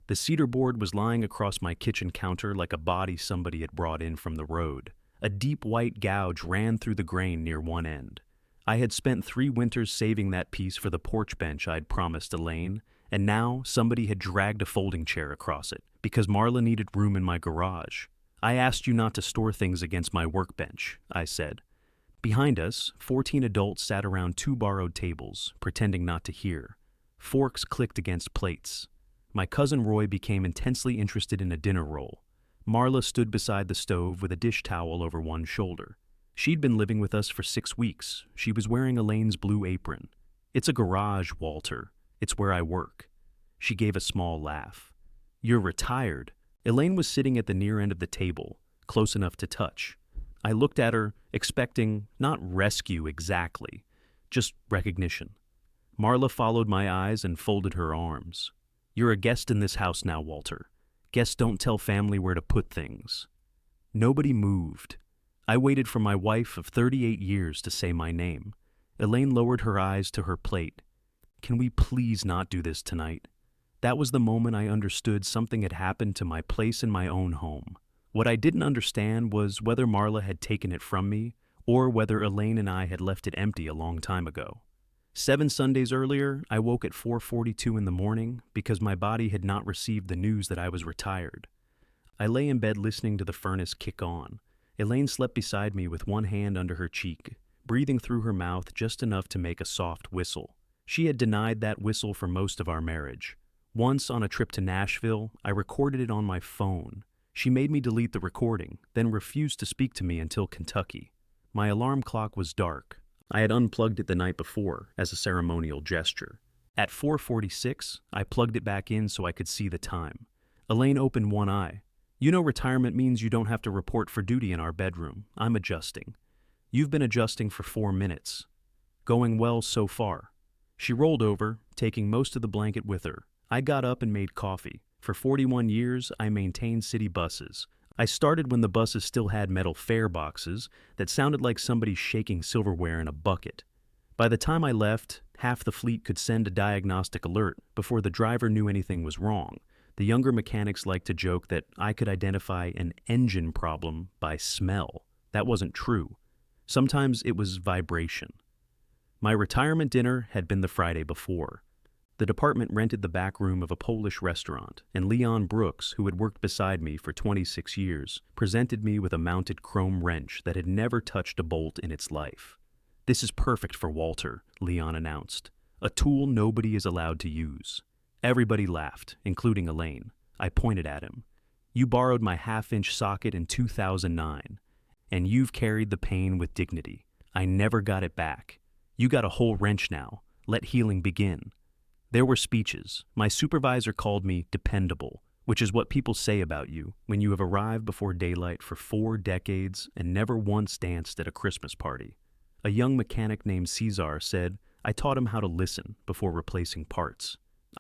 The cedar board was lying across my kitchen counter like a body somebody had brought in from the road. A deep white gouge ran through the grain near one end. I had spent 3 winters saving that piece for the porch bench I'd promised Elaine, and now somebody had dragged a folding chair across it, because Marla needed room in my garage. I asked you not to store things against my workbench, I said. Behind us, 14 adults sat around 2 borrowed tables, pretending not to hear. Forks clicked against plates. My cousin Roy became intensely interested in a dinner roll. Marla stood beside the stove with a dish towel over one shoulder. She'd been living with us for 6 weeks. She was wearing Elaine's blue apron. "It's a garage, Walter. It's where I work." She gave a small laugh. "You're retired." Elaine was sitting at the near end of the table, close enough to touch. I looked at her, expecting not rescue exactly, just recognition. Marla followed my eyes and folded her arms. "You're a guest in this house now, Walter. Guests don't tell family where to put things." Nobody moved. I waited for my wife of 38 years to say my name. Elaine lowered her eyes to her plate. "Can we please not do this tonight?" That was the moment I understood something had happened to my place in my own home. What I didn't understand was whether Marla had taken it from me or whether Elaine and I had left it empty a long time ago. 7 Sundays earlier, I woke at 4:42 in the morning because my body had not received the news that I was retired. I lay in bed listening to the furnace kick on. Elaine slept beside me with one hand under her cheek, breathing through her mouth just enough to make a soft whistle. She had denied that whistle for most of our marriage. Once on a trip to Nashville, I recorded it on my phone. She made me delete the recording, then refused to speak to me until Kentucky. My alarm clock was dark. I had unplugged it the night before as a ceremonial gesture. At 4:46, I plugged it back in so I could see the time. Elaine opened one eye. "You know retirement means you don't have to report for duty in our bedroom. I'm adjusting." "You've been adjusting for 4 minutes." "Going well so far." She rolled over, taking most of the blanket with her. I got up and made coffee. For 41 years, I maintained city buses. I started when the buses still had metal fare boxes that sounded like somebody shaking silverware in a bucket. By the time I left, half the fleet could send a diagnostic alert before the driver knew anything was wrong. The younger mechanics liked to joke that I could identify an engine problem by smell. That wasn't true. Sometimes it was vibration. My retirement dinner had been the Friday before. The department rented the back room of a Polish restaurant, and Leon Brooks, who had worked beside me for 26 years, presented me with a mounted chrome wrench that had never touched a bolt in its life. "This is perfect for Walter," Leon announced. "A tool nobody is allowed to use." Everybody laughed, including Elaine. I pointed at him. "You borrowed my half-inch socket in 2009, and you've carried the pain with dignity. I never got it back. You got a whole wrench now. Let healing begin." There were speeches. My supervisor called me dependable, which is what people say about you when you have arrived before daylight for 4 decades and never once danced at a Christmas party. A young mechanic named Cesar said I taught him how to listen before replacing parts.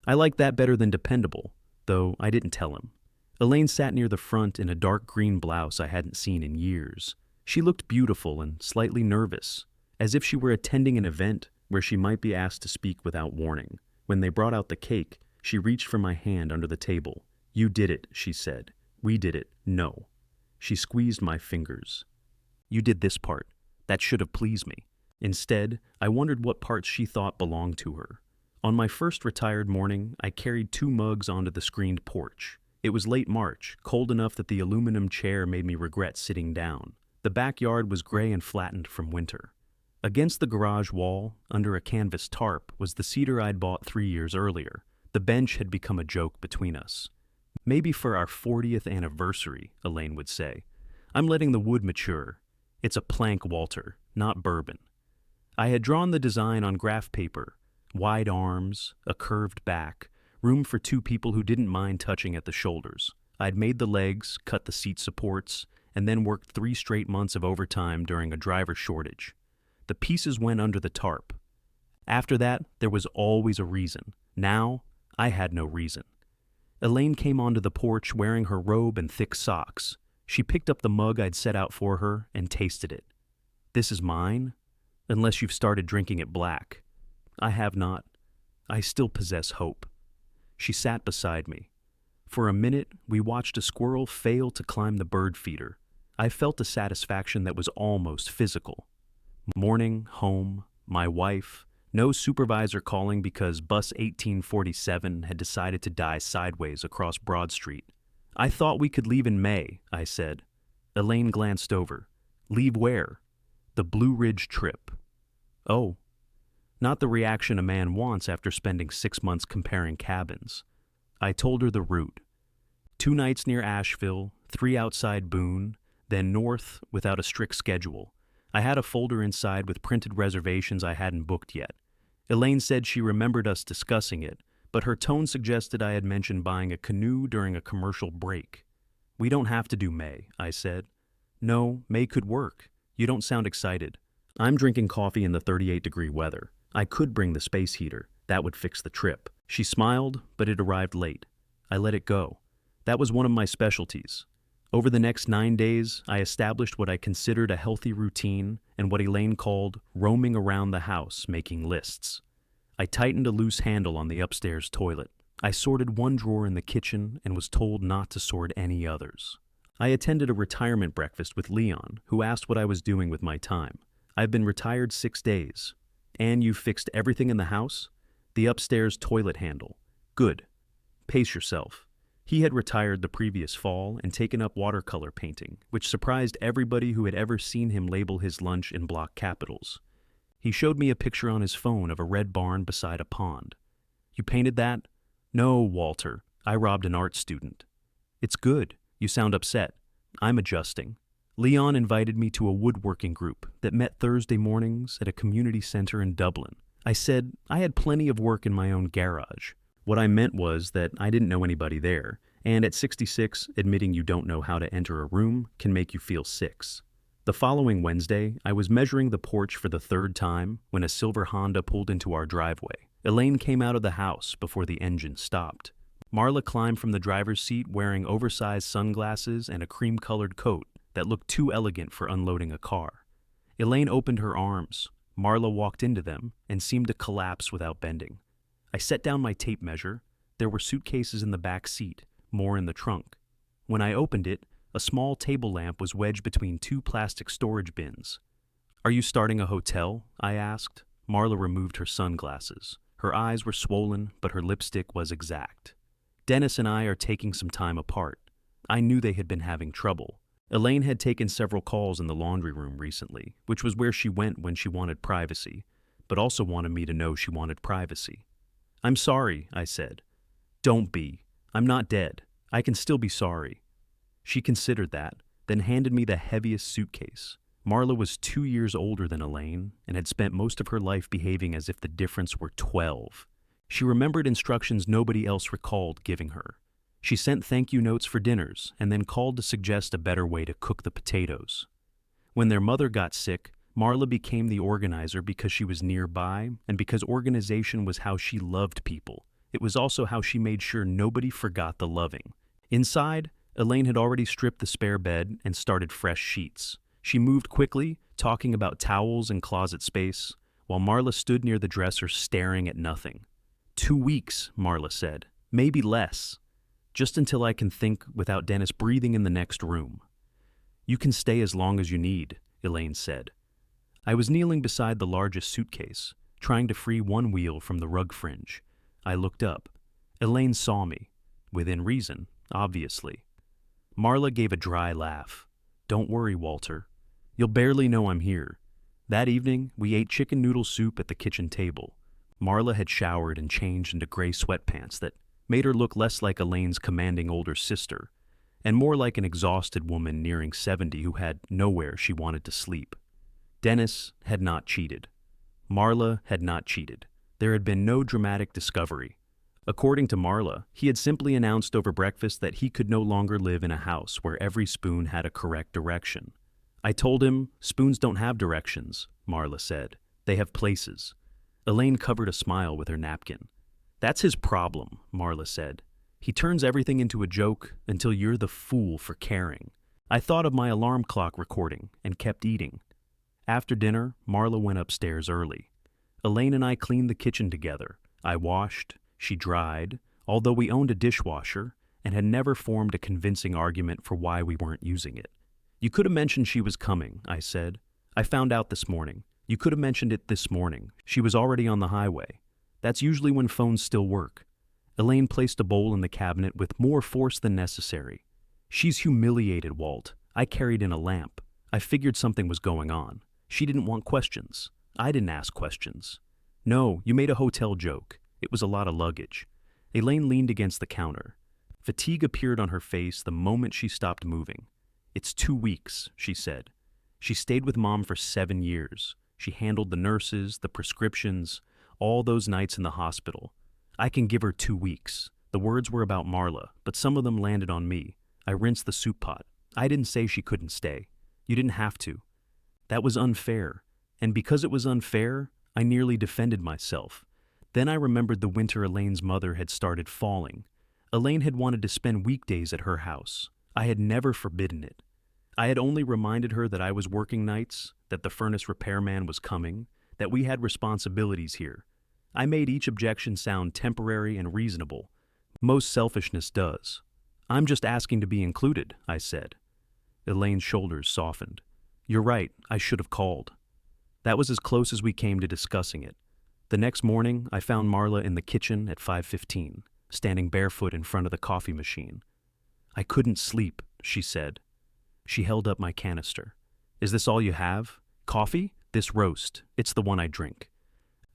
I liked that better than dependable, though I didn't tell him. Elaine sat near the front in a dark green blouse I hadn't seen in years. She looked beautiful and slightly nervous, as if she were attending an event where she might be asked to speak without warning. When they brought out the cake, she reached for my hand under the table. "You did it," she said. "We did it. No." She squeezed my fingers. "You did this part. That should have pleased me." Instead, I wondered what parts she thought belonged to her. On my first retired morning, I carried 2 mugs onto the screened porch. It was late March, cold enough that the aluminum chair made me regret sitting down. The backyard was gray and flattened from winter. Against the garage wall, under a canvas tarp, was the cedar I'd bought 3 years earlier. The bench had become a joke between us. "Maybe for our 40th anniversary," Elaine would say. "I'm letting the wood mature. It's a plank, Walter, not bourbon." I had drawn the design on graph paper. Wide arms, a curved back, room for 2 people who didn't mind touching at the shoulders. I'd made the legs, cut the seat supports, and then worked 3 straight months of overtime during a driver shortage. The pieces went under the tarp. After that, there was always a reason. Now, I had no reason. Elaine came onto the porch wearing her robe and thick socks. She picked up the mug I'd set out for her and tasted it. "This is mine? Unless you've started drinking it black." "I have not. I still possess hope." She sat beside me. For a minute, we watched a squirrel fail to climb the bird feeder. I felt a satisfaction that was almost physical. Morning, home, my wife, no supervisor calling because bus 1847 had decided to die sideways across Broad Street. I thought we could leave in May, I said. Elaine glanced over. Leave where? The Blue Ridge trip. Oh. Not the reaction a man wants after spending 6 months comparing cabins. I told her the route. 2 nights near Asheville, 3 outside Boone, then north without a strict schedule. I had a folder inside with printed reservations I hadn't booked yet. Elaine said she remembered us discussing it, but her tone suggested I had mentioned buying a canoe during a commercial break. We don't have to do May, I said. No, May could work. You don't sound excited. I'm drinking coffee in the 38-degree weather. I could bring the space heater. That would fix the trip. She smiled, but it arrived late. I let it go. That was one of my specialties. Over the next 9 days, I established what I considered a healthy routine and what Elaine called roaming around the house making lists. I tightened a loose handle on the upstairs toilet. I sorted one drawer in the kitchen and was told not to sort any others. I attended a retirement breakfast with Leon, who asked what I was doing with my time. I've been retired 6 days. And you've fixed everything in the house? The upstairs toilet handle. Good. Pace yourself. He had retired the previous fall and taken up watercolor painting, which surprised everybody who had ever seen him label his lunch in block capitals. He showed me a picture on his phone of a red barn beside a pond. You painted that? No, Walter. I robbed an art student. It's good. You sound upset. I'm adjusting. Leon invited me to a woodworking group that met Thursday mornings at a community center in Dublin. I said I had plenty of work in my own garage. What I meant was that I didn't know anybody there, and at 66, admitting you don't know how to enter a room can make you feel 6. The following Wednesday, I was measuring the porch for the 3rd time when a silver Honda pulled into our driveway. Elaine came out of the house before the engine stopped. Marla climbed from the driver's seat wearing oversized sunglasses and a cream-colored coat that looked too elegant for unloading a car. Elaine opened her arms. Marla walked into them and seemed to collapse without bending. I set down my tape measure. There were suitcases in the back seat, more in the trunk. When I opened it, a small table lamp was wedged between 2 plastic storage bins. Are you starting a hotel? I asked. Marla removed her sunglasses. Her eyes were swollen, but her lipstick was exact. Dennis and I are taking some time apart. I knew they had been having trouble. Elaine had taken several calls in the laundry room recently, which was where she went when she wanted privacy, but also wanted me to know she wanted privacy. I'm sorry, I said. Don't be. I'm not dead. I can still be sorry. She considered that, then handed me the heaviest suitcase. Marla was 2 years older than Elaine and had spent most of her life behaving as if the difference were 12. She remembered instructions nobody else recalled giving her. She sent thank you notes for dinners and then called to suggest a better way to cook the potatoes. When their mother got sick, Marla became the organizer because she was nearby and because organization was how she loved people. It was also how she made sure nobody forgot the loving. Inside, Elaine had already stripped the spare bed and started fresh sheets. She moved quickly, talking about towels and closet space, while Marla stood near the dresser staring at nothing. 2 weeks, Marla said. Maybe less. Just until I can think without Dennis breathing in the next room. You can stay as long as you need, Elaine said. I was kneeling beside the largest suitcase, trying to free one wheel from the rug fringe. I looked up. Elaine saw me. Within reason, obviously. Marla gave a dry laugh. Don't worry, Walter. You'll barely know I'm here. That evening, we ate chicken noodle soup at the kitchen table. Marla had showered and changed into gray sweatpants that made her look less like Elaine's commanding older sister, and more like an exhausted woman nearing 70 who had nowhere she wanted to sleep. Dennis had not cheated. Marla had not cheated. There had been no dramatic discovery. According to Marla, he had simply announced over breakfast that he could no longer live in a house where every spoon had a correct direction. I told him, spoons don't have directions, Marla said. They have places. Elaine covered a smile with her napkin. That's his problem, Marla said. He turns everything into a joke until you're the fool for caring. I thought of my alarm clock recording and kept eating. After dinner, Marla went upstairs early. Elaine and I cleaned the kitchen together. I washed, she dried, although we owned a dishwasher, and had never formed a convincing argument for why we weren't using it. "You could have mentioned she was coming," I said. "I found out this morning. You could have mentioned it this morning. She was already on the highway. That's usually when phones still work." Elaine placed a bowl in the cabinet with more force than necessary. "She's humiliated, Walt. I carried in a lamp. I figured something was going on. She didn't want questions. I didn't ask questions." "No, you made a hotel joke. It was a lot of luggage." Elaine leaned against the counter. Fatigue appeared on her face the moment she stopped moving. "It's 2 weeks," she said. "She stayed with Mom for 7 years. She handled the nurses, the prescriptions, all those nights in the hospital. I can give her 2 weeks." The words were about Marla, but some of them landed on me. I rinsed the soup pot. "I didn't say she couldn't stay. You didn't have to. That was unfair. And because it was unfair, I nearly defended myself. Then I remembered the winter Elaine's mother had started falling. Elaine had wanted to spend weekdays at her house. I had never forbidden it. I had only reminded her that I was working nights, that the furnace repairman was coming, that we had responsibilities here. I made each objection sound temporary and reasonable. Most selfishness does. "I'm just asking to be included," I said. Elaine's shoulders softened. "You're right, I should have called." That was as close as we came to discussing it. The next morning, I found Marla in the kitchen at 5:15, standing barefoot in front of the coffee machine. "I couldn't sleep," she said. She held up my canister. "Is this all you have? Coffee? This roast. It's the one I drink."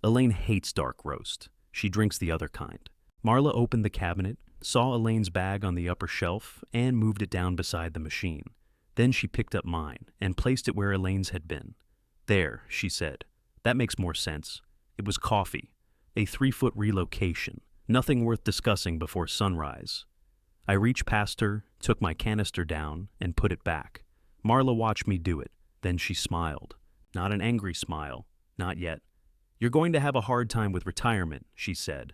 Elaine hates dark roast. She drinks the other kind. Marla opened the cabinet, saw Elaine's bag on the upper shelf, and moved it down beside the machine. Then she picked up mine and placed it where Elaine's had been. "There," she said. "That makes more sense. It was coffee. A 3-foot relocation. Nothing worth discussing before sunrise." I reached past her, took my canister down, and put it back. Marla watched me do it. Then she smiled. Not an angry smile. Not yet. "You're going to have a hard time with retirement," she said.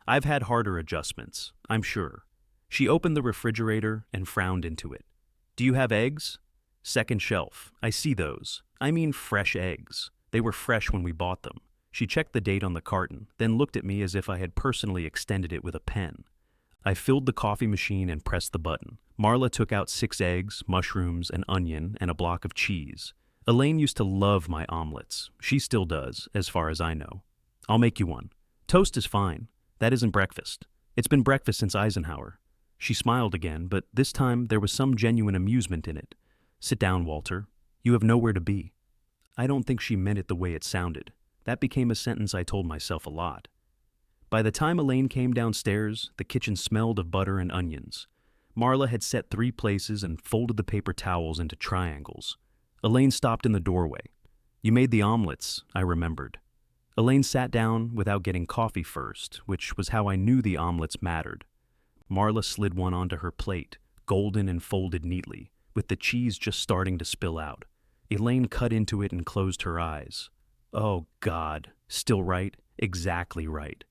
"I've had harder adjustments, I'm sure." She opened the refrigerator and frowned into it. "Do you have eggs?" "Second shelf. I see those. I mean fresh eggs. They were fresh when we bought them." She checked the date on the carton, then looked at me as if I had personally extended it with a pen. I filled the coffee machine and pressed the button. Marla took out 6 eggs, mushrooms, an onion, and a block of cheese. Elaine used to love my omelets. She still does, as far as I know. "I'll make you one." "Toast is fine. That isn't breakfast. It's been breakfast since Eisenhower." She smiled again, but this time there was some genuine amusement in it. "Sit down, Walter. You have nowhere to be." I don't think she meant it the way it sounded. That became a sentence I told myself a lot. By the time Elaine came downstairs, the kitchen smelled of butter and onions. Marla had set 3 places and folded the paper towels into triangles. Elaine stopped in the doorway. "You made the omelets," I remembered. Elaine sat down without getting coffee first, which was how I knew the omelets mattered. Marla slid one onto her plate, golden and folded neatly, with the cheese just starting to spill out. Elaine cut into it and closed her eyes. Oh, God. Still right? Exactly right.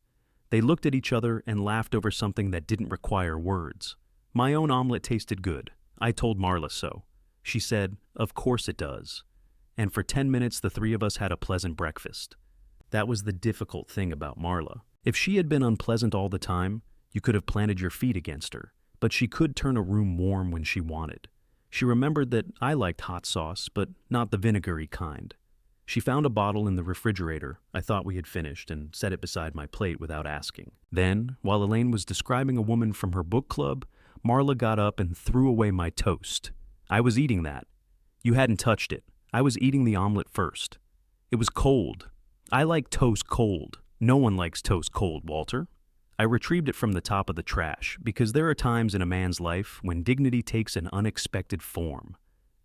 They looked at each other and laughed over something that didn't require words. My own omelet tasted good. I told Marla so. She said, "Of course it does." And for 10 minutes the 3 of us had a pleasant breakfast. That was the difficult thing about Marla. If she had been unpleasant all the time, you could have planted your feet against her, but she could turn a room warm when she wanted. She remembered that I liked hot sauce, but not the vinegary kind. She found a bottle in the refrigerator. I thought we had finished and set it beside my plate without asking. Then, while Elaine was describing a woman from her book club, Marla got up and threw away my toast. I was eating that. You hadn't touched it. I was eating the omelet first. It was cold. I like toast cold. No one likes toast cold, Walter. I retrieved it from the top of the trash, because there are times in a man's life when dignity takes an unexpected form.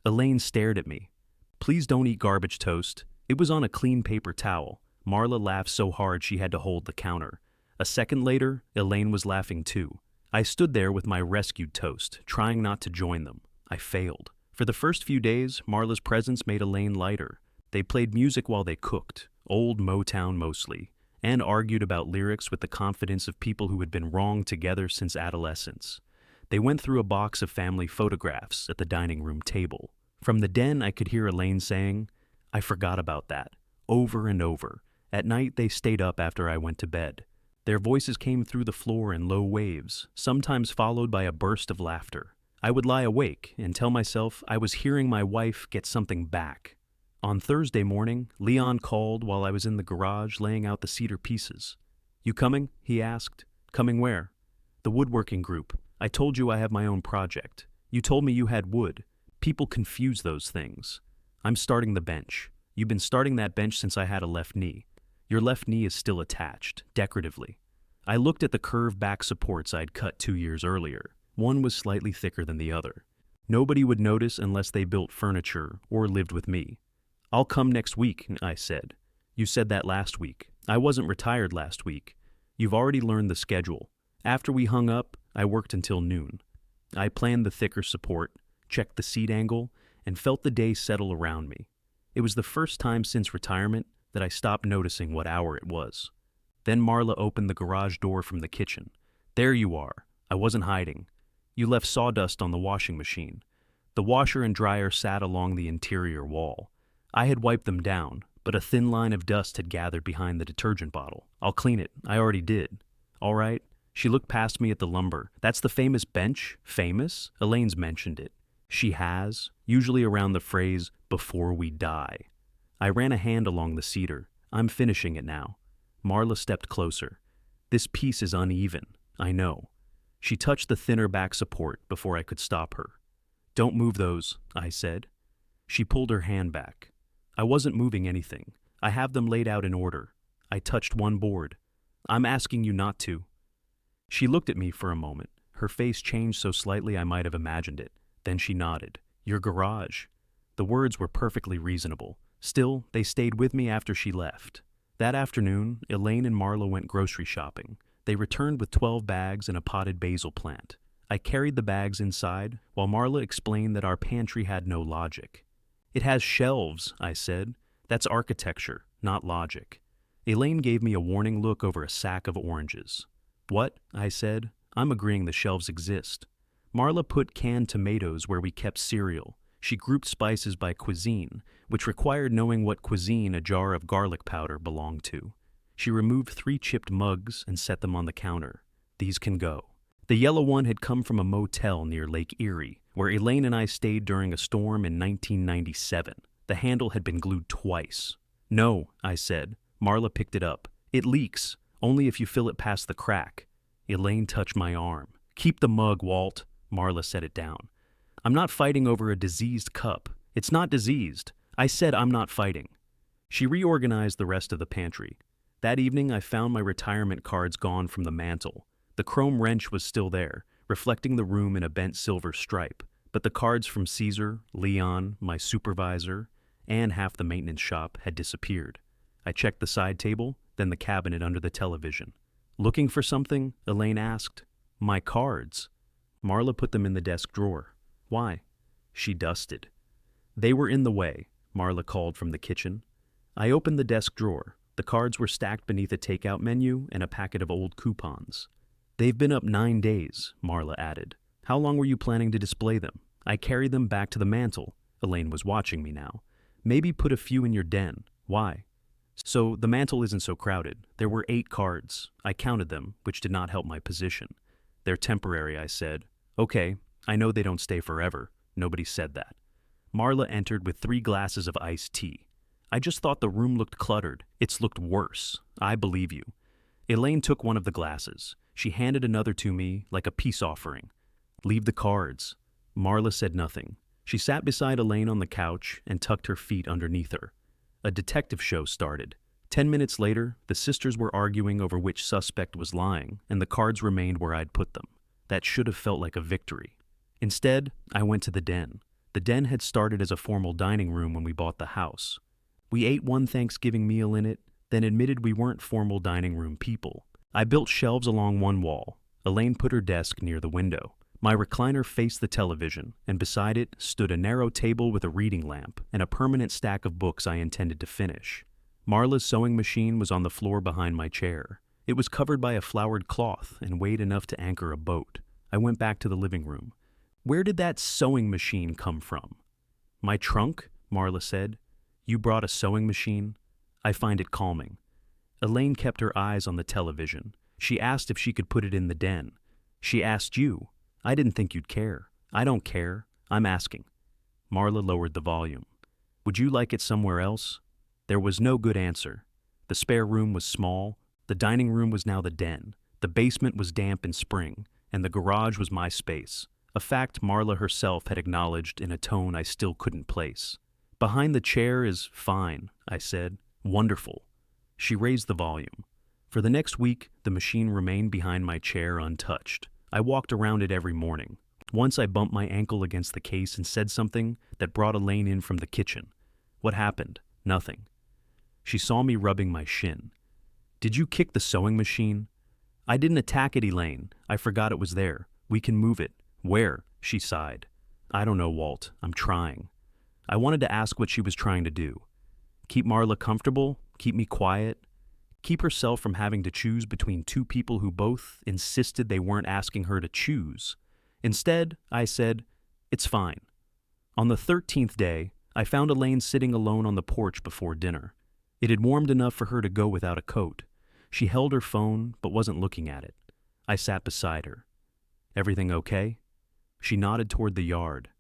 Elaine stared at me. "Please don't eat garbage toast." It was on a clean paper towel. Marla laughed so hard she had to hold the counter. A second later, Elaine was laughing too. I stood there with my rescued toast, trying not to join them. I failed. For the first few days, Marla's presence made Elaine lighter. They played music while they cooked, old Motown mostly, and argued about lyrics with the confidence of people who had been wrong together since adolescence. They went through a box of family photographs at the dining room table. From the den, I could hear Elaine saying, "I forgot about that," over and over. At night, they stayed up after I went to bed. Their voices came through the floor in low waves, sometimes followed by a burst of laughter. I would lie awake and tell myself I was hearing my wife get something back. On Thursday morning, Leon called while I was in the garage laying out the cedar pieces. "You coming?" he asked. "Coming where?" "The woodworking group. I told you I have my own project. You told me you had wood. People confuse those things. I'm starting the bench. You've been starting that bench since I had a left knee. Your left knee is still attached, decoratively." I looked at the curved back supports I'd cut 2 years earlier. One was slightly thicker than the other. Nobody would notice unless they built furniture or lived with me. "I'll come next week," I said. "You said that last week. I wasn't retired last week. You've already learned the schedule. After we hung up, I worked until noon. I planned the thicker support, checked the seat angle, and felt the day settle around me. It was the first time since retirement that I stopped noticing what hour it was. Then Marla opened the garage door from the kitchen. "There you are." I wasn't hiding. "You left sawdust on the washing machine." The washer and dryer sat along the interior wall. I had wiped them down, but a thin line of dust had gathered behind the detergent bottle. "I'll clean it. I already did." "All right." She looked past me at the lumber. "That's the famous bench?" "Famous?" Elaine's mentioned it. She has, usually around the phrase, "before we die." I ran a hand along the cedar. "I'm finishing it now." Marla stepped closer. "This piece is uneven, I know." She touched the thinner back support before I could stop her. "Don't move those," I said. She pulled her hand back. I wasn't moving anything. I have them laid out in order. I touched one board. "I'm asking you not to." She looked at me for a moment. Her face changed so slightly I might have imagined it. Then she nodded. "Your garage." The words were perfectly reasonable. Still, they stayed with me after she left. That afternoon, Elaine and Marla went grocery shopping. They returned with 12 bags and a potted basil plant. I carried the bags inside, while Marla explained that our pantry had no logic. "It has shelves," I said. "That's architecture, not logic." Elaine gave me a warning look over a sack of oranges. "What?" I said. "I'm agreeing the shelves exist." Marla put canned tomatoes where we kept cereal. She grouped spices by cuisine, which required knowing what cuisine a jar of garlic powder belonged to. She removed 3 chipped mugs and set them on the counter. "These can go." The yellow one had come from a motel near Lake Erie, where Elaine and I stayed during a storm in 1997. The handle had been glued twice. "No," I said. Marla picked it up. "It leaks, only if you fill it past the crack." Elaine touched my arm. "Keep the mug, Walt." Marla set it down. "I'm not fighting over a diseased cup. It's not diseased. I said I'm not fighting." She reorganized the rest of the pantry. That evening, I found my retirement cards gone from the mantel. The chrome wrench was still there, reflecting the room in a bent silver stripe, but the cards from Caesar, Leon, my supervisor, and half the maintenance shop had disappeared. I checked the side table, then the cabinet under the television. "Looking for something?" Elaine asked. "My cards." Marla put them in the desk drawer. "Why?" She dusted. "They were in the way," Marla called from the kitchen. I opened the desk drawer. The cards were stacked beneath a takeout menu and a packet of old coupons. "They've been up 9 days," Marla added. "How long were you planning to display them?" "I carried them back to the mantel." Elaine was watching me now. "Maybe put a few in your den." "Why?" "So the mantel isn't so crowded. There were 8 cards. I counted them, which did not help my position." "They're temporary," I said. "Okay, I know they don't stay forever." Nobody said that. Marla entered with 3 glasses of iced tea. "I just thought the room looked cluttered. It's looked worse. I believe you." Elaine took one of the glasses. She handed another to me like a peace offering. "Leave the cards." Marla said nothing. She sat beside Elaine on the couch and tucked her feet underneath her. A detective show started. 10 minutes later, the sisters were arguing over which suspect was lying, and the cards remained where I'd put them. That should have felt like a victory. Instead, I went to the den. The den had started as a formal dining room when we bought the house. We ate one Thanksgiving meal in it, then admitted we weren't formal dining room people. I built shelves along one wall. Elaine put her desk near the window. My recliner faced the television, and beside it stood a narrow table with a reading lamp and a permanent stack of books I intended to finish. Marla's sewing machine was on the floor behind my chair. It was covered by a flowered cloth and weighed enough to anchor a boat. I went back to the living room. "Where did that sewing machine come from?" "My trunk," Marla said. "You brought a sewing machine?" "I find it calming." Elaine kept her eyes on the television. She asked if she could put it in the den. She asked you. I didn't think you'd care. I don't care. I'm asking." Marla lowered the volume. "Would you like it somewhere else?" There was no good answer. The spare room was small. The dining room was now the den. The basement was damp in spring, and the garage was my space, a fact Marla herself had acknowledged in a tone I still couldn't place. "Behind the chair is fine," I said. "Wonderful." She raised the volume. For the next week, the machine remained behind my chair untouched. I walked around it every morning. Once I bumped my ankle against the case and said something that brought Elaine in from the kitchen. What happened? Nothing. She saw me rubbing my shin. "Did you kick the sewing machine?" "I didn't attack it, Elaine. I forgot it was there. We can move it." "Where?" She sighed. "I don't know, Walt. I'm trying." I wanted to ask what she was trying to do. Keep Marla comfortable? Keep me quiet? Keep herself from having to choose between two people who both insisted they weren't asking her to choose? Instead, I said, "It's fine." On the 13th day, I found Elaine sitting alone on the porch before dinner. It had warmed enough for her to go without a coat. She held her phone, but wasn't looking at it. I sat beside her. "Everything okay?" She nodded toward the yard.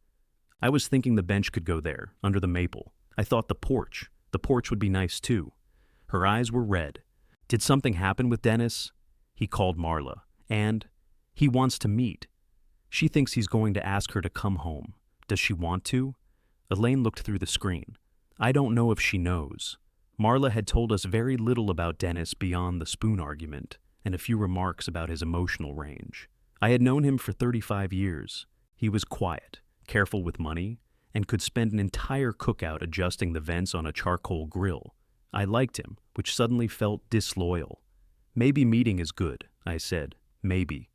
I was thinking the bench could go there, under the maple. I thought the porch would be nice too. Her eyes were red. "Did something happen with Dennis?" He called Marla. "And he wants to meet. She thinks he's going to ask her to come home. Does she want to?" Elaine looked through the screen. "I don't know if she knows." Marla had told us very little about Dennis beyond the spoon argument and a few remarks about his emotional range. I had known him for 35 years. He was quiet, careful with money, and could spend an entire cookout adjusting the vents on a charcoal grill. I liked him, which suddenly felt disloyal. "Maybe meeting is good," I said. "Maybe."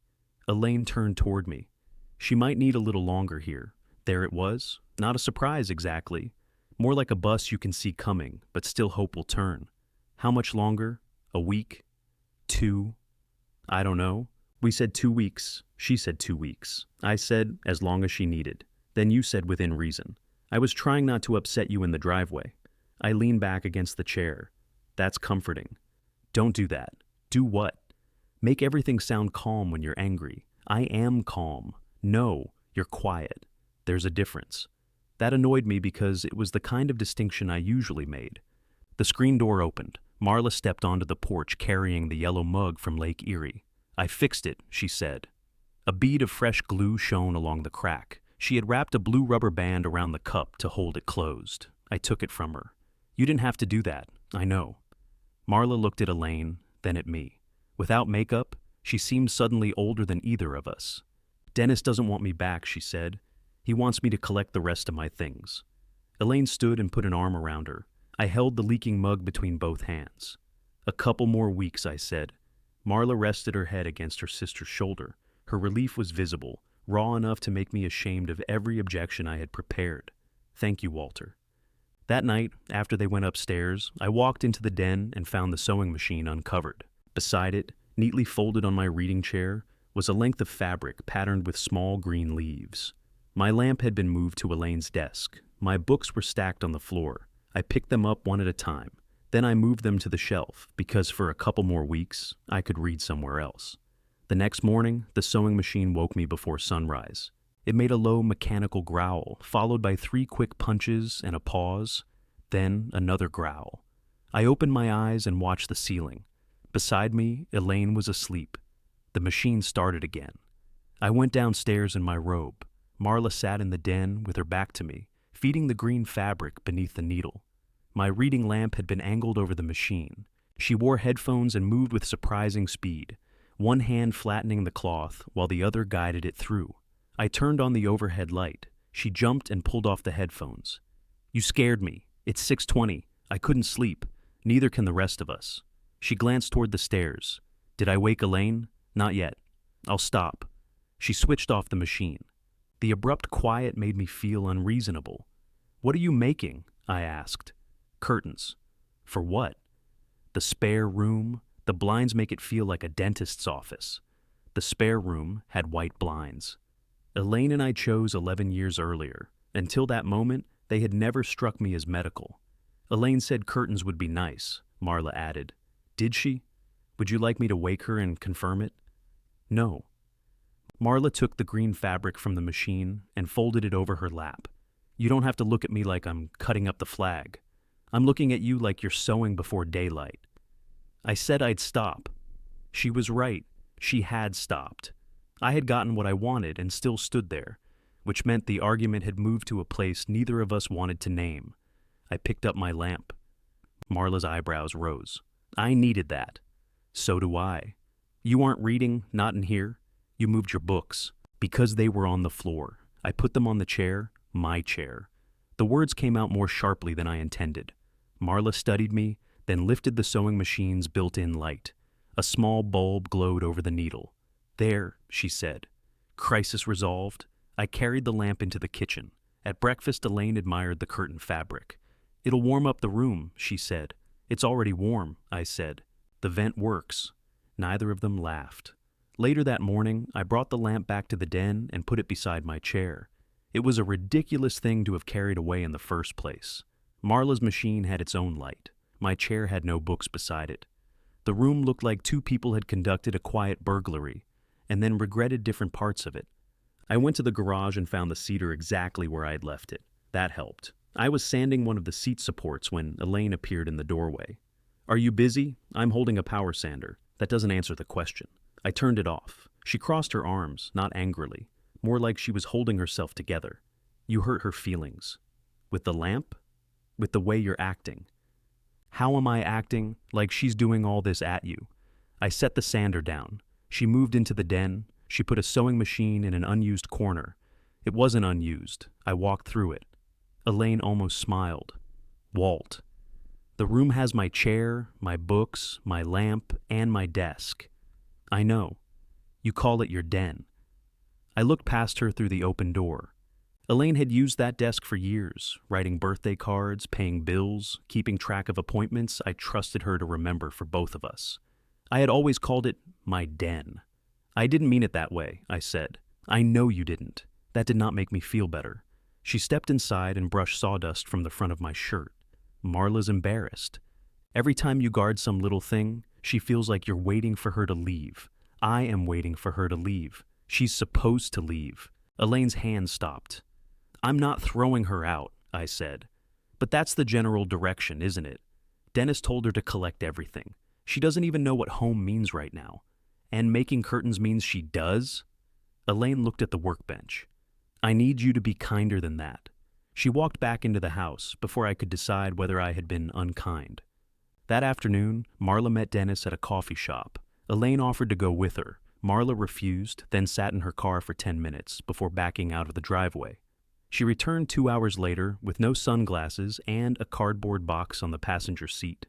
Elaine turned toward me. She might need a little longer here. There it was. Not a surprise exactly. More like a bus you can see coming, but still hope will turn. How much longer? A week? 2? I don't know. We said 2 weeks. She said 2 weeks. I said as long as she needed. Then you said within reason. I was trying not to upset you in the driveway. I leaned back against the chair. "That's comforting." "Don't do that." "Do what?" "Make everything sound calm when you're angry." "I am calm." "No, you're quiet. There's a difference." That annoyed me because it was the kind of distinction I usually made. The screen door opened. Marla stepped onto the porch carrying the yellow mug from Lake Erie. "I fixed it," she said. A bead of fresh glue shone along the crack. She had wrapped a blue rubber band around the cup to hold it closed. I took it from her. "You didn't have to do that. I know." Marla looked at Elaine, then at me. Without makeup, she seemed suddenly older than either of us. "Dennis doesn't want me back," she said. "He wants me to collect the rest of my things." Elaine stood and put an arm around her. I held the leaking mug between both hands. "A couple more weeks," I said. Marla rested her head against her sister's shoulder. Her relief was visible, raw enough to make me ashamed of every objection I had prepared. "Thank you, Walter." That night, after they went upstairs, I walked into the den and found the sewing machine uncovered. Beside it, neatly folded on my reading chair, was a length of fabric patterned with small green leaves. My lamp had been moved to Elaine's desk. My books were stacked on the floor. I picked them up one at a time. Then I moved them to the shelf, because for a couple more weeks, I could read somewhere else. The next morning, the sewing machine woke me before sunrise. It made a low mechanical growl, followed by 3 quick punches and a pause, then another growl. I opened my eyes and watched the ceiling. Beside me, Elaine was asleep. The machine started again. I went downstairs in my robe. Marla sat in the den with her back to me, feeding the green fabric beneath the needle. My reading lamp had been angled over the machine. She wore headphones and moved with surprising speed, one hand flattening the cloth while the other guided it through. I turned on the overhead light. She jumped and pulled off the headphones. "You scared me. It's 6:20. I couldn't sleep. Neither can the rest of us." She glanced toward the stairs. "Did I wake Elaine?" "Not yet. I'll stop." She switched off the machine. The abrupt quiet made me feel unreasonable. "What are you making?" I asked. "Curtains." "For what?" "The spare room. The blinds make it feel like a dentist's office." The spare room had white blinds. Elaine and I chose 11 years earlier. Until that moment, they had never struck me as medical. "Elaine said curtains would be nice," Marla added. "Did she?" Would you like me to wake her and confirm it? No. Marla took the green fabric from the machine and folded it over her lap. You don't have to look at me like I'm cutting up the flag. I'm looking at you like you're sewing before daylight. I said I'd stop. She was right. She had stopped. I had gotten what I wanted and still stood there, which meant the argument had moved to a place neither of us wanted to name. I picked up my lamp. Marla's eyebrows rose. I needed that. So do I. You aren't reading, not in here. You moved your books. Because they were on the floor. I put them on the chair, my chair. The words came out more sharply than I intended. Marla studied me, then lifted the sewing machine's built-in light. A small bulb glowed over the needle. There, she said. Crisis resolved. I carried the lamp into the kitchen. At breakfast, Elaine admired the curtain fabric. It'll warm up the room, she said. It's already warm, I said. The vent works. Neither of them laughed. Later that morning, I brought the lamp back to the den and put it beside my chair. It was a ridiculous thing to have carried away in the first place. Marla's machine had its own light. My chair had no books beside it. The room looked like two people had conducted a quiet burglary, and then regretted different parts of it. I went to the garage and found the cedar exactly where I had left it. That helped. I was sanding one of the seat supports when Elaine appeared in the doorway. Are you busy? I'm holding a power sander. That doesn't answer the question. I turned it off. She crossed her arms, not angrily, more like she was holding herself together. You hurt her feelings. With the lamp? With the way you're acting. How am I acting? Like she's doing all this at you. I set the sander down. She moved into the den. She put a sewing machine in an unused corner. It wasn't unused. I walked through it. Elaine almost smiled. Walt. The room has my chair, my books, my lamp, and my desk. I know. You call it your den. I looked past her through the open door. Elaine had used that desk for years, writing birthday cards, paying bills, keeping track of appointments I trusted her to remember for both of us. I had always called it my den. I didn't mean it that way, I said. I know you didn't. That did not make me feel better. She stepped inside and brushed sawdust from the front of my shirt. Marla's embarrassed. Every time you guard some little thing, she feels like you're waiting for her to leave. I am waiting for her to leave. She's supposed to leave. Elaine's hand stopped. I'm not throwing her out, I said. But that's the general direction, isn't it? Dennis told her to collect everything. She doesn't even know what home means right now. And making curtains means she does? Elaine looked at the workbench. I need you to be kinder than that. She walked back into the house before I could decide whether I had been unkind. That afternoon, Marla met Dennis at a coffee shop. Elaine offered to go with her. Marla refused, then sat in her car for 10 minutes before backing out of the driveway. She returned 2 hours later with no sunglasses and a cardboard box on the passenger seat.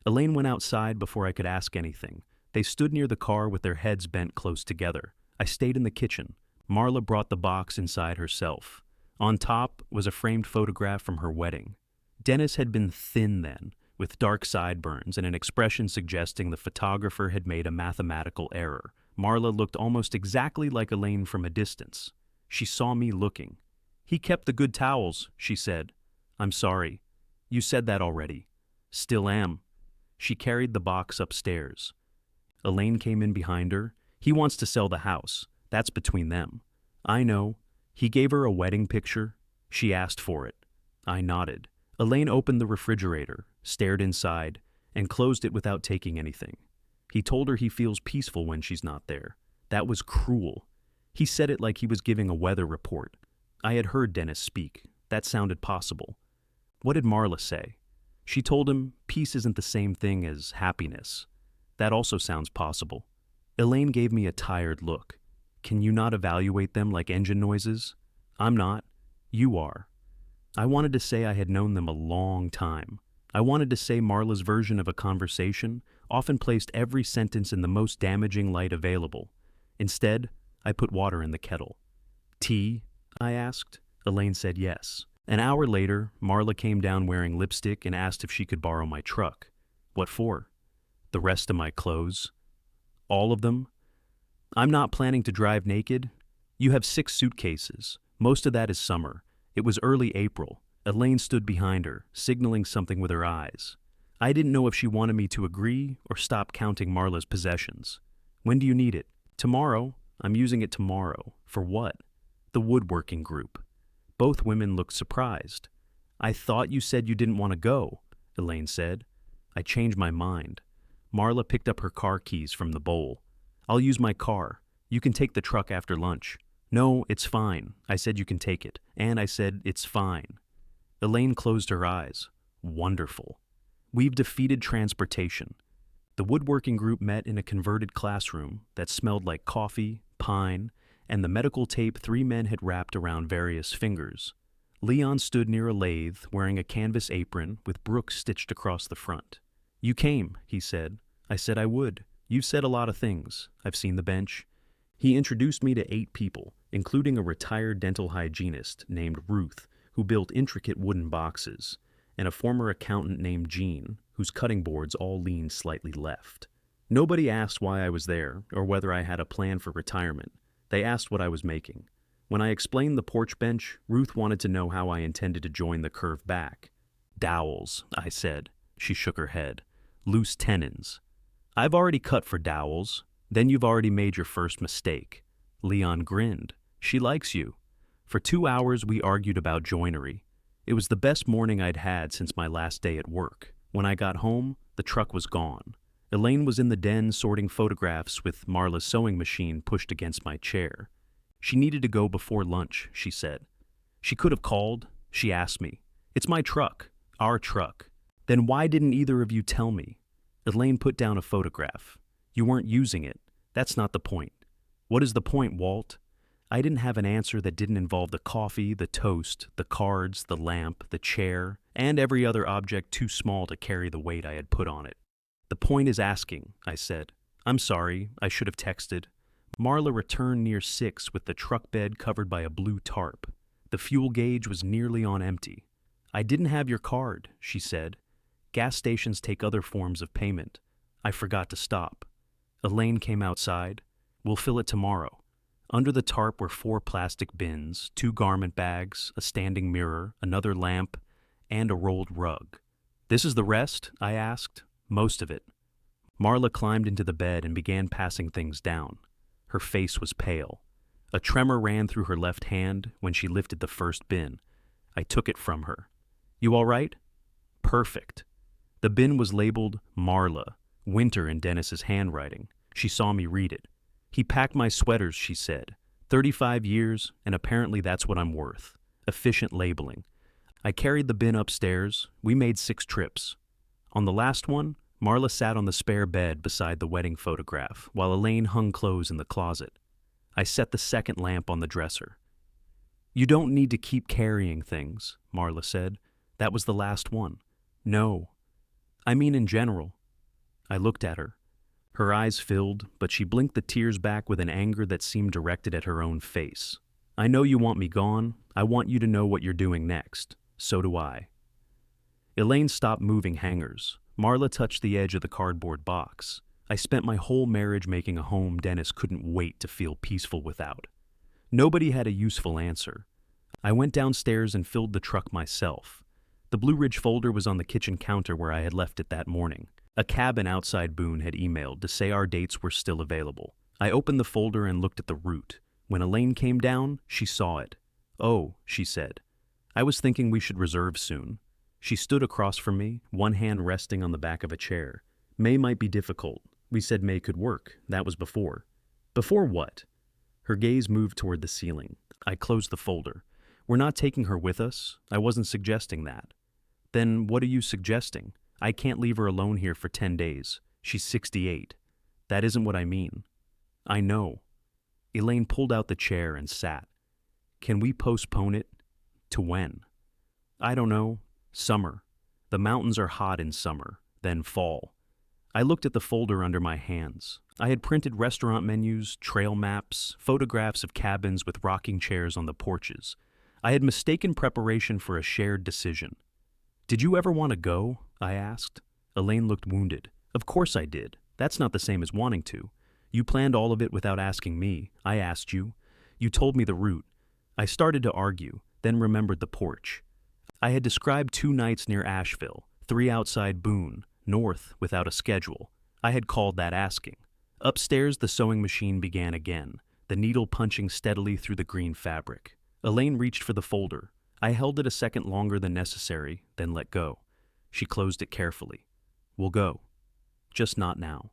Elaine went outside before I could ask anything. They stood near the car with their heads bent close together. I stayed in the kitchen. Marla brought the box inside herself. On top was a framed photograph from her wedding. Dennis had been thin then, with dark sideburns and an expression suggesting the photographer had made a mathematical error. Marla looked almost exactly like Elaine from a distance. She saw me looking. He kept the good towels, she said. I'm sorry. You said that already. Still am. She carried the box upstairs. Elaine came in behind her. He wants to sell the house. That's between them. I know. He gave her a wedding picture. She asked for it. I nodded. Elaine opened the refrigerator, stared inside, and closed it without taking anything. He told her he feels peaceful when she's not there. That was cruel. He said it like he was giving a weather report. I had heard Dennis speak. That sounded possible. What did Marla say? She told him peace isn't the same thing as happiness. That also sounds possible. Elaine gave me a tired look. Can you not evaluate them like engine noises? I'm not. You are. I wanted to say I had known them a long time. I wanted to say Marla's version of a conversation often placed every sentence in the most damaging light available. Instead, I put water in the kettle. Tea? I asked. Elaine said yes. An hour later, Marla came down wearing lipstick and asked if she could borrow my truck. What for? The rest of my clothes. All of them? I'm not planning to drive naked. You have 6 suitcases. Most of that is summer. It was early April. Elaine stood behind her, signaling something with her eyes. I didn't know if she wanted me to agree or stop counting Marla's possessions. When do you need it? Tomorrow. I'm using it tomorrow. For what? The woodworking group. Both women looked surprised. I thought you said you didn't want to go, Elaine said. I changed my mind. Marla picked up her car keys from the bowl. I'll use my car. You can take the truck after lunch. No, it's fine. I said you can take it. And I said it's fine. Elaine closed her eyes. Wonderful. We've defeated transportation. The woodworking group met in a converted classroom that smelled like coffee, pine, and the medical tape 3 men had wrapped around various fingers. Leon stood near a lathe wearing a canvas apron with Brooks stitched across the front. You came, he said. I said I would. You've said a lot of things. I've seen the bench. He introduced me to 8 people, including a retired dental hygienist named Ruth, who built intricate wooden boxes, and a former accountant named Jean, whose cutting boards all leaned slightly left. Nobody asked why I was there or whether I had a plan for retirement. They asked what I was making. When I explained the porch bench, Ruth wanted to know how I intended to join the curve back. Dowels, I said. She shook her head. Loose tenons. I've already cut for dowels. Then you've already made your first mistake. Leon grinned. She likes you. For 2 hours we argued about joinery. It was the best morning I'd had since my last day at work. When I got home, the truck was gone. Elaine was in the den sorting photographs with Marla's sewing machine pushed against my chair. She needed to go before lunch, she said. She could have called. She asked me. It's my truck. Our truck. Then why didn't either of you tell me? Elaine put down a photograph. You weren't using it. That's not the point. What is the point, Walt? I didn't have an answer that didn't involve the coffee, the toast, the cards, the lamp, the chair, and every other object too small to carry the weight I had put on it. The point is asking, I said. I'm sorry, I should have texted. Marla returned near 6 with the truck bed covered by a blue tarp. The fuel gauge was nearly on empty. I didn't have your card, she said. Gas stations take other forms of payment. I forgot to stop. Elaine came outside. We'll fill it tomorrow. Under the tarp were 4 plastic bins, 2 garment bags, a standing mirror, another lamp, and a rolled rug. This is the rest? I asked. Most of it. Marla climbed into the bed and began passing things down. Her face was pale. A tremor ran through her left hand when she lifted the first bin. I took it from her. You all right? Perfect. The bin was labeled Marla, Winter in Dennis's handwriting. She saw me read it. He packed my sweaters, she said. 35 years, and apparently that's what I'm worth. Efficient labeling. I carried the bin upstairs. We made 6 trips. On the last one, Marla sat on the spare bed beside the wedding photograph, while Elaine hung clothes in the closet. I set the second lamp on the dresser. You don't need to keep carrying things, Marla said. That was the last one. No. I mean in general. I looked at her. Her eyes filled, but she blinked the tears back with an anger that seemed directed at her own face. I know you want me gone. I want you to know what you're doing next. So do I. Elaine stopped moving hangers. Marla touched the edge of the cardboard box. I spent my whole marriage making a home Dennis couldn't wait to feel peaceful without. Nobody had a useful answer. I went downstairs and filled the truck myself. The Blue Ridge folder was on the kitchen counter where I had left it that morning. A cabin outside Boone had emailed to say our dates were still available. I opened the folder and looked at the route. When Elaine came down, she saw it. Oh, she said. I was thinking we should reserve soon. She stood across from me, one hand resting on the back of a chair. May might be difficult. We said May could work. That was before. Before what? Her gaze moved toward the ceiling. I closed the folder. We're not taking her with us. I wasn't suggesting that. Then what are you suggesting? I can't leave her alone here for 10 days. She's 68. That isn't what I mean. I know. Elaine pulled out the chair and sat. Can we postpone it? To when? I don't know. Summer. The mountains are hot in summer, then fall. I looked at the folder under my hands. I had printed restaurant menus, trail maps, photographs of cabins with rocking chairs on the porches. I had mistaken preparation for a shared decision. Did you ever want to go? I asked. Elaine looked wounded. Of course I did. That's not the same as wanting to. You planned all of it without asking me. I asked you. You told me the route. I started to argue, then remembered the porch. I had described 2 nights near Asheville, 3 outside Boone, north, without a schedule. I had called that asking. Upstairs, the sewing machine began again, the needle punching steadily through the green fabric. Elaine reached for the folder. I held it a second longer than necessary, then let go. She closed it carefully. "We'll go. Just not now."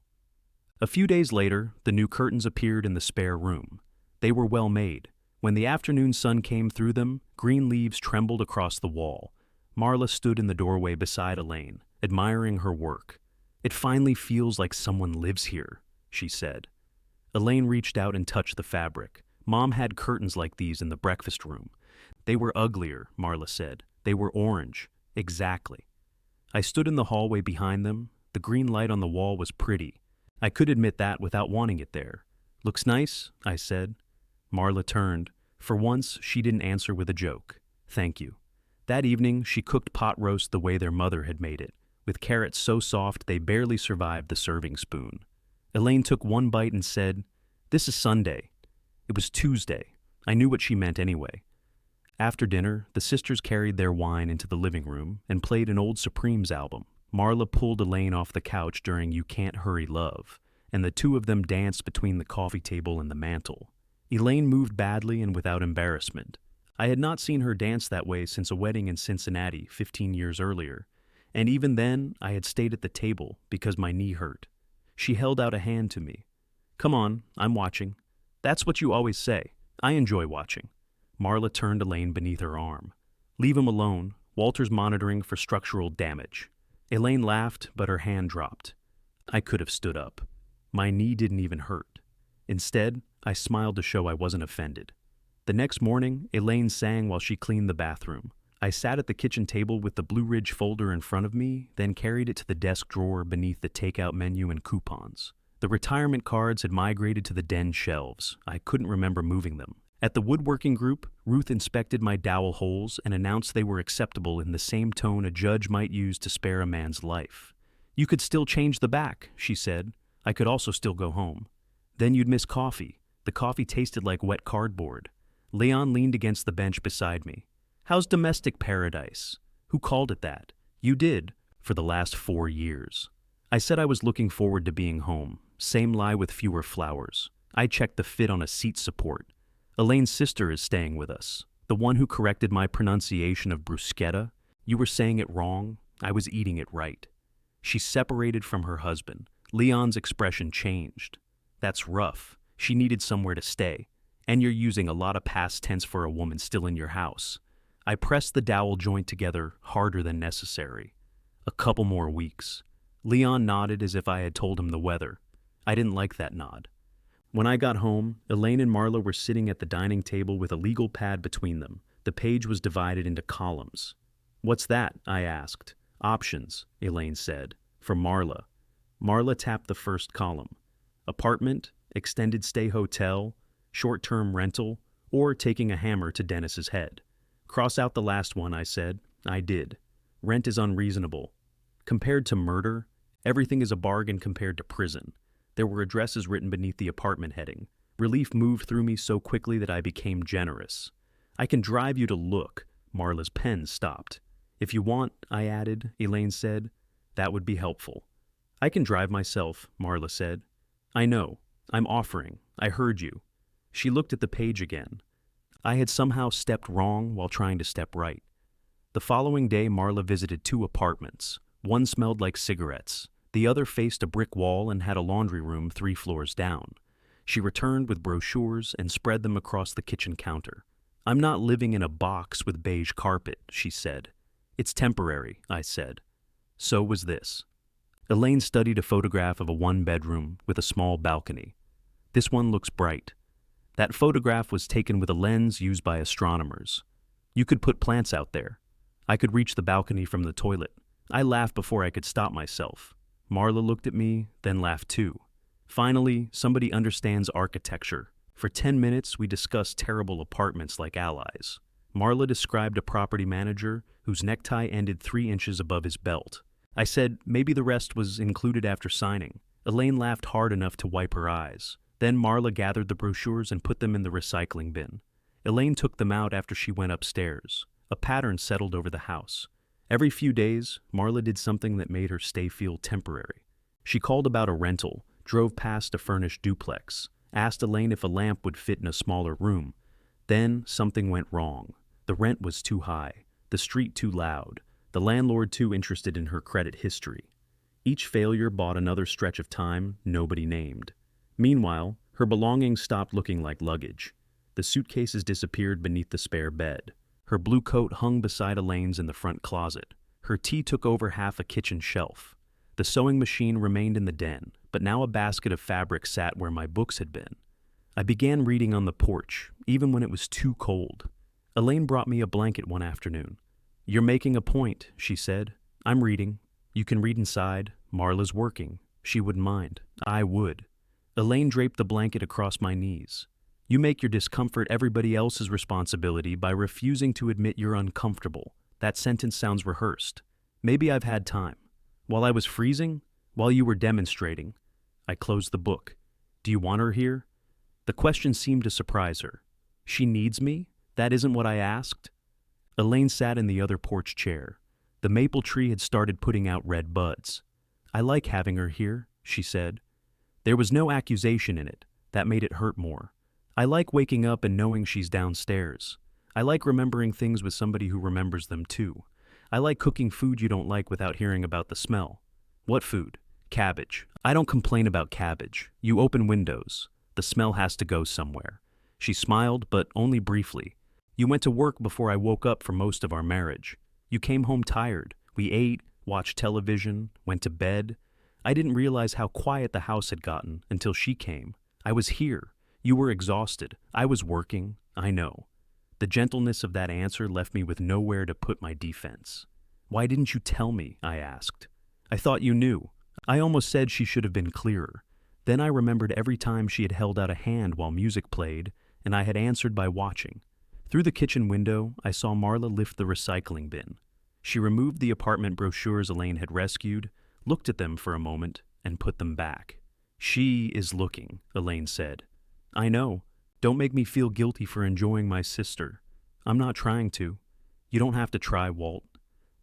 A few days later, the new curtains appeared in the spare room. They were well made. When the afternoon sun came through them, green leaves trembled across the wall. Marla stood in the doorway beside Elaine, admiring her work. "It finally feels like someone lives here," she said. Elaine reached out and touched the fabric. "Mom had curtains like these in the breakfast room." "They were uglier," Marla said. "They were orange." "Exactly." I stood in the hallway behind them. The green light on the wall was pretty. I could admit that without wanting it there. "Looks nice," I said. Marla turned. For once, she didn't answer with a joke. "Thank you." That evening, she cooked pot roast the way their mother had made it, with carrots so soft they barely survived the serving spoon. Elaine took one bite and said, "This is Sunday." It was Tuesday. I knew what she meant anyway. After dinner, the sisters carried their wine into the living room and played an old Supremes album. Marla pulled Elaine off the couch during You Can't Hurry Love, and the two of them danced between the coffee table and the mantel. Elaine moved badly and without embarrassment. I had not seen her dance that way since a wedding in Cincinnati 15 years earlier, and even then I had stayed at the table because my knee hurt. She held out a hand to me. "Come on, I'm watching." "That's what you always say. I enjoy watching." Marla turned Elaine beneath her arm. "Leave him alone. Walter's monitoring for structural damage." Elaine laughed, but her hand dropped. I could have stood up. My knee didn't even hurt. Instead, I smiled to show I wasn't offended. The next morning, Elaine sang while she cleaned the bathroom. I sat at the kitchen table with the Blue Ridge folder in front of me, then carried it to the desk drawer beneath the takeout menu and coupons. The retirement cards had migrated to the den shelves. I couldn't remember moving them. At the woodworking group, Ruth inspected my dowel holes and announced they were acceptable in the same tone a judge might use to spare a man's life. "You could still change the back," she said. "I could also still go home." "Then you'd miss coffee." The coffee tasted like wet cardboard. Leon leaned against the bench beside me. "How's domestic paradise?" "Who called it that?" "You did, for the last 4 years." I said I was looking forward to being home. Same lie with fewer flowers. I checked the fit on a seat support. Elaine's sister is staying with us. The one who corrected my pronunciation of bruschetta. "You were saying it wrong. I was eating it right." She separated from her husband. Leon's expression changed. "That's rough. She needed somewhere to stay. And you're using a lot of past tense for a woman still in your house." I pressed the dowel joint together harder than necessary. "A couple more weeks." Leon nodded as if I had told him the weather. I didn't like that nod. When I got home, Elaine and Marla were sitting at the dining table with a legal pad between them. The page was divided into columns. "What's that?" I asked. "Options," Elaine said. "For Marla." Marla tapped the first column. "Apartment, extended stay hotel, short-term rental, or taking a hammer to Dennis's head." "Cross out the last one," I said. I did. "Rent is unreasonable. Compared to murder, everything is a bargain compared to prison." There were addresses written beneath the apartment heading. Relief moved through me so quickly that I became generous. "I can drive you to look." Marla's pen stopped. "If you want," I added, Elaine said. "That would be helpful." "I can drive myself," Marla said. "I know. I'm offering. I heard you." She looked at the page again. I had somehow stepped wrong while trying to step right. The following day, Marla visited 2 apartments. One smelled like cigarettes. The other faced a brick wall and had a laundry room 3 floors down. She returned with brochures and spread them across the kitchen counter. "I'm not living in a box with beige carpet," she said. "It's temporary," I said. So was this. Elaine studied a photograph of a 1-bedroom with a small balcony. "This one looks bright." That photograph was taken with a lens used by astronomers. "You could put plants out there." I could reach the balcony from the toilet. I laughed before I could stop myself. Marla looked at me, then laughed too. Finally, somebody understands architecture. For 10 minutes, we discussed terrible apartments like allies. Marla described a property manager whose necktie ended 3 inches above his belt. I said maybe the rest was included after signing. Elaine laughed hard enough to wipe her eyes. Then Marla gathered the brochures and put them in the recycling bin. Elaine took them out after she went upstairs. A pattern settled over the house. Every few days, Marla did something that made her stay feel temporary. She called about a rental, drove past a furnished duplex, asked Elaine if a lamp would fit in a smaller room. Then something went wrong. The rent was too high, the street too loud, the landlord too interested in her credit history. Each failure bought another stretch of time nobody named. Meanwhile, her belongings stopped looking like luggage. The suitcases disappeared beneath the spare bed. Her blue coat hung beside Elaine's in the front closet. Her tea took over half a kitchen shelf. The sewing machine remained in the den, but now a basket of fabric sat where my books had been. I began reading on the porch, even when it was too cold. Elaine brought me a blanket one afternoon. "You're making a point," she said. "I'm reading. You can read inside. Marla's working. She wouldn't mind. I would." Elaine draped the blanket across my knees. "You make your discomfort everybody else's responsibility by refusing to admit you're uncomfortable." That sentence sounds rehearsed. Maybe I've had time. While I was freezing? While you were demonstrating? I closed the book. "Do you want her here?" The question seemed to surprise her. "She needs me? That isn't what I asked?" Elaine sat in the other porch chair. The maple tree had started putting out red buds. "I like having her here," she said. There was no accusation in it. That made it hurt more. "I like waking up and knowing she's downstairs. I like remembering things with somebody who remembers them too. I like cooking food you don't like without hearing about the smell." "What food?" "Cabbage. I don't complain about cabbage. You open windows. The smell has to go somewhere." She smiled, but only briefly. "You went to work before I woke up for most of our marriage. You came home tired. We ate, watched television, went to bed. I didn't realize how quiet the house had gotten until she came. I was here. You were exhausted. I was working. I know." The gentleness of that answer left me with nowhere to put my defense. "Why didn't you tell me?" I asked. "I thought you knew." I almost said she should have been clearer. Then I remembered every time she had held out a hand while music played, and I had answered by watching. Through the kitchen window, I saw Marla lift the recycling bin. She removed the apartment brochures Elaine had rescued, looked at them for a moment, and put them back. "She is looking," Elaine said. "I know. Don't make me feel guilty for enjoying my sister. I'm not trying to. You don't have to try, Walt."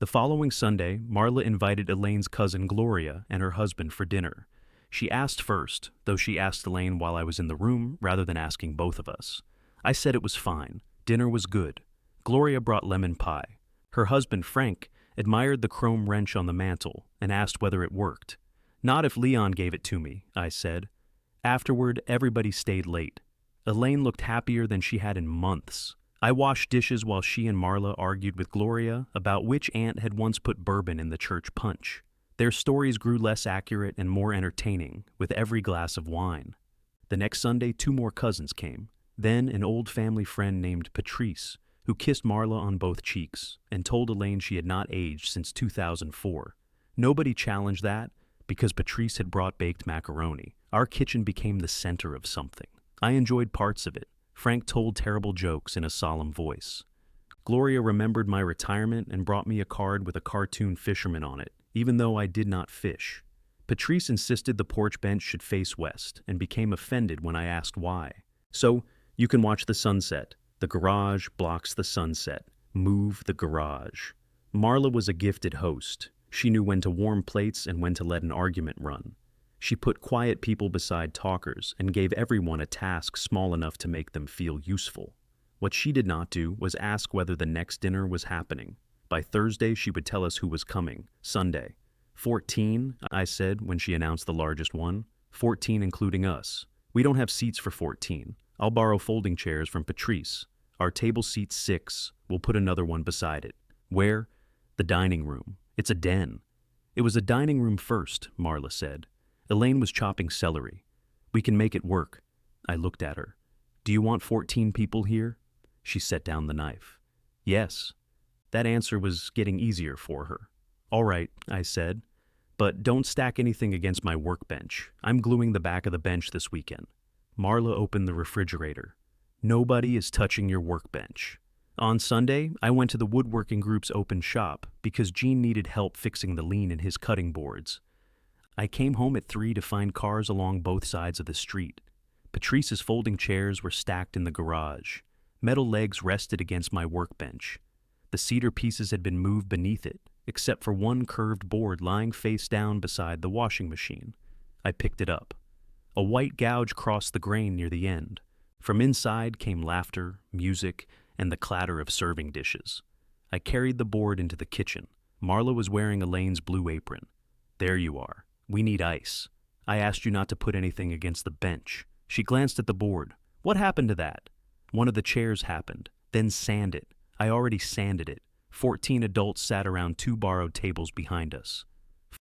The following Sunday, Marla invited Elaine's cousin Gloria and her husband for dinner. She asked first, though she asked Elaine while I was in the room rather than asking both of us. I said it was fine. Dinner was good. Gloria brought lemon pie. Her husband, Frank, admired the chrome wrench on the mantel and asked whether it worked. "Not if Leon gave it to me," I said. Afterward, everybody stayed late. Elaine looked happier than she had in months. I washed dishes while she and Marla argued with Gloria about which aunt had once put bourbon in the church punch. Their stories grew less accurate and more entertaining with every glass of wine. The next Sunday, 2 more cousins came. Then an old family friend named Patrice, who kissed Marla on both cheeks and told Elaine she had not aged since 2004. Nobody challenged that because Patrice had brought baked macaroni. Our kitchen became the center of something. I enjoyed parts of it. Frank told terrible jokes in a solemn voice. Gloria remembered my retirement and brought me a card with a cartoon fisherman on it, even though I did not fish. Patrice insisted the porch bench should face west and became offended when I asked why. "So, you can watch the sunset. The garage blocks the sunset. Move the garage." Marla was a gifted host. She knew when to warm plates and when to let an argument run. She put quiet people beside talkers and gave everyone a task small enough to make them feel useful. What she did not do was ask whether the next dinner was happening. By Thursday, she would tell us who was coming. Sunday. 14, I said when she announced the largest one. 14 including us. "We don't have seats for 14. I'll borrow folding chairs from Patrice. Our table seats 6. We'll put another one beside it." "Where?" "The dining room. It's a den." "It was a dining room first," Marla said. Elaine was chopping celery. "We can make it work." I looked at her. "Do you want 14 people here?" She set down the knife. "Yes." That answer was getting easier for her. "All right," I said. "But don't stack anything against my workbench. I'm gluing the back of the bench this weekend." Marla opened the refrigerator. "Nobody is touching your workbench." On Sunday, I went to the woodworking group's open shop because Gene needed help fixing the lean in his cutting boards. I came home at 3 to find cars along both sides of the street. Patrice's folding chairs were stacked in the garage. Metal legs rested against my workbench. The cedar pieces had been moved beneath it, except for one curved board lying face down beside the washing machine. I picked it up. A white gouge crossed the grain near the end. From inside came laughter, music, and the clatter of serving dishes. I carried the board into the kitchen. Marla was wearing Elaine's blue apron. There you are. We need ice. I asked you not to put anything against the bench. She glanced at the board. What happened to that? One of the chairs happened. Then sand it. I already sanded it. 14 adults sat around 2 borrowed tables behind us.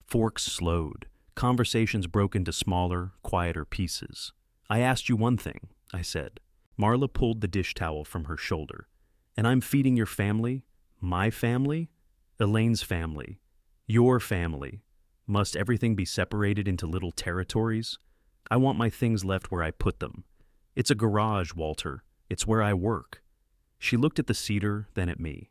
Forks slowed. Conversations broke into smaller, quieter pieces. I asked you one thing, I said. Marla pulled the dish towel from her shoulder. And I'm feeding your family? My family? Elaine's family. Your family. Must everything be separated into little territories? I want my things left where I put them. It's a garage, Walter. It's where I work. She looked at the cedar, then at me.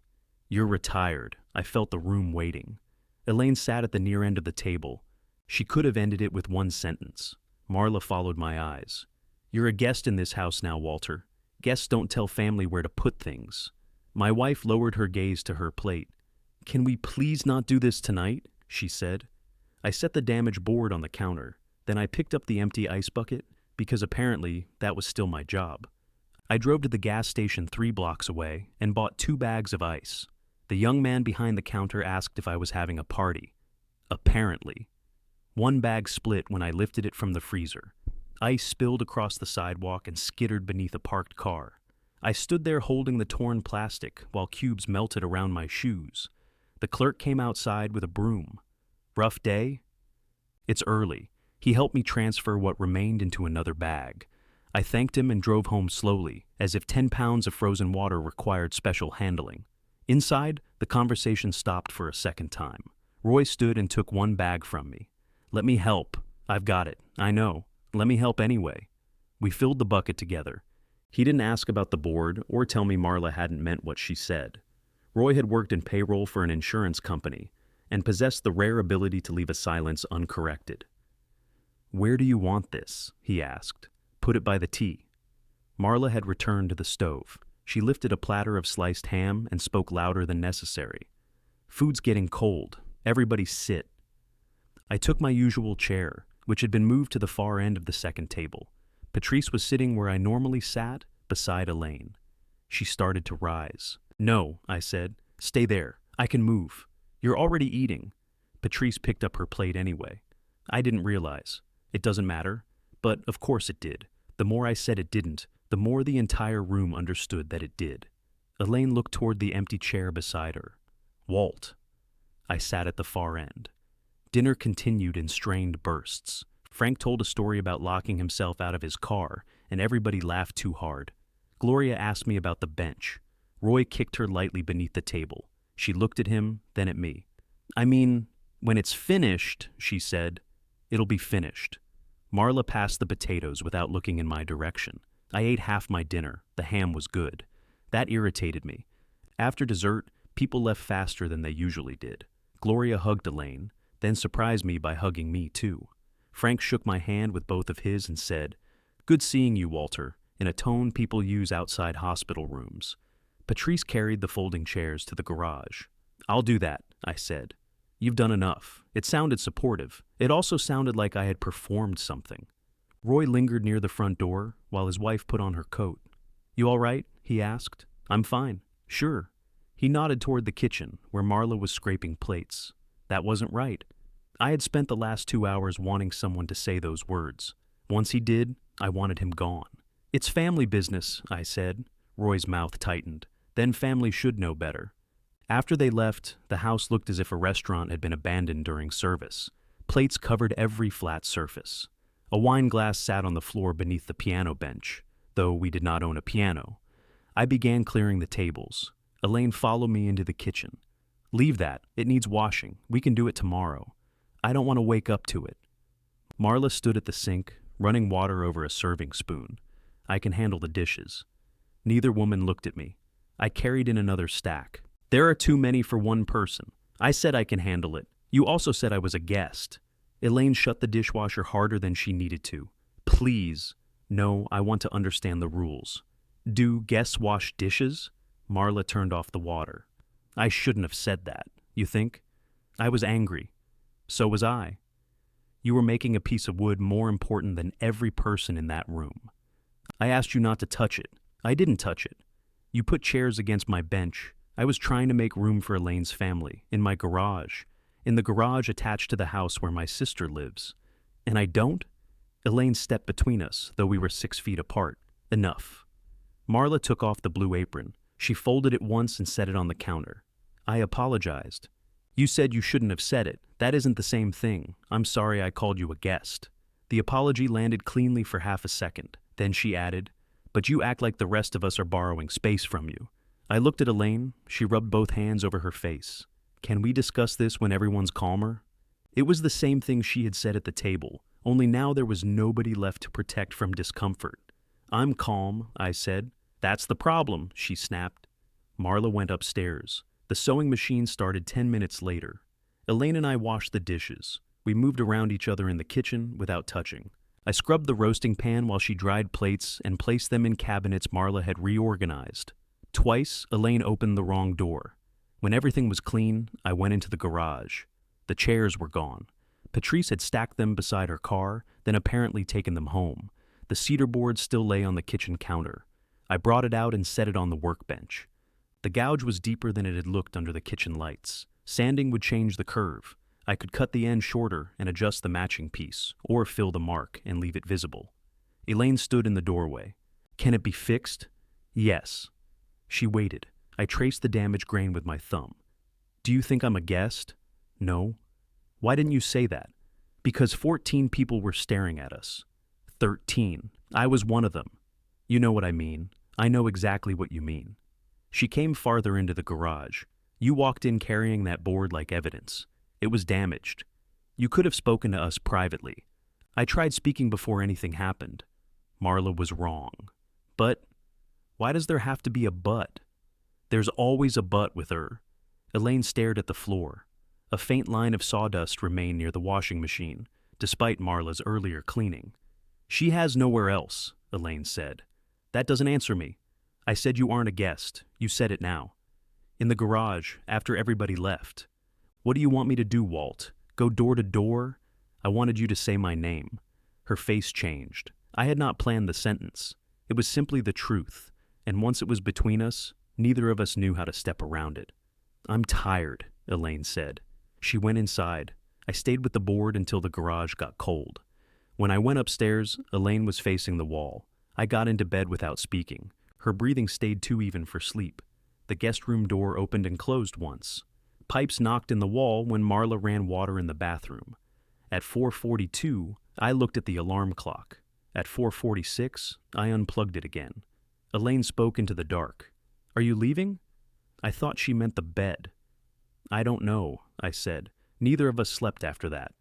You're retired. I felt the room waiting. Elaine sat at the near end of the table. She could have ended it with one sentence. Marla followed my eyes. You're a guest in this house now, Walter. Guests don't tell family where to put things. My wife lowered her gaze to her plate. Can we please not do this tonight? She said. I set the damaged board on the counter. Then I picked up the empty ice bucket, because apparently that was still my job. I drove to the gas station 3 blocks away and bought 2 bags of ice. The young man behind the counter asked if I was having a party. Apparently. 1 bag split when I lifted it from the freezer. Ice spilled across the sidewalk and skittered beneath a parked car. I stood there holding the torn plastic while cubes melted around my shoes. The clerk came outside with a broom. Rough day? It's early. He helped me transfer what remained into another bag. I thanked him and drove home slowly, as if 10 pounds of frozen water required special handling. Inside, the conversation stopped for a second time. Roy stood and took 1 bag from me. Let me help. I've got it. I know. Let me help anyway. We filled the bucket together. He didn't ask about the board or tell me Marla hadn't meant what she said. Roy had worked in payroll for an insurance company and possessed the rare ability to leave a silence uncorrected. Where do you want this? He asked. Put it by the tea. Marla had returned to the stove. She lifted a platter of sliced ham and spoke louder than necessary. Food's getting cold. Everybody sit. I took my usual chair, which had been moved to the far end of the second table. Patrice was sitting where I normally sat, beside Elaine. She started to rise. No, I said. Stay there. I can move. You're already eating. Patrice picked up her plate anyway. I didn't realize. It doesn't matter. But of course it did. The more I said it didn't, the more the entire room understood that it did. Elaine looked toward the empty chair beside her. Walt. I sat at the far end. Dinner continued in strained bursts. Frank told a story about locking himself out of his car, and everybody laughed too hard. Gloria asked me about the bench. Roy kicked her lightly beneath the table. She looked at him, then at me. I mean, when it's finished, she said, it'll be finished. Marla passed the potatoes without looking in my direction. I ate half my dinner. The ham was good. That irritated me. After dessert, people left faster than they usually did. Gloria hugged Elaine, then surprised me by hugging me too. Frank shook my hand with both of his and said, Good seeing you, Walter, in a tone people use outside hospital rooms. Patrice carried the folding chairs to the garage. I'll do that, I said. You've done enough. It sounded supportive. It also sounded like I had performed something. Roy lingered near the front door while his wife put on her coat. You all right? He asked. I'm fine. Sure. He nodded toward the kitchen, where Marla was scraping plates. That wasn't right. I had spent the last 2 hours wanting someone to say those words. Once he did, I wanted him gone. It's family business, I said. Roy's mouth tightened. Then family should know better. After they left, the house looked as if a restaurant had been abandoned during service. Plates covered every flat surface. A wine glass sat on the floor beneath the piano bench, though we did not own a piano. I began clearing the tables. Elaine followed me into the kitchen. Leave that. It needs washing. We can do it tomorrow. I don't want to wake up to it. Marla stood at the sink, running water over a serving spoon. I can handle the dishes. Neither woman looked at me. I carried in another stack. There are too many for one person. I said I can handle it. You also said I was a guest. Elaine shut the dishwasher harder than she needed to. Please. No, I want to understand the rules. Do guests wash dishes? Marla turned off the water. I shouldn't have said that. You think? I was angry. So was I. You were making a piece of wood more important than every person in that room. I asked you not to touch it. I didn't touch it. You put chairs against my bench. I was trying to make room for Elaine's family, in my garage, in the garage attached to the house where my sister lives. And I don't? Elaine stepped between us, though we were 6 feet apart. Enough. Marla took off the blue apron. She folded it once and set it on the counter. I apologized. You said you shouldn't have said it. That isn't the same thing. I'm sorry I called you a guest. The apology landed cleanly for half a second. Then she added, but you act like the rest of us are borrowing space from you. I looked at Elaine. She rubbed both hands over her face. Can we discuss this when everyone's calmer? It was the same thing she had said at the table, only now there was nobody left to protect from discomfort. I'm calm, I said. That's the problem, she snapped. Marla went upstairs. The sewing machine started 10 minutes later. Elaine and I washed the dishes. We moved around each other in the kitchen without touching. I scrubbed the roasting pan while she dried plates and placed them in cabinets Marla had reorganized. Twice, Elaine opened the wrong door. When everything was clean, I went into the garage. The chairs were gone. Patrice had stacked them beside her car, then apparently taken them home. The cedar board still lay on the kitchen counter. I brought it out and set it on the workbench. The gouge was deeper than it had looked under the kitchen lights. Sanding would change the curve. I could cut the end shorter and adjust the matching piece, or fill the mark and leave it visible. Elaine stood in the doorway. Can it be fixed? Yes. She waited. I traced the damaged grain with my thumb. Do you think I'm a guest? No. Why didn't you say that? Because 14 people were staring at us. 13. I was one of them. You know what I mean. I know exactly what you mean. She came farther into the garage. You walked in carrying that board like evidence. It was damaged. You could have spoken to us privately. I tried speaking before anything happened. Marla was wrong. But why does there have to be a but? There's always a but with her. Elaine stared at the floor. A faint line of sawdust remained near the washing machine, despite Marla's earlier cleaning. She has nowhere else, Elaine said. That doesn't answer me. I said you aren't a guest. You said it now. In the garage, after everybody left. What do you want me to do, Walt? Go door to door? I wanted you to say my name. Her face changed. I had not planned the sentence. It was simply the truth, and once it was between us, neither of us knew how to step around it. I'm tired, Elaine said. She went inside. I stayed with the board until the garage got cold. When I went upstairs, Elaine was facing the wall. I got into bed without speaking. Her breathing stayed too even for sleep. The guest room door opened and closed once. Pipes knocked in the wall when Marla ran water in the bathroom. At 4:42, I looked at the alarm clock. At 4:46, I unplugged it again. Elaine spoke into the dark. Are you leaving? I thought she meant the bed. I don't know, I said. Neither of us slept after that.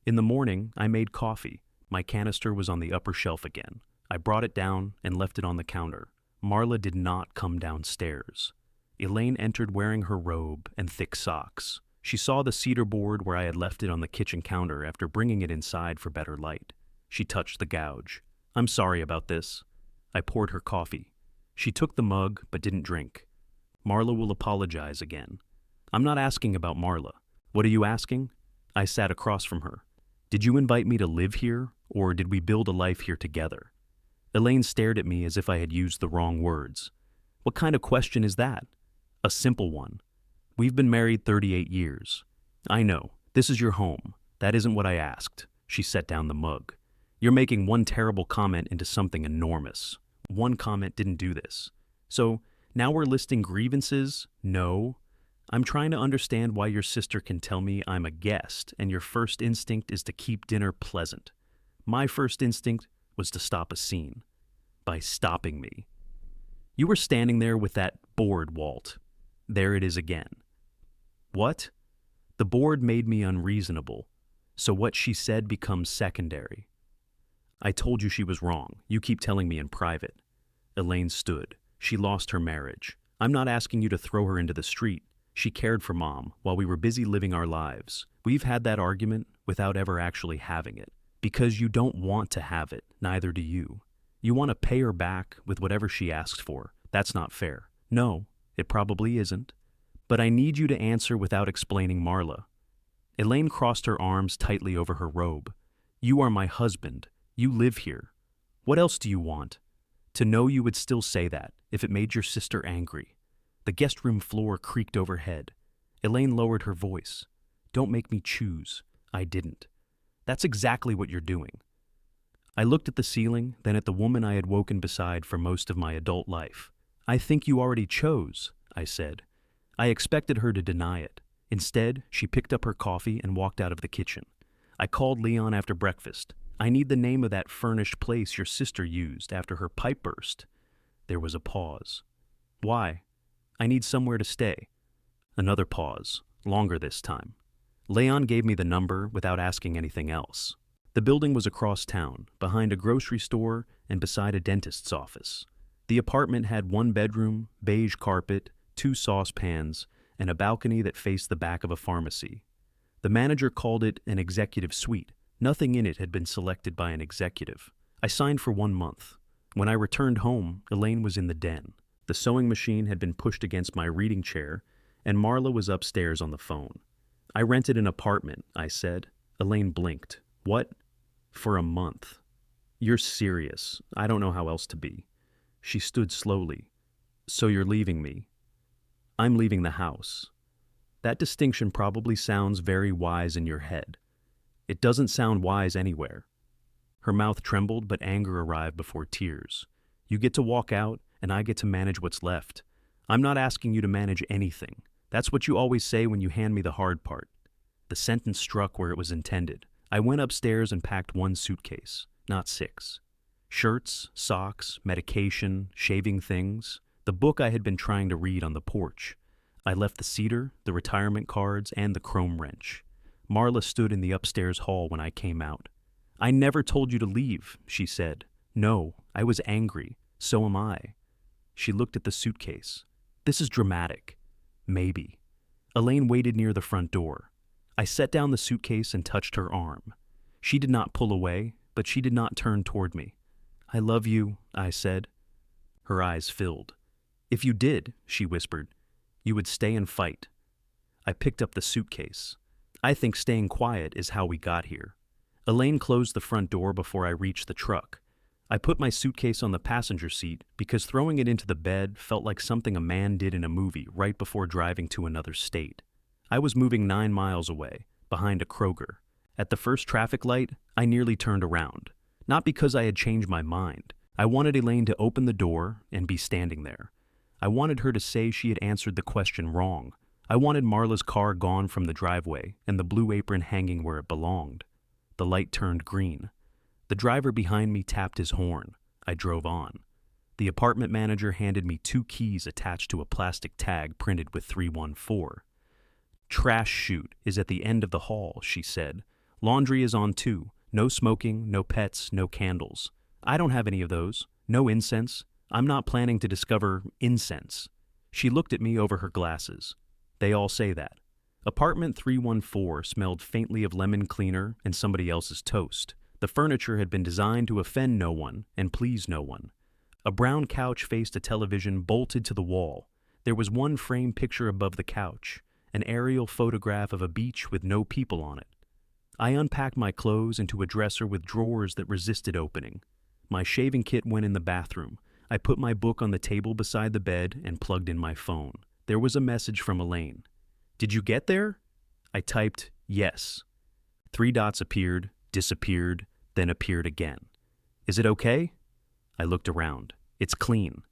In the morning, I made coffee. My canister was on the upper shelf again. I brought it down and left it on the counter. Marla did not come downstairs. Elaine entered wearing her robe and thick socks. She saw the cedar board where I had left it on the kitchen counter after bringing it inside for better light. She touched the gouge. I'm sorry about this. I poured her coffee. She took the mug but didn't drink. Marla will apologize again. I'm not asking about Marla. What are you asking? I sat across from her. Did you invite me to live here, or did we build a life here together? Elaine stared at me as if I had used the wrong words. What kind of question is that? A simple one. We've been married 38 years. I know. This is your home. That isn't what I asked. She set down the mug. You're making one terrible comment into something enormous. One comment didn't do this. So, now we're listing grievances? No. I'm trying to understand why your sister can tell me I'm a guest and your first instinct is to keep dinner pleasant. My first instinct was to stop a scene. By stopping me. You were standing there with that board, Walt. There it is again. What? The board made me unreasonable, so what she said becomes secondary. I told you she was wrong. You keep telling me in private. Elaine stood. She lost her marriage. I'm not asking you to throw her into the street. She cared for Mom while we were busy living our lives. We've had that argument without ever actually having it. Because you don't want to have it, neither do you. You want to pay her back with whatever she asks for. That's not fair. No, it probably isn't. But I need you to answer without explaining Marla. Elaine crossed her arms tightly over her robe. You are my husband. You live here. What else do you want? To know you would still say that, if it made your sister angry. The guest room floor creaked overhead. Elaine lowered her voice. Don't make me choose. I didn't. That's exactly what you're doing. I looked at the ceiling, then at the woman I had woken beside for most of my adult life. I think you already chose, I said. I expected her to deny it. Instead, she picked up her coffee and walked out of the kitchen. I called Leon after breakfast. I need the name of that furnished place your sister used after her pipe burst. There was a pause. Why? I need somewhere to stay. Another pause, longer this time. Leon gave me the number without asking anything else. The building was across town, behind a grocery store and beside a dentist's office. The apartment had one bedroom, beige carpet, 2 saucepans, and a balcony that faced the back of a pharmacy. The manager called it an executive suite. Nothing in it had been selected by an executive. I signed for 1 month. When I returned home, Elaine was in the den. The sewing machine had been pushed against my reading chair, and Marla was upstairs on the phone. I rented an apartment, I said. Elaine blinked. What? For a month. You're serious. I don't know how else to be. She stood slowly. So you're leaving me? I'm leaving the house. That distinction probably sounds very wise in your head. It doesn't sound wise anywhere. Her mouth trembled, but anger arrived before tears. You get to walk out, and I get to manage what's left. I'm not asking you to manage anything. That's what you always say when you hand me the hard part. The sentence struck where it was intended. I went upstairs and packed 1 suitcase, not 6. Shirts, socks, medication, shaving things, the book I had been trying to read on the porch. I left the cedar, the retirement cards, and the chrome wrench. Marla stood in the upstairs hall when I came out. I never told you to leave, she said. No, I was angry. So am I. She looked at the suitcase. This is dramatic. Maybe. Elaine waited near the front door. I set down the suitcase and touched her arm. She did not pull away, but she did not turn toward me. I love you, I said. Her eyes filled. If you did, she whispered, you would stay and fight. I picked up the suitcase. I think staying quiet is how we got here. Elaine closed the front door before I reached the truck. I put my suitcase on the passenger seat because throwing it into the bed felt like something a man did in a movie right before driving to another state. I was moving 9 miles away, behind a Kroger. At the first traffic light, I nearly turned around. Not because I had changed my mind. I wanted Elaine to open the door and be standing there. I wanted her to say she had answered the question wrong. I wanted Marla's car gone from the driveway and the blue apron hanging where it belonged. The light turned green. The driver behind me tapped his horn. I drove on. The apartment manager handed me 2 keys attached to a plastic tag printed with 314. Trash chute is at the end of the hall, she said. Laundry is on too. No smoking, no pets, no candles. I don't have any of those. No incense. I'm not planning to discover incense. She looked at me over her glasses. They all say that. Apartment 314 smelled faintly of lemon cleaner and somebody else's toast. The furniture had been designed to offend no one and please no one. A brown couch faced a television bolted to the wall. There was one framed picture above the couch, an aerial photograph of a beach with no people on it. I unpacked my clothes into a dresser with drawers that resisted opening. My shaving kit went in the bathroom. I put my book on the table beside the bed and plugged in my phone. There was a message from Elaine. Did you get there? I typed, yes. 3 dots appeared, disappeared, then appeared again. Is it okay? I looked around. It's clean.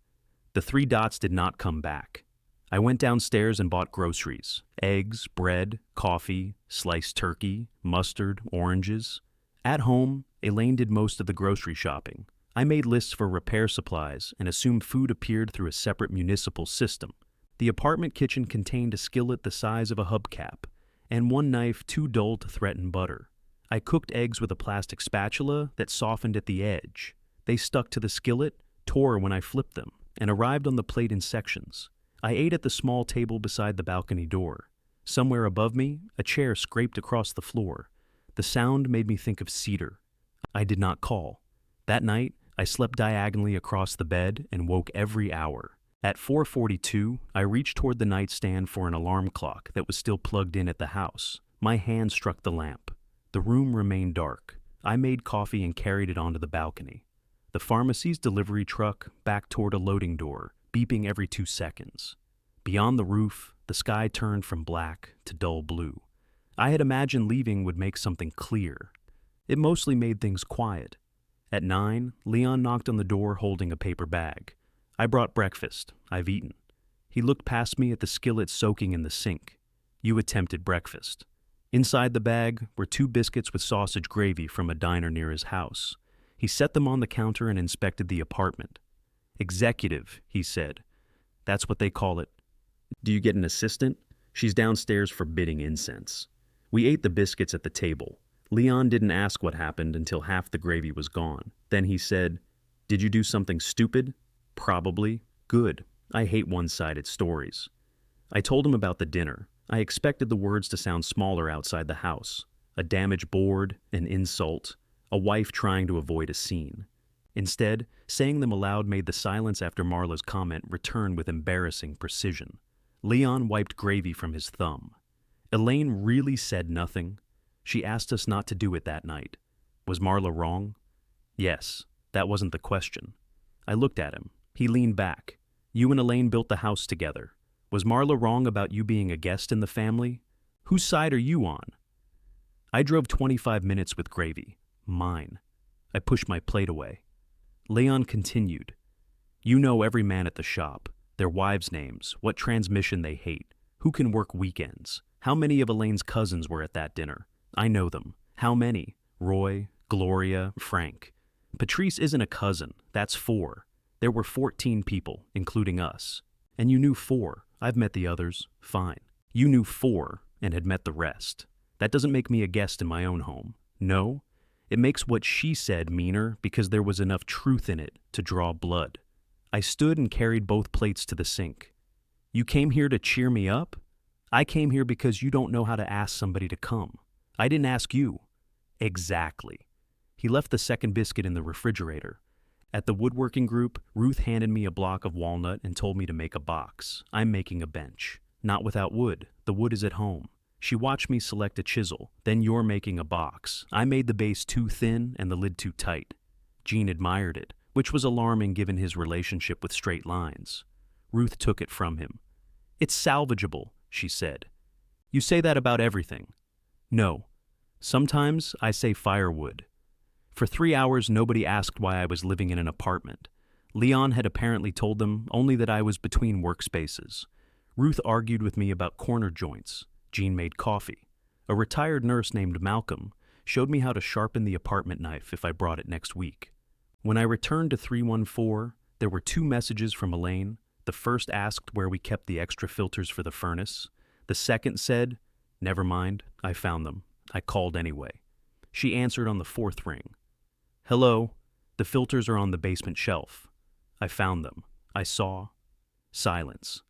The 3 dots did not come back. I went downstairs and bought groceries. Eggs, bread, coffee, sliced turkey, mustard, oranges. At home, Elaine did most of the grocery shopping. I made lists for repair supplies and assumed food appeared through a separate municipal system. The apartment kitchen contained a skillet the size of a hubcap, and one knife too dull to threaten butter. I cooked eggs with a plastic spatula that softened at the edge. They stuck to the skillet, tore when I flipped them, and arrived on the plate in sections. I ate at the small table beside the balcony door. Somewhere above me, a chair scraped across the floor. The sound made me think of cedar. I did not call. That night, I slept diagonally across the bed and woke every hour. At 4:42, I reached toward the nightstand for an alarm clock that was still plugged in at the house. My hand struck the lamp. The room remained dark. I made coffee and carried it onto the balcony. The pharmacy's delivery truck backed toward a loading door, beeping every 2 seconds. Beyond the roof, the sky turned from black to dull blue. I had imagined leaving would make something clear. It mostly made things quiet. At 9, Leon knocked on the door holding a paper bag. I brought breakfast. I've eaten. He looked past me at the skillet soaking in the sink. You attempted breakfast. Inside the bag were 2 biscuits with sausage gravy from a diner near his house. He set them on the counter and inspected the apartment. Executive, he said. That's what they call it. Do you get an assistant? She's downstairs forbidding incense. We ate the biscuits at the table. Leon didn't ask what happened until half the gravy was gone. Then he said, "Did you do something stupid?" "Probably." "Good. I hate one-sided stories." I told him about the dinner. I expected the words to sound smaller outside the house. A damaged board, an insult, a wife trying to avoid a scene. Instead, saying them aloud made the silence after Marla's comment return with embarrassing precision. Leon wiped gravy from his thumb. Elaine really said nothing. She asked us not to do it that night. Was Marla wrong? Yes, that wasn't the question. I looked at him. He leaned back. You and Elaine built the house together. Was Marla wrong about you being a guest in the family? Whose side are you on? I drove 25 minutes with gravy. Mine. I pushed my plate away. Leon continued. You know every man at the shop, their wives' names, what transmission they hate, who can work weekends. How many of Elaine's cousins were at that dinner? I know them. How many? Roy, Gloria, Frank. Patrice isn't a cousin. That's 4. There were 14 people, including us. And you knew 4. I've met the others. Fine. You knew 4 and had met the rest. That doesn't make me a guest in my own home. No? It makes what she said meaner because there was enough truth in it to draw blood. I stood and carried both plates to the sink. You came here to cheer me up? I came here because you don't know how to ask somebody to come. I didn't ask you. Exactly. He left the second biscuit in the refrigerator. At the woodworking group, Ruth handed me a block of walnut and told me to make a box. I'm making a bench. Not without wood. The wood is at home. She watched me select a chisel. Then you're making a box. I made the base too thin and the lid too tight. Gene admired it, which was alarming given his relationship with straight lines. Ruth took it from him. It's salvageable, she said. You say that about everything. No. Sometimes I say firewood. For 3 hours, nobody asked why I was living in an apartment. Leon had apparently told them only that I was between workspaces. Ruth argued with me about corner joints. Jean made coffee. A retired nurse named Malcolm showed me how to sharpen the apartment knife if I brought it next week. When I returned to 314, there were 2 messages from Elaine. The first asked where we kept the extra filters for the furnace. The second said, "Never mind, I found them. I called anyway." She answered on the 4th ring. "Hello, the filters are on the basement shelf." I found them. I saw. Silence.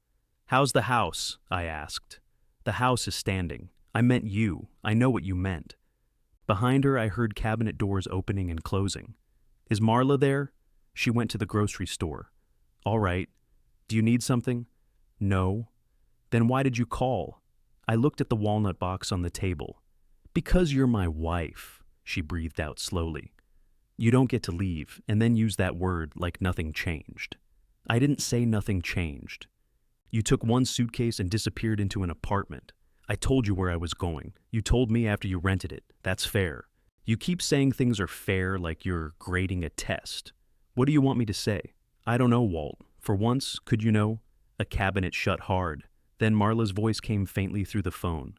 "How's the house?" I asked. "The house is standing. I meant you. I know what you meant." Behind her, I heard cabinet doors opening and closing. "Is Marla there?" She went to the grocery store. "All right. Do you need something?" "No." "Then why did you call?" I looked at the walnut box on the table. "Because you're my wife," she breathed out slowly. "You don't get to leave and then use that word like nothing changed." I didn't say nothing changed. You took 1 suitcase and disappeared into an apartment. I told you where I was going. You told me after you rented it. That's fair. You keep saying things are fair like you're grading a test. What do you want me to say? I don't know, Walt. For once, could you know? A cabinet shut hard. Then Marla's voice came faintly through the phone.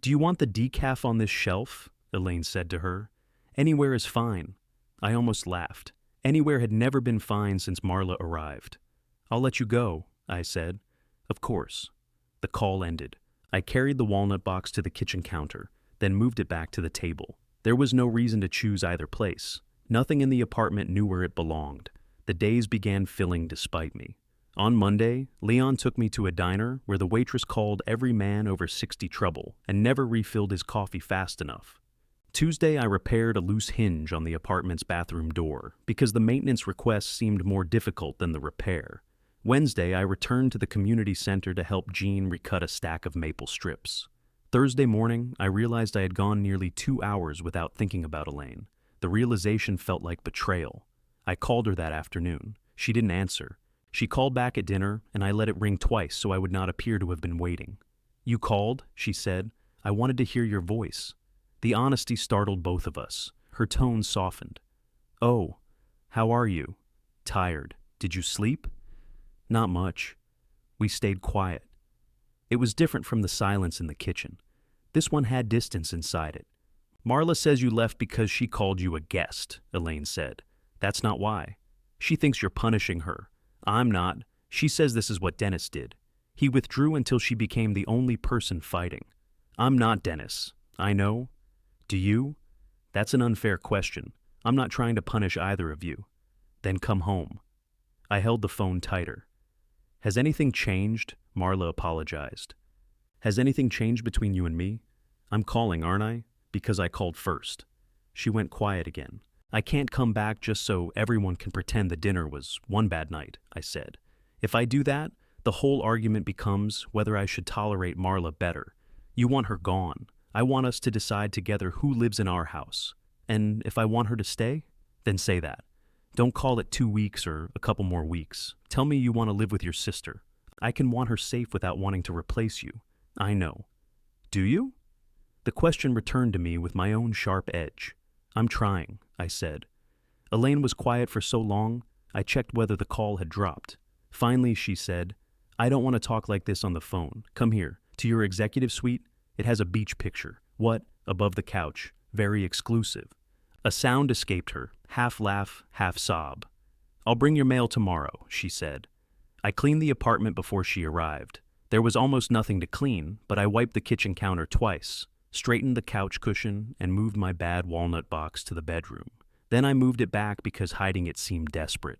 "Do you want the decaf on this shelf?" Elaine said to her. "Anywhere is fine." I almost laughed. Anywhere had never been fine since Marla arrived. "I'll let you go," I said. "Of course." The call ended. I carried the walnut box to the kitchen counter, then moved it back to the table. There was no reason to choose either place. Nothing in the apartment knew where it belonged. The days began filling despite me. On Monday, Leon took me to a diner where the waitress called every man over 60 trouble and never refilled his coffee fast enough. Tuesday, I repaired a loose hinge on the apartment's bathroom door because the maintenance request seemed more difficult than the repair. Wednesday, I returned to the community center to help Jean recut a stack of maple strips. Thursday morning, I realized I had gone nearly 2 hours without thinking about Elaine. The realization felt like betrayal. I called her that afternoon. She didn't answer. She called back at dinner, and I let it ring twice so I would not appear to have been waiting. "You called?" she said. "I wanted to hear your voice." The honesty startled both of us. Her tone softened. "Oh, how are you?" "Tired. Did you sleep?" "Not much." We stayed quiet. It was different from the silence in the kitchen. This one had distance inside it. "Marla says you left because she called you a guest," Elaine said. "That's not why. She thinks you're punishing her. I'm not. She says this is what Dennis did. He withdrew until she became the only person fighting. I'm not Dennis. I know. Do you? That's an unfair question. I'm not trying to punish either of you. Then come home." I held the phone tighter. "Has anything changed?" Marla apologized. "Has anything changed between you and me? I'm calling, aren't I? Because I called first." She went quiet again. "I can't come back just so everyone can pretend the dinner was one bad night," I said. "If I do that, the whole argument becomes whether I should tolerate Marla better. You want her gone. I want us to decide together who lives in our house. And if I want her to stay, then say that. Don't call it 2 weeks or a couple more weeks. Tell me you want to live with your sister. I can want her safe without wanting to replace you. I know. Do you?" The question returned to me with my own sharp edge. "I'm trying," I said. Elaine was quiet for so long, I checked whether the call had dropped. Finally, she said, "I don't want to talk like this on the phone. Come here, to your executive suite. It has a beach picture. What? Above the couch. Very exclusive." A sound escaped her, half laugh, half sob. "I'll bring your mail tomorrow," she said. I cleaned the apartment before she arrived. There was almost nothing to clean, but I wiped the kitchen counter twice, straightened the couch cushion, and moved my bad walnut box to the bedroom. Then I moved it back because hiding it seemed desperate.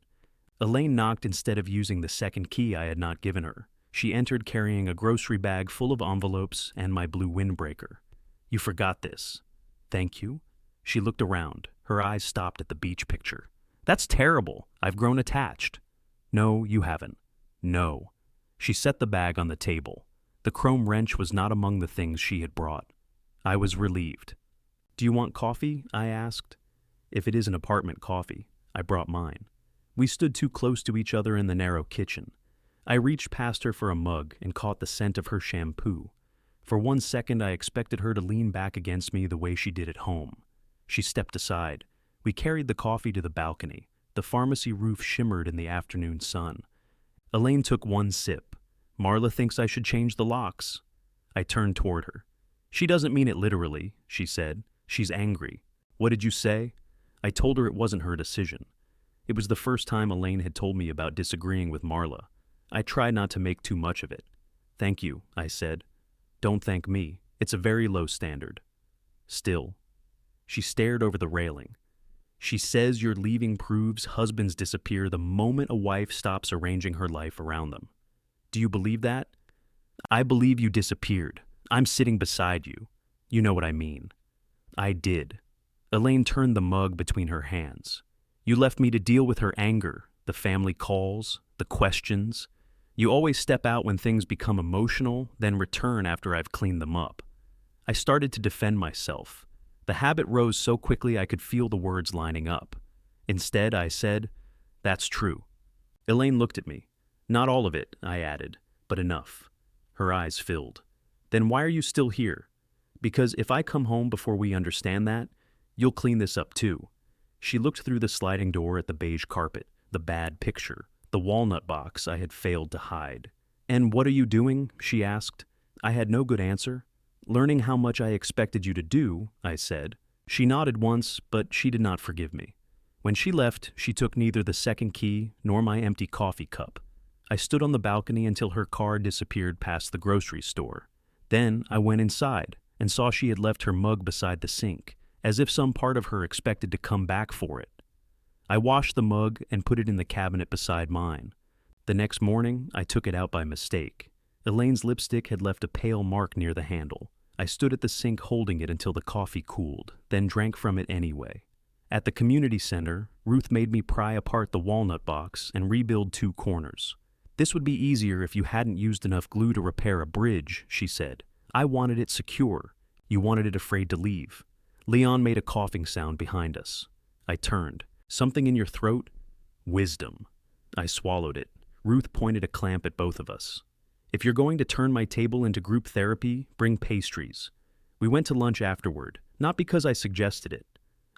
Elaine knocked instead of using the second key I had not given her. She entered carrying a grocery bag full of envelopes and my blue windbreaker. "You forgot this." "Thank you." She looked around. Her eyes stopped at the beach picture. "That's terrible. I've grown attached." "No, you haven't." "No." She set the bag on the table. The chrome wrench was not among the things she had brought. I was relieved. "Do you want coffee?" I asked. "If it is an apartment coffee." I brought mine. We stood too close to each other in the narrow kitchen. I reached past her for a mug and caught the scent of her shampoo. For 1 second I expected her to lean back against me the way she did at home. She stepped aside. We carried the coffee to the balcony. The pharmacy roof shimmered in the afternoon sun. Elaine took 1 sip. "Marla thinks I should change the locks." I turned toward her. "She doesn't mean it literally," she said. "She's angry." "What did you say?" I told her it wasn't her decision. It was the first time Elaine had told me about disagreeing with Marla. I tried not to make too much of it. "Thank you," I said. "Don't thank me. It's a very low standard." Still. She stared over the railing. "She says your leaving proves husbands disappear the moment a wife stops arranging her life around them. Do you believe that?" "I believe you disappeared. I'm sitting beside you. You know what I mean." I did. Elaine turned the mug between her hands. "You left me to deal with her anger, the family calls, the questions. You always step out when things become emotional, then return after I've cleaned them up." I started to defend myself. The habit rose so quickly I could feel the words lining up. Instead, I said, "That's true." Elaine looked at me. "Not all of it," I added, "but enough." Her eyes filled. "Then why are you still here?" "Because if I come home before we understand that, you'll clean this up too." She looked through the sliding door at the beige carpet, the bad picture, the walnut box I had failed to hide. "And what are you doing?" she asked. I had no good answer. "Learning how much I expected you to do," I said. She nodded once, but she did not forgive me. When she left, she took neither the second key nor my empty coffee cup. I stood on the balcony until her car disappeared past the grocery store. Then I went inside and saw she had left her mug beside the sink, as if some part of her expected to come back for it. I washed the mug and put it in the cabinet beside mine. The next morning, I took it out by mistake. Elaine's lipstick had left a pale mark near the handle. I stood at the sink holding it until the coffee cooled, then drank from it anyway. At the community center, Ruth made me pry apart the walnut box and rebuild 2 corners. "This would be easier if you hadn't used enough glue to repair a bridge," she said. I wanted it secure. You wanted it afraid to leave. Leon made a coughing sound behind us. I turned. Something in your throat? Wisdom. I swallowed it. Ruth pointed a clamp at both of us. If you're going to turn my table into group therapy, bring pastries. We went to lunch afterward, not because I suggested it.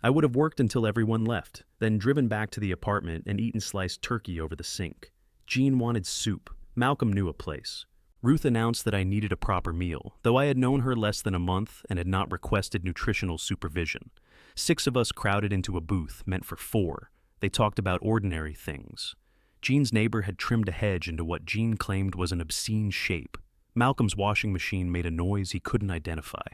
I would have worked until everyone left, then driven back to the apartment and eaten sliced turkey over the sink. Jean wanted soup. Malcolm knew a place. Ruth announced that I needed a proper meal, though I had known her less than a month and had not requested nutritional supervision. 6 of us crowded into a booth meant for 4. They talked about ordinary things. Jean's neighbor had trimmed a hedge into what Jean claimed was an obscene shape. Malcolm's washing machine made a noise he couldn't identify.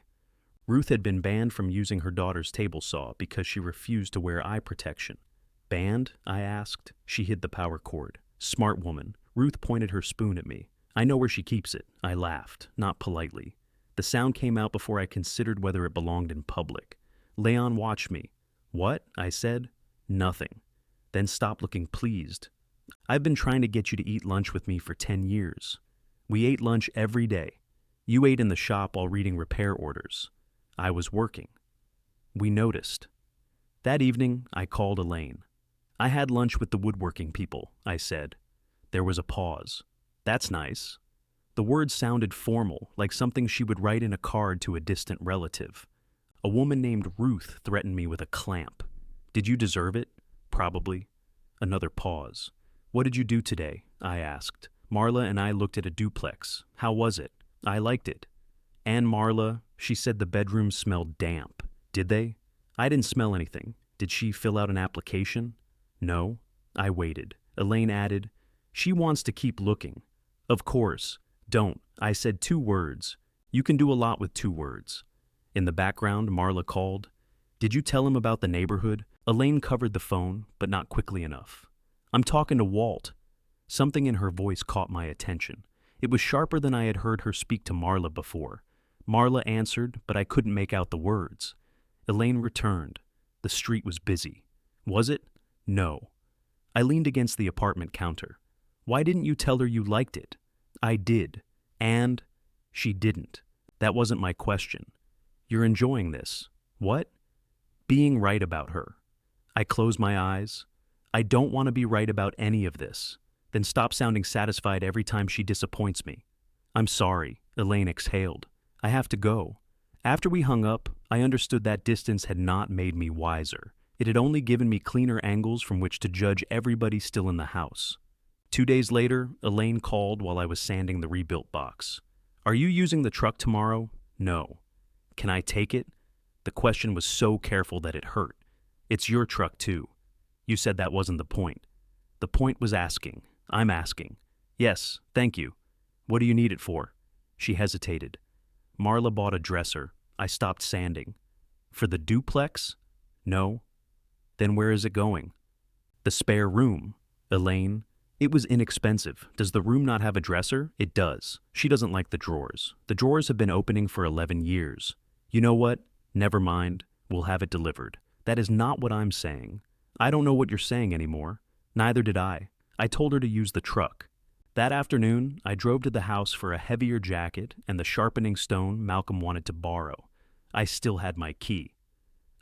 Ruth had been banned from using her daughter's table saw because she refused to wear eye protection. Banned? I asked. She hid the power cord. Smart woman. Ruth pointed her spoon at me. I know where she keeps it. I laughed, not politely. The sound came out before I considered whether it belonged in public. Leon watched me. What? I said. Nothing. Then stopped looking pleased. I've been trying to get you to eat lunch with me for 10 years. We ate lunch every day. You ate in the shop while reading repair orders. I was working. We noticed. That evening, I called Elaine. I had lunch with the woodworking people, I said. There was a pause. That's nice. The words sounded formal, like something she would write in a card to a distant relative. A woman named Ruth threatened me with a clamp. Did you deserve it? Probably. Another pause. What did you do today? I asked. Marla and I looked at a duplex. How was it? I liked it. And Marla, she said the bedroom smelled damp. Did they? I didn't smell anything. Did she fill out an application? No. I waited. Elaine added, she wants to keep looking. Of course. Don't. I said 2 words. You can do a lot with 2 words. In the background, Marla called. Did you tell him about the neighborhood? Elaine covered the phone, but not quickly enough. I'm talking to Walt. Something in her voice caught my attention. It was sharper than I had heard her speak to Marla before. Marla answered, but I couldn't make out the words. Elaine returned. The street was busy. Was it? No. I leaned against the apartment counter. Why didn't you tell her you liked it? I did. And she didn't. That wasn't my question. You're enjoying this. What? Being right about her. I closed my eyes. I don't want to be right about any of this. Then stop sounding satisfied every time she disappoints me. I'm sorry, Elaine exhaled. I have to go. After we hung up, I understood that distance had not made me wiser. It had only given me cleaner angles from which to judge everybody still in the house. 2 days later, Elaine called while I was sanding the rebuilt box. Are you using the truck tomorrow? No. Can I take it? The question was so careful that it hurt. It's your truck too. You said that wasn't the point. The point was asking. I'm asking. Yes, thank you. What do you need it for? She hesitated. Marla bought a dresser. I stopped sanding. For the duplex? No. Then where is it going? The spare room. Elaine. It was inexpensive. Does the room not have a dresser? It does. She doesn't like the drawers. The drawers have been opening for 11 years. You know what? Never mind. We'll have it delivered. That is not what I'm saying. I don't know what you're saying anymore. Neither did I. I told her to use the truck. That afternoon, I drove to the house for a heavier jacket and the sharpening stone Malcolm wanted to borrow. I still had my key.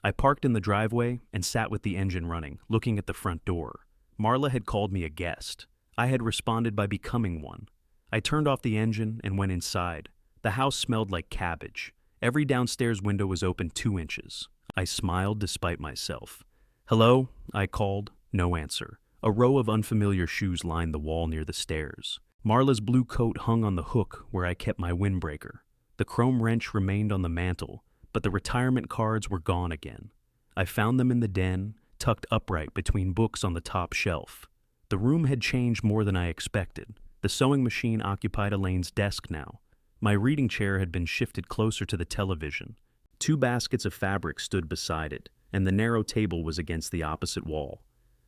I parked in the driveway and sat with the engine running, looking at the front door. Marla had called me a guest. I had responded by becoming one. I turned off the engine and went inside. The house smelled like cabbage. Every downstairs window was open 2 inches. I smiled despite myself. Hello? I called. No answer. A row of unfamiliar shoes lined the wall near the stairs. Marla's blue coat hung on the hook where I kept my windbreaker. The chrome wrench remained on the mantel, but the retirement cards were gone again. I found them in the den, tucked upright between books on the top shelf. The room had changed more than I expected. The sewing machine occupied Elaine's desk now. My reading chair had been shifted closer to the television. 2 baskets of fabric stood beside it, and the narrow table was against the opposite wall.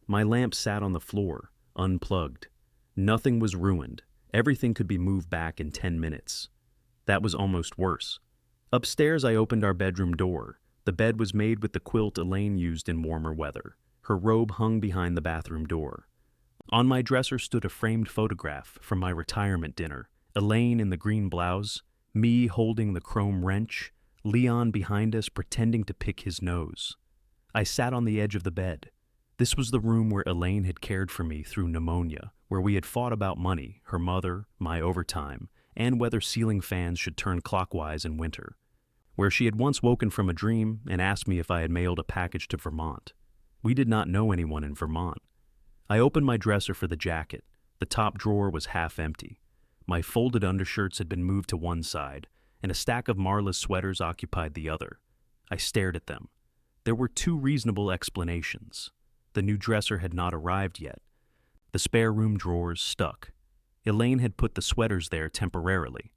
My lamp sat on the floor, unplugged. Nothing was ruined. Everything could be moved back in 10 minutes. That was almost worse. Upstairs, I opened our bedroom door. The bed was made with the quilt Elaine used in warmer weather. Her robe hung behind the bathroom door. On my dresser stood a framed photograph from my retirement dinner. Elaine in the green blouse, Me holding the chrome wrench, Leon behind us pretending to pick his nose. I sat on the edge of the bed. This was the room where Elaine had cared for me through pneumonia, where we had fought about money, her mother, my overtime, and whether ceiling fans should turn clockwise in winter, where she had once woken from a dream and asked me if I had mailed a package to Vermont. We did not know anyone in Vermont. I opened my dresser for the jacket. The top drawer was half empty. My folded undershirts had been moved to one side, and a stack of Marla's sweaters occupied the other. I stared at them. There were two reasonable explanations. The new dresser had not arrived yet. The spare room drawers stuck. Elaine had put the sweaters there temporarily.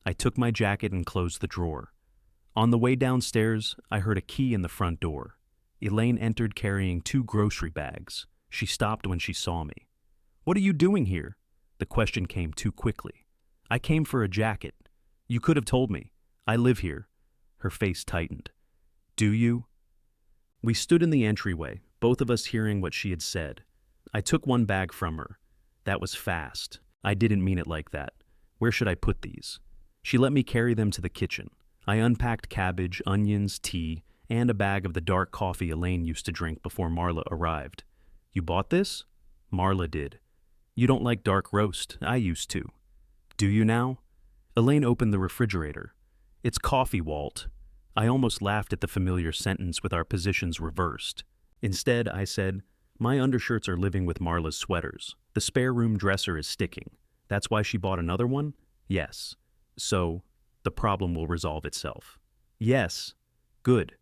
I took my jacket and closed the drawer. On the way downstairs, I heard a key in the front door. Elaine entered carrying 2 grocery bags. She stopped when she saw me. "What are you doing here?" The question came too quickly. "I came for a jacket. You could have told me. I live here." Her face tightened. "Do you?" We stood in the entryway, both of us hearing what she had said. I took one bag from her. That was fast. I didn't mean it like that. Where should I put these? She let me carry them to the kitchen. I unpacked cabbage, onions, tea, and a bag of the dark coffee Elaine used to drink before Marla arrived. "You bought this?" Marla did. "You don't like dark roast. I used to." "Do you now?" Elaine opened the refrigerator. "It's coffee, Walt." I almost laughed at the familiar sentence with our positions reversed. Instead, I said, "My undershirts are living with Marla's sweaters. The spare room dresser is sticking. That's why she bought another one?" "Yes." "So, the problem will resolve itself." "Yes." "Good."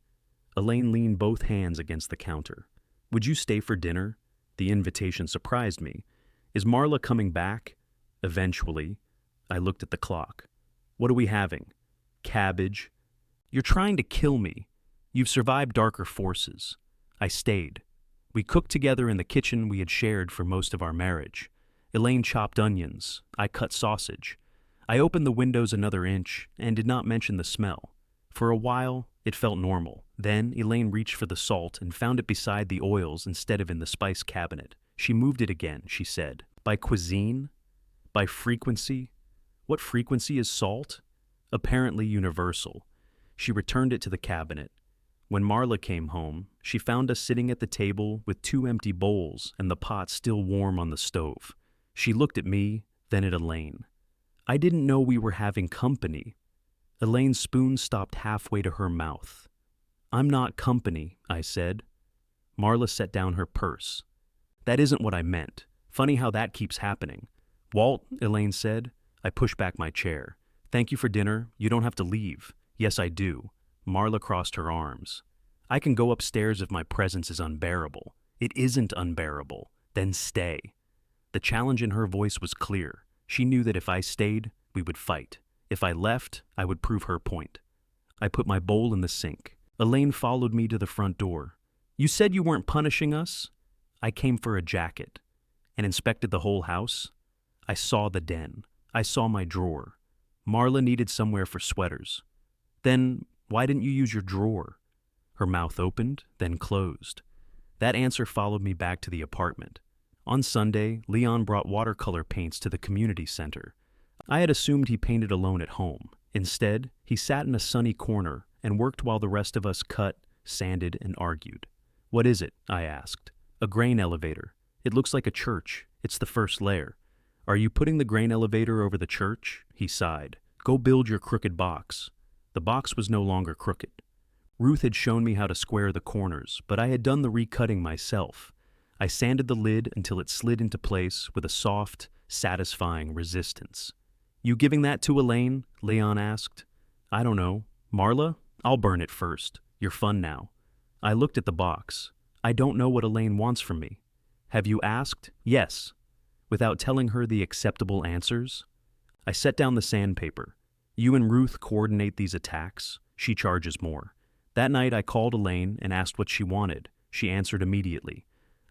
Elaine leaned both hands against the counter. "Would you stay for dinner?" The invitation surprised me. "Is Marla coming back?" "Eventually." I looked at the clock. "What are we having?" "Cabbage." "You're trying to kill me. You've survived darker forces." I stayed. We cooked together in the kitchen we had shared for most of our marriage. Elaine chopped onions. I cut sausage. I opened the windows another inch and did not mention the smell. For a while, it felt normal. Then Elaine reached for the salt and found it beside the oils instead of in the spice cabinet. She moved it again, she said. "By cuisine? By frequency? What frequency is salt?" "Apparently universal." She returned it to the cabinet. When Marla came home, she found us sitting at the table with 2 empty bowls and the pot still warm on the stove. She looked at me, then at Elaine. "I didn't know we were having company." Elaine's spoon stopped halfway to her mouth. "I'm not company," I said. Marla set down her purse. "That isn't what I meant. Funny how that keeps happening." "Walt," Elaine said. I pushed back my chair. "Thank you for dinner. You don't have to leave." "Yes, I do." Marla crossed her arms. "I can go upstairs if my presence is unbearable." "It isn't unbearable. Then stay." The challenge in her voice was clear. She knew that if I stayed, we would fight. If I left, I would prove her point. I put my bowl in the sink. Elaine followed me to the front door. "You said you weren't punishing us?" "I came for a jacket." "And inspected the whole house?" "I saw the den. I saw my drawer. Marla needed somewhere for sweaters." "Then why didn't you use your drawer?" Her mouth opened, then closed. That answer followed me back to the apartment. On Sunday, Leon brought watercolor paints to the community center. I had assumed he painted alone at home. Instead, he sat in a sunny corner and worked while the rest of us cut, sanded, and argued. "What is it?" I asked. "A grain elevator. It looks like a church. It's the first layer." "Are you putting the grain elevator over the church?" He sighed. "Go build your crooked box." The box was no longer crooked. Ruth had shown me how to square the corners, but I had done the recutting myself. I sanded the lid until it slid into place with a soft, satisfying resistance. "You giving that to Elaine?" Leon asked. "I don't know. Marla? I'll burn it first. You're fun now." I looked at the box. "I don't know what Elaine wants from me." "Have you asked?" "Yes." "Without telling her the acceptable answers?" I set down the sandpaper. "You and Ruth coordinate these attacks. She charges more." That night I called Elaine and asked what she wanted. She answered immediately.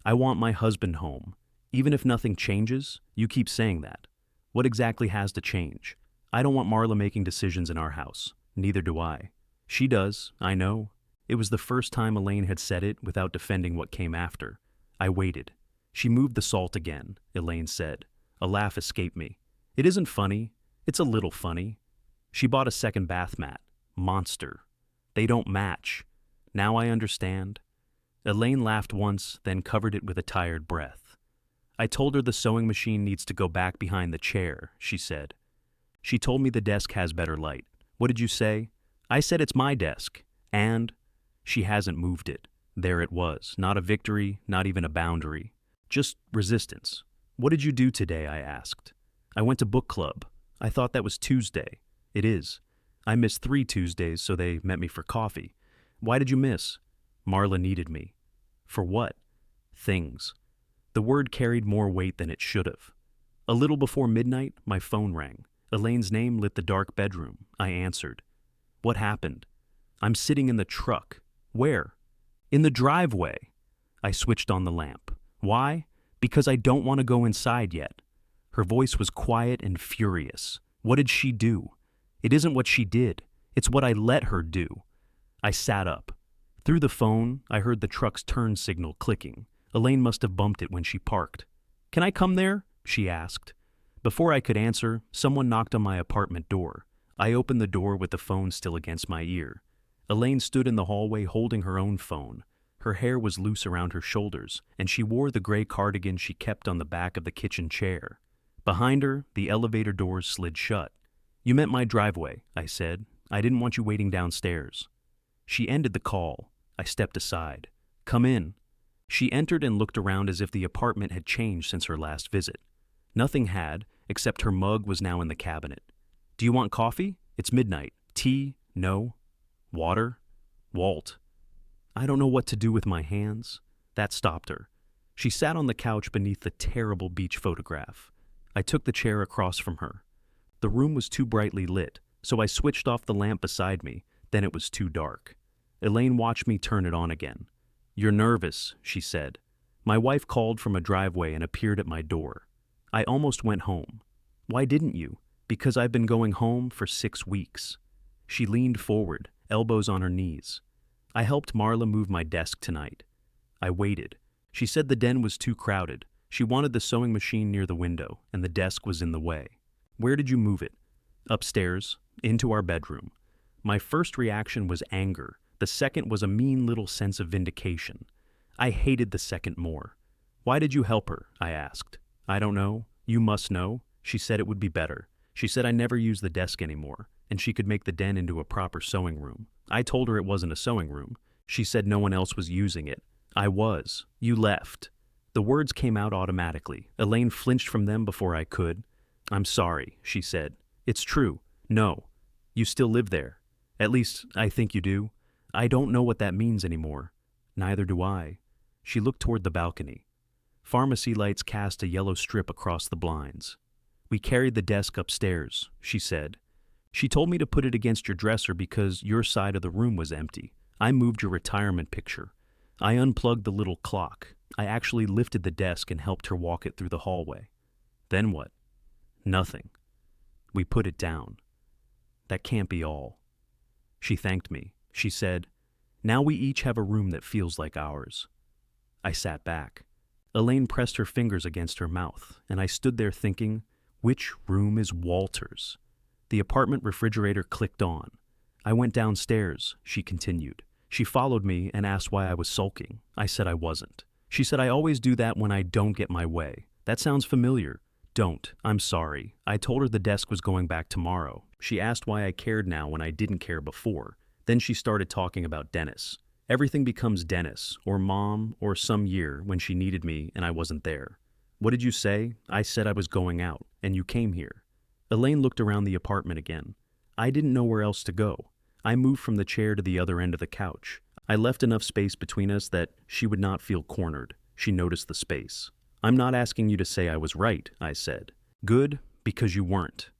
"I want my husband home. Even if nothing changes, you keep saying that. What exactly has to change? I don't want Marla making decisions in our house. Neither do I." "She does, I know." It was the first time Elaine had said it without defending what came after. I waited. "She moved the salt again," Elaine said. A laugh escaped me. "It isn't funny. It's a little funny." She bought a second bath mat. Monster. They don't match. Now I understand. Elaine laughed once, then covered it with a tired breath. I told her the sewing machine needs to go back behind the chair, she said. She told me the desk has better light. What did you say? I said it's my desk. And she hasn't moved it. There it was. Not a victory, not even a boundary. Just resistance. What did you do today? I asked. I went to book club. I thought that was Tuesday. It is. I missed 3 Tuesdays, so they met me for coffee. Why did you miss? Marla needed me. For what? Things. The word carried more weight than it should have. A little before midnight, my phone rang. Elaine's name lit the dark bedroom. I answered. What happened? I'm sitting in the truck. Where? In the driveway. I switched on the lamp. Why? Because I don't want to go inside yet. Her voice was quiet and furious. What did she do? It isn't what she did. It's what I let her do. I sat up. Through the phone, I heard the truck's turn signal clicking. Elaine must have bumped it when she parked. Can I come there? She asked. Before I could answer, someone knocked on my apartment door. I opened the door with the phone still against my ear. Elaine stood in the hallway holding her own phone. Her hair was loose around her shoulders, and she wore the gray cardigan she kept on the back of the kitchen chair. Behind her, the elevator doors slid shut. You meant my driveway, I said. I didn't want you waiting downstairs. She ended the call. I stepped aside. Come in. She entered and looked around as if the apartment had changed since her last visit. Nothing had, except her mug was now in the cabinet. Do you want coffee? It's midnight. Tea? No. Water? Walt. I don't know what to do with my hands. That stopped her. She sat on the couch beneath the terrible beach photograph. I took the chair across from her. The room was too brightly lit, so I switched off the lamp beside me. Then it was too dark. Elaine watched me turn it on again. You're nervous, she said. My wife called from a driveway and appeared at my door. I almost went home. Why didn't you? Because I've been going home for 6 weeks. She leaned forward, elbows on her knees. I helped Marla move my desk tonight. I waited. She said the den was too crowded. She wanted the sewing machine near the window, and the desk was in the way. Where did you move it? Upstairs, into our bedroom. My first reaction was anger. The second was a mean little sense of vindication. I hated the second more. Why did you help her? I asked. I don't know. You must know. She said it would be better. She said I never use the desk anymore, and she could make the den into a proper sewing room. I told her it wasn't a sewing room. She said no one else was using it. I was. You left. The words came out automatically. Elaine flinched from them before I could. I'm sorry, she said. It's true. No. You still live there. At least, I think you do. I don't know what that means anymore. Neither do I. She looked toward the balcony. Pharmacy lights cast a yellow strip across the blinds. We carried the desk upstairs, she said. She told me to put it against your dresser because your side of the room was empty. I moved your retirement picture. I unplugged the little clock. I actually lifted the desk and helped her walk it through the hallway. Then what? Nothing. We put it down. That can't be all. She thanked me. She said, now we each have a room that feels like ours. I sat back. Elaine pressed her fingers against her mouth, and I stood there thinking, which room is Walter's? The apartment refrigerator clicked on. I went downstairs, she continued. She followed me and asked why I was sulking. I said I wasn't. She said I always do that when I don't get my way. That sounds familiar. Don't. I'm sorry. I told her the desk was going back tomorrow. She asked why I cared now when I didn't care before. Then she started talking about Dennis. Everything becomes Dennis, or Mom, or some year when she needed me and I wasn't there. What did you say? I said I was going out, and you came here. Elaine looked around the apartment again. I didn't know where else to go. I moved from the chair to the other end of the couch. I left enough space between us that she would not feel cornered. She noticed the space. I'm not asking you to say I was right, I said. Good, because you weren't.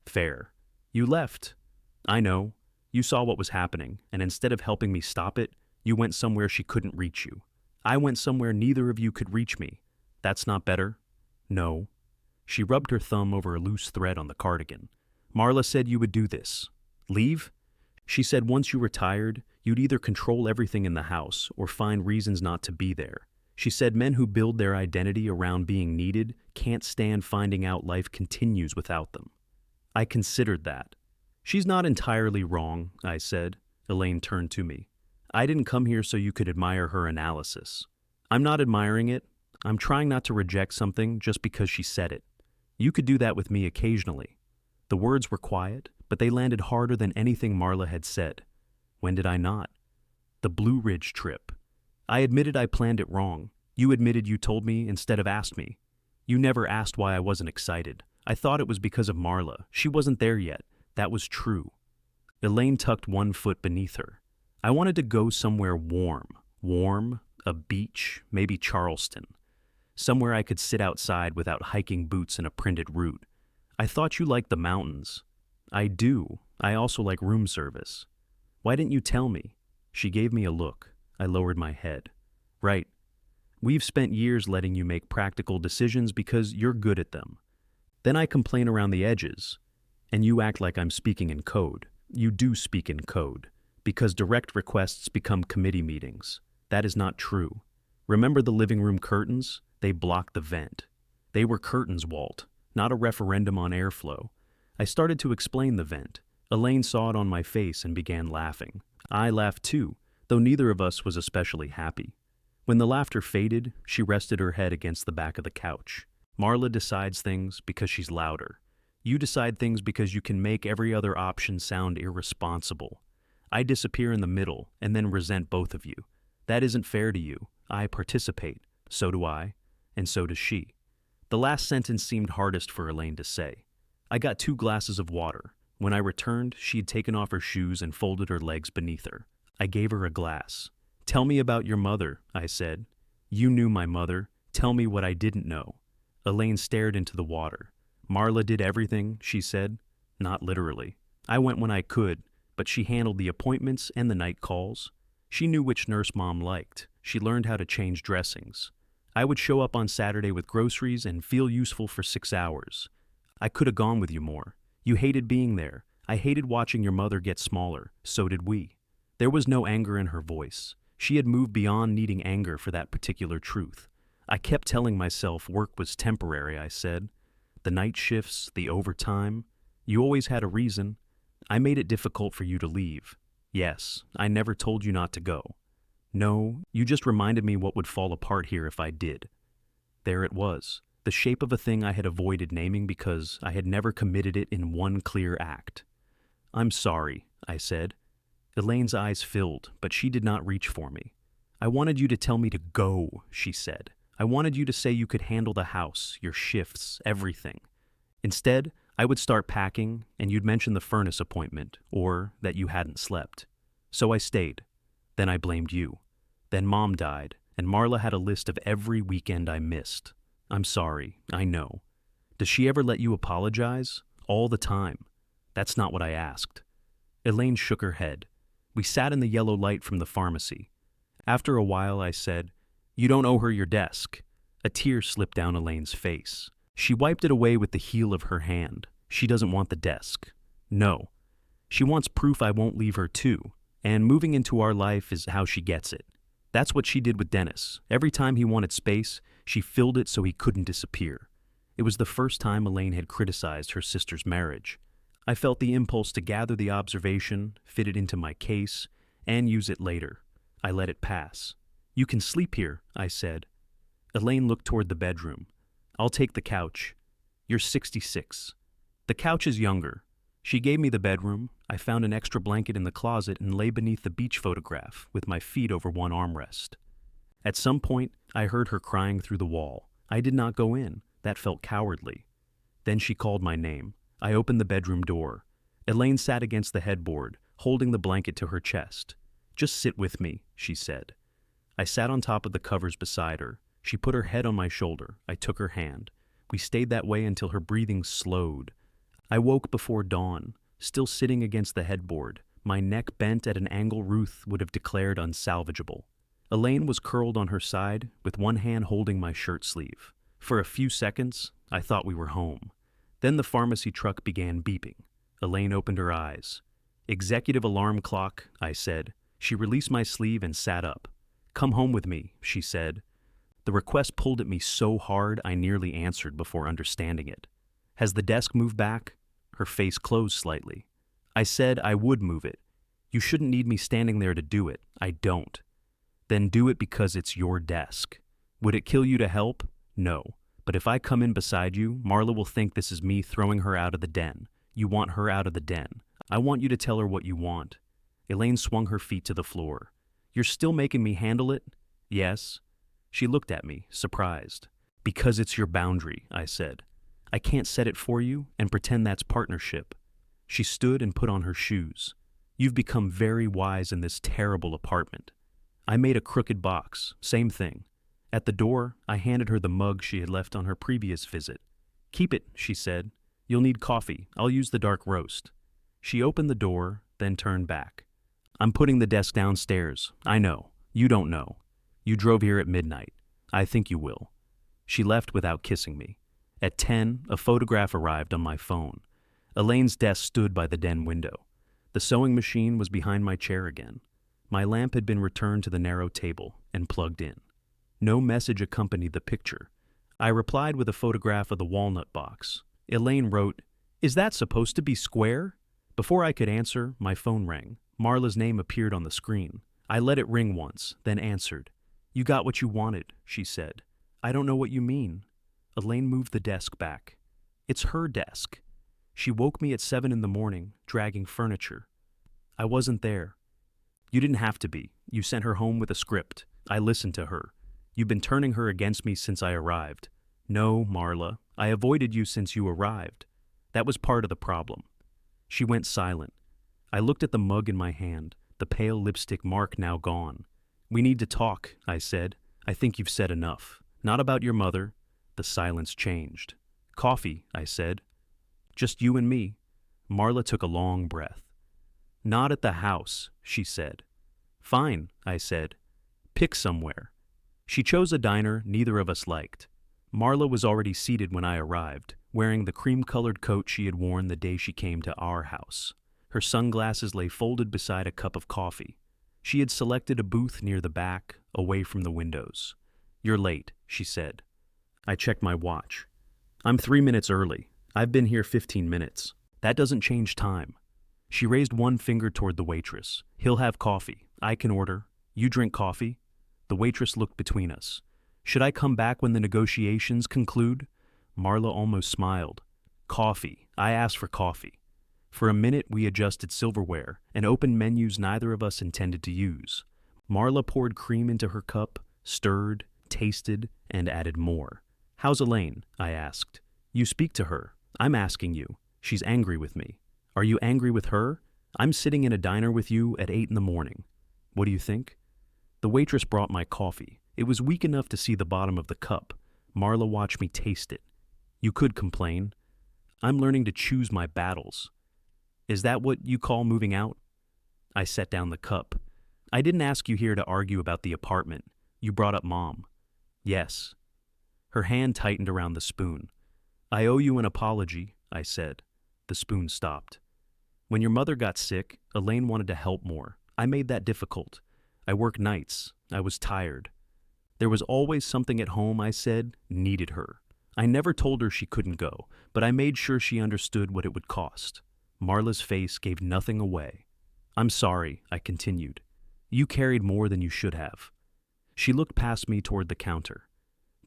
Fair. You left. I know. You saw what was happening, and instead of helping me stop it, you went somewhere she couldn't reach you. I went somewhere neither of you could reach me. That's not better? No. She rubbed her thumb over a loose thread on the cardigan. Marla said you would do this. Leave? She said once you retired, you'd either control everything in the house or find reasons not to be there. She said men who build their identity around being needed can't stand finding out life continues without them. I considered that. She's not entirely wrong, I said. Elaine turned to me. I didn't come here so you could admire her analysis. I'm not admiring it. I'm trying not to reject something just because she said it. You could do that with me occasionally. The words were quiet, but they landed harder than anything Marla had said. When did I not? The Blue Ridge trip. I admitted I planned it wrong. You admitted you told me instead of asked me. You never asked why I wasn't excited. I thought it was because of Marla. She wasn't there yet. That was true. Elaine tucked one foot beneath her. I wanted to go somewhere warm. Warm, a beach, maybe Charleston. Somewhere I could sit outside without hiking boots and a printed route. I thought you liked the mountains. I do. I also like room service. Why didn't you tell me? She gave me a look. I lowered my head. Right. We've spent years letting you make practical decisions because you're good at them. Then I complain around the edges, and you act like I'm speaking in code. You do speak in code, because direct requests become committee meetings. That is not true. Remember the living room curtains? They blocked the vent. They were curtains, Walt, not a referendum on airflow. I started to explain the vent. Elaine saw it on my face and began laughing. I laughed too, though neither of us was especially happy. When the laughter faded, she rested her head against the back of the couch. Marla decides things because she's louder. You decide things because you can make every other option sound irresponsible. I disappear in the middle and then resent both of you. That isn't fair to you. I participate. So do I. And so does she. The last sentence seemed hardest for Elaine to say. I got 2 glasses of water. When I returned, she had taken off her shoes and folded her legs beneath her. I gave her a glass. Tell me about your mother, I said. You knew my mother. Tell me what I didn't know. Elaine stared into the water. Marla did everything, she said. Not literally. I went when I could, but she handled the appointments and the night calls. She knew which nurse Mom liked. She learned how to change dressings. I would show up on Saturday with groceries and feel useful for 6 hours. I could have gone with you more. You hated being there. I hated watching your mother get smaller. So did we. There was no anger in her voice. She had moved beyond needing anger for that particular truth. I kept telling myself work was temporary, I said. The night shifts, the overtime. You always had a reason. I made it difficult for you to leave. Yes, I never told you not to go. No, you just reminded me what would fall apart here if I did. There it was, the shape of a thing I had avoided naming because I had never committed it in one clear act. I'm sorry, I said. Elaine's eyes filled, but she did not reach for me. I wanted you to tell me to go, she said. I wanted you to say you could handle the house, your shifts, everything. Instead, I would start packing, and you'd mention the furnace appointment, or that you hadn't slept. So I stayed. Then I blamed you. Then Mom died, and Marla had a list of every weekend I missed. I'm sorry, I know. Does she ever let you apologize? All the time. That's not what I asked. Elaine shook her head. We sat in the yellow light from the pharmacy. After a while, I said, You don't owe her your desk. A tear slipped down Elaine's face. She wiped it away with the heel of her hand. She doesn't want the desk. No. She wants proof I won't leave her too, and moving into our life is how she gets it. That's what she did with Dennis. Every time he wanted space, she filled it so he couldn't disappear. It was the first time Elaine had criticized her sister's marriage. I felt the impulse to gather the observation, fit it into my case, and use it later. I let it pass. You can sleep here, I said. Elaine looked toward the bedroom. I'll take the couch. You're 66. The couch is younger. She gave me the bedroom. I found an extra blanket in the closet and lay beneath the beach photograph with my feet over one armrest. At some point, I heard her crying through the wall. I did not go in. That felt cowardly. Then she called my name. I opened the bedroom door. Elaine sat against the headboard, holding the blanket to her chest. Just sit with me, she said. I sat on top of the covers beside her. She put her head on my shoulder. I took her hand. We stayed that way until her breathing slowed. I woke before dawn, still sitting against the headboard, my neck bent at an angle Ruth would have declared unsalvageable. Elaine was curled on her side, with one hand holding my shirt sleeve. For a few seconds, I thought we were home. Then the pharmacy truck began beeping. Elaine opened her eyes. Executive alarm clock, I said. She released my sleeve and sat up. Come home with me, she said. The request pulled at me so hard I nearly answered before understanding it. Has the desk moved back? Her face closed slightly. I said I would move it. You shouldn't need me standing there to do it. I don't. Then do it because it's your desk. Would it kill you to help? No. But if I come in beside you, Marla will think this is me throwing her out of the den. You want her out of the den. I want you to tell her what you want. Elaine swung her feet to the floor. You're still making me handle it? Yes. She looked at me, surprised. Because it's your boundary, I said. I can't set it for you and pretend that's partnership. She stood and put on her shoes. You've become very wise in this terrible apartment. I made a crooked box, same thing. At the door, I handed her the mug she had left on her previous visit. Keep it, she said. You'll need coffee. I'll use the dark roast. She opened the door, then turned back. I'm putting the desk downstairs. I know. You don't know. You drove here at midnight. I think you will. She left without kissing me. At 10, a photograph arrived on my phone. Elaine's desk stood by the den window. The sewing machine was behind my chair again. My lamp had been returned to the narrow table and plugged in. No message accompanied the picture. I replied with a photograph of the walnut box. Elaine wrote, "Is that supposed to be square?" Before I could answer, my phone rang. Marla's name appeared on the screen. I let it ring once, then answered. "You got what you wanted," she said. "I don't know what you mean." Elaine moved the desk back. "It's her desk." She woke me at 7 in the morning, dragging furniture. I wasn't there. You didn't have to be. You sent her home with a script. I listened to her. You've been turning her against me since I arrived. No, Marla, I avoided you since you arrived. That was part of the problem. She went silent. I looked at the mug in my hand, the pale lipstick mark now gone. We need to talk, I said. I think you've said enough. Not about your mother. The silence changed. Coffee, I said. Just you and me. Marla took a long breath. Not at the house, she said. Fine, I said. Pick somewhere. She chose a diner neither of us liked. Marla was already seated when I arrived, wearing the cream-colored coat she had worn the day she came to our house. Her sunglasses lay folded beside a cup of coffee. She had selected a booth near the back, away from the windows. You're late, she said. I checked my watch. I'm 3 minutes early. I've been here 15 minutes. That doesn't change time. She raised one finger toward the waitress. He'll have coffee. I can order. You drink coffee? The waitress looked between us. Should I come back when the negotiations conclude? Marla almost smiled. Coffee. I asked for coffee. For a minute we adjusted silverware and opened menus neither of us intended to use. Marla poured cream into her cup, stirred, tasted, and added more. How's Elaine? I asked. You speak to her. I'm asking you. She's angry with me. Are you angry with her? I'm sitting in a diner with you at 8 in the morning. What do you think? The waitress brought my coffee. It was weak enough to see the bottom of the cup. Marla watched me taste it. You could complain. I'm learning to choose my battles. Is that what you call moving out? I set down the cup. I didn't ask you here to argue about the apartment. You brought up Mom. Yes. Her hand tightened around the spoon. I owe you an apology, I said. The spoon stopped. When your mother got sick, Elaine wanted to help more. I made that difficult. I worked nights. I was tired. There was always something at home, I said, needed her. I never told her she couldn't go, but I made sure she understood what it would cost. Marla's face gave nothing away. I'm sorry, I continued. You carried more than you should have. She looked past me toward the counter.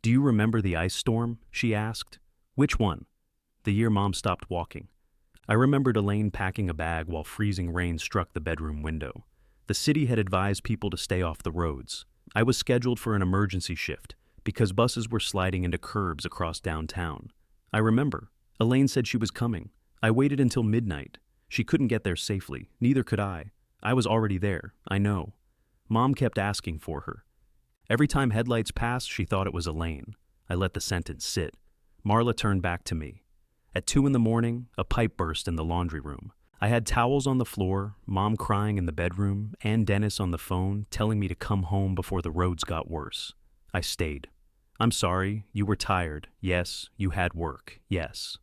Do you remember the ice storm? She asked. Which one? The year Mom stopped walking. I remembered Elaine packing a bag while freezing rain struck the bedroom window. The city had advised people to stay off the roads. I was scheduled for an emergency shift because buses were sliding into curbs across downtown. I remember. Elaine said she was coming. I waited until midnight. She couldn't get there safely. Neither could I. I was already there. I know. Mom kept asking for her. Every time headlights passed, she thought it was Elaine. I let the sentence sit. Marla turned back to me. At 2 in the morning, a pipe burst in the laundry room. I had towels on the floor, Mom crying in the bedroom, and Dennis on the phone telling me to come home before the roads got worse. I stayed. I'm sorry, you were tired. Yes, you had work. Yes.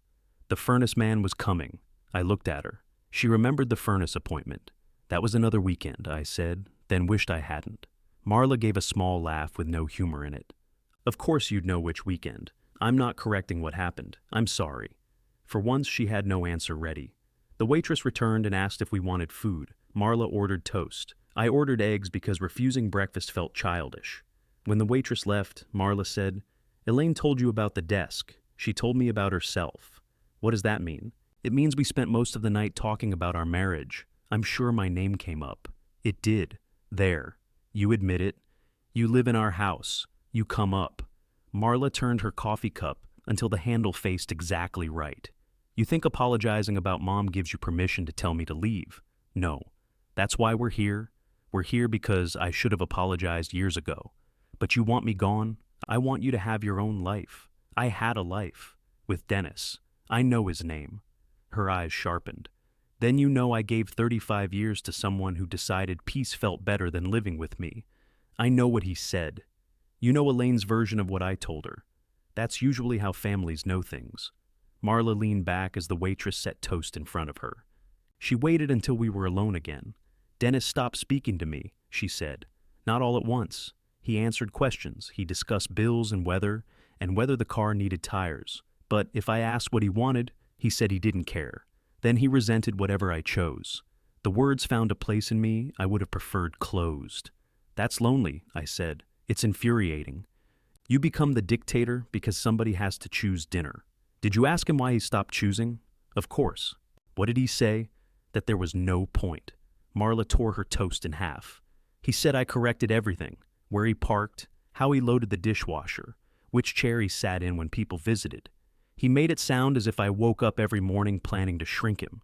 The furnace man was coming. I looked at her. She remembered the furnace appointment. That was another weekend, I said, then wished I hadn't. Marla gave a small laugh with no humor in it. Of course you'd know which weekend. I'm not correcting what happened. I'm sorry. For once she had no answer ready. The waitress returned and asked if we wanted food. Marla ordered toast. I ordered eggs because refusing breakfast felt childish. When the waitress left, Marla said, "Elaine told you about the desk. She told me about herself." "What does that mean?" "It means we spent most of the night talking about our marriage. I'm sure my name came up." "It did. There. You admit it. You live in our house. You come up." Marla turned her coffee cup until the handle faced exactly right. "You think apologizing about Mom gives you permission to tell me to leave? No. That's why we're here. We're here because I should have apologized years ago. But you want me gone? I want you to have your own life. I had a life. With Dennis. I know his name." Her eyes sharpened. "Then you know I gave 35 years to someone who decided peace felt better than living with me. I know what he said. You know Elaine's version of what I told her. That's usually how families know things." Marla leaned back as the waitress set toast in front of her. She waited until we were alone again. "Dennis stopped speaking to me," she said. "Not all at once. He answered questions. He discussed bills and whether the car needed tires. But if I asked what he wanted, he said he didn't care. Then he resented whatever I chose. The words found a place in me I would have preferred closed. That's lonely," I said. "It's infuriating. You become the dictator because somebody has to choose dinner." "Did you ask him why he stopped choosing?" "Of course." "What did he say?" "That there was no point." Marla tore her toast in half. "He said I corrected everything. Where he parked, how he loaded the dishwasher, which chair he sat in when people visited. He made it sound as if I woke up every morning planning to shrink him."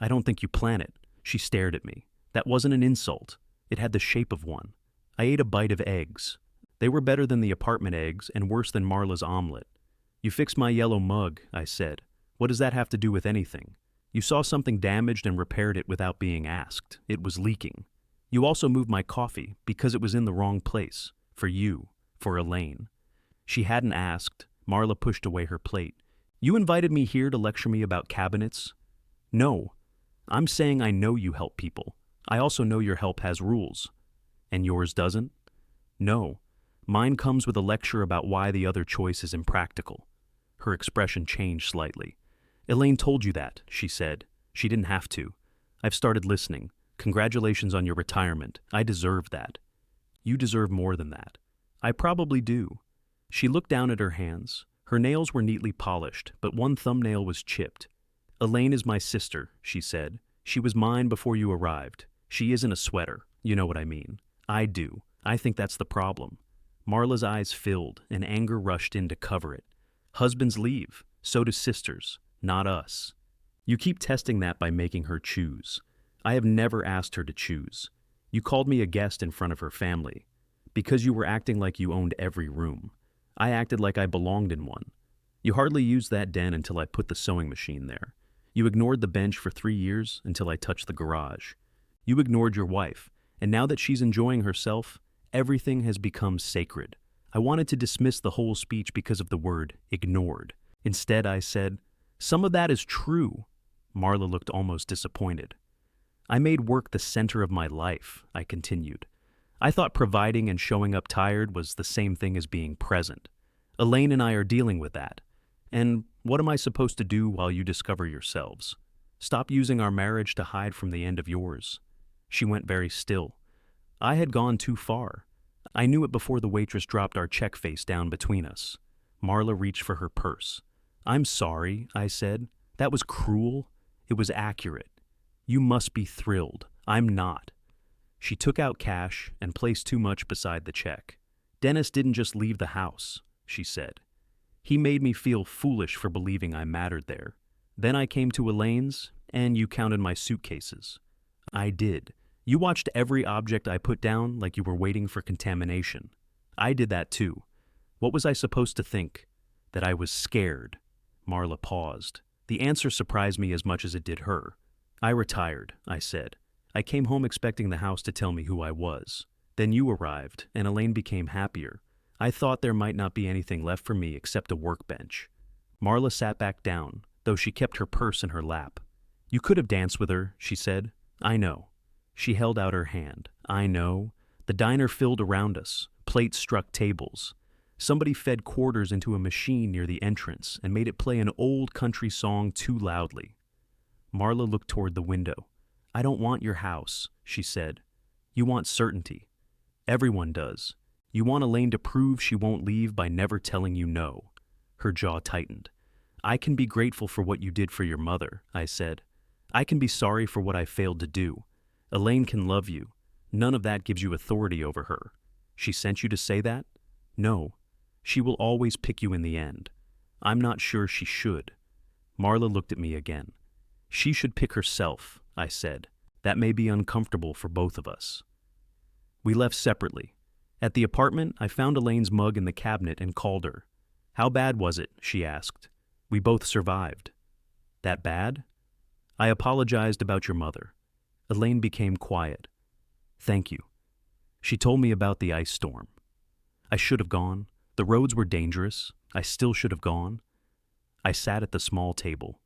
"I don't think you plan it." She stared at me. "That wasn't an insult. It had the shape of one." I ate a bite of eggs. They were better than the apartment eggs and worse than Marla's omelet. "You fixed my yellow mug," I said. "What does that have to do with anything? You saw something damaged and repaired it without being asked. It was leaking. You also moved my coffee because it was in the wrong place. For you. For Elaine." She hadn't asked. Marla pushed away her plate. "You invited me here to lecture me about cabinets?" "No. I'm saying I know you help people. I also know your help has rules." "And yours doesn't?" "No. Mine comes with a lecture about why the other choice is impractical." Her expression changed slightly. "Elaine told you that," she said. "She didn't have to. I've started listening. Congratulations on your retirement. I deserve that." "You deserve more than that." "I probably do." She looked down at her hands. Her nails were neatly polished, but one thumbnail was chipped. "Elaine is my sister," she said. "She was mine before you arrived. She isn't a sweater. You know what I mean. I do. I think that's the problem." Marla's eyes filled, and anger rushed in to cover it. "Husbands leave. So do sisters. Not us. You keep testing that by making her choose. I have never asked her to choose. You called me a guest in front of her family. Because you were acting like you owned every room. I acted like I belonged in one. You hardly used that den until I put the sewing machine there. You ignored the bench for 3 years until I touched the garage. You ignored your wife, and now that she's enjoying herself, everything has become sacred. I wanted to dismiss the whole speech because of the word ignored. Instead, I said, some of that is true. Marla looked almost disappointed. I made work the center of my life, I continued. I thought providing and showing up tired was the same thing as being present. Elaine and I are dealing with that. And what am I supposed to do while you discover yourselves? Stop using our marriage to hide from the end of yours. She went very still. I had gone too far. I knew it before the waitress dropped our check face down between us. Marla reached for her purse. I'm sorry, I said. That was cruel. It was accurate. You must be thrilled. I'm not. She took out cash and placed too much beside the check. Dennis didn't just leave the house, she said. He made me feel foolish for believing I mattered there. Then I came to Elaine's, and you counted my suitcases. I did. You watched every object I put down like you were waiting for contamination. I did that too. What was I supposed to think? That I was scared. Marla paused. The answer surprised me as much as it did her. I retired, I said. I came home expecting the house to tell me who I was. Then you arrived, and Elaine became happier. I thought there might not be anything left for me except a workbench. Marla sat back down, though she kept her purse in her lap. You could have danced with her, she said. I know. She held out her hand. I know. The diner filled around us. Plates struck tables. Somebody fed quarters into a machine near the entrance and made it play an old country song too loudly. Marla looked toward the window. I don't want your house, she said. You want certainty. Everyone does. You want Elaine to prove she won't leave by never telling you no. Her jaw tightened. I can be grateful for what you did for your mother, I said. I can be sorry for what I failed to do. Elaine can love you. None of that gives you authority over her. She sent you to say that? No. She will always pick you in the end. I'm not sure she should. Marla looked at me again. She should pick herself, I said. That may be uncomfortable for both of us. We left separately. At the apartment, I found Elaine's mug in the cabinet and called her. How bad was it? She asked. We both survived. That bad? I apologized about your mother. Elaine became quiet. Thank you. She told me about the ice storm. I should have gone. The roads were dangerous. I still should have gone. I sat at the small table.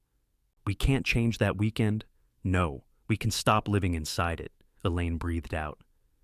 We can't change that weekend? No, we can stop living inside it, Elaine breathed out.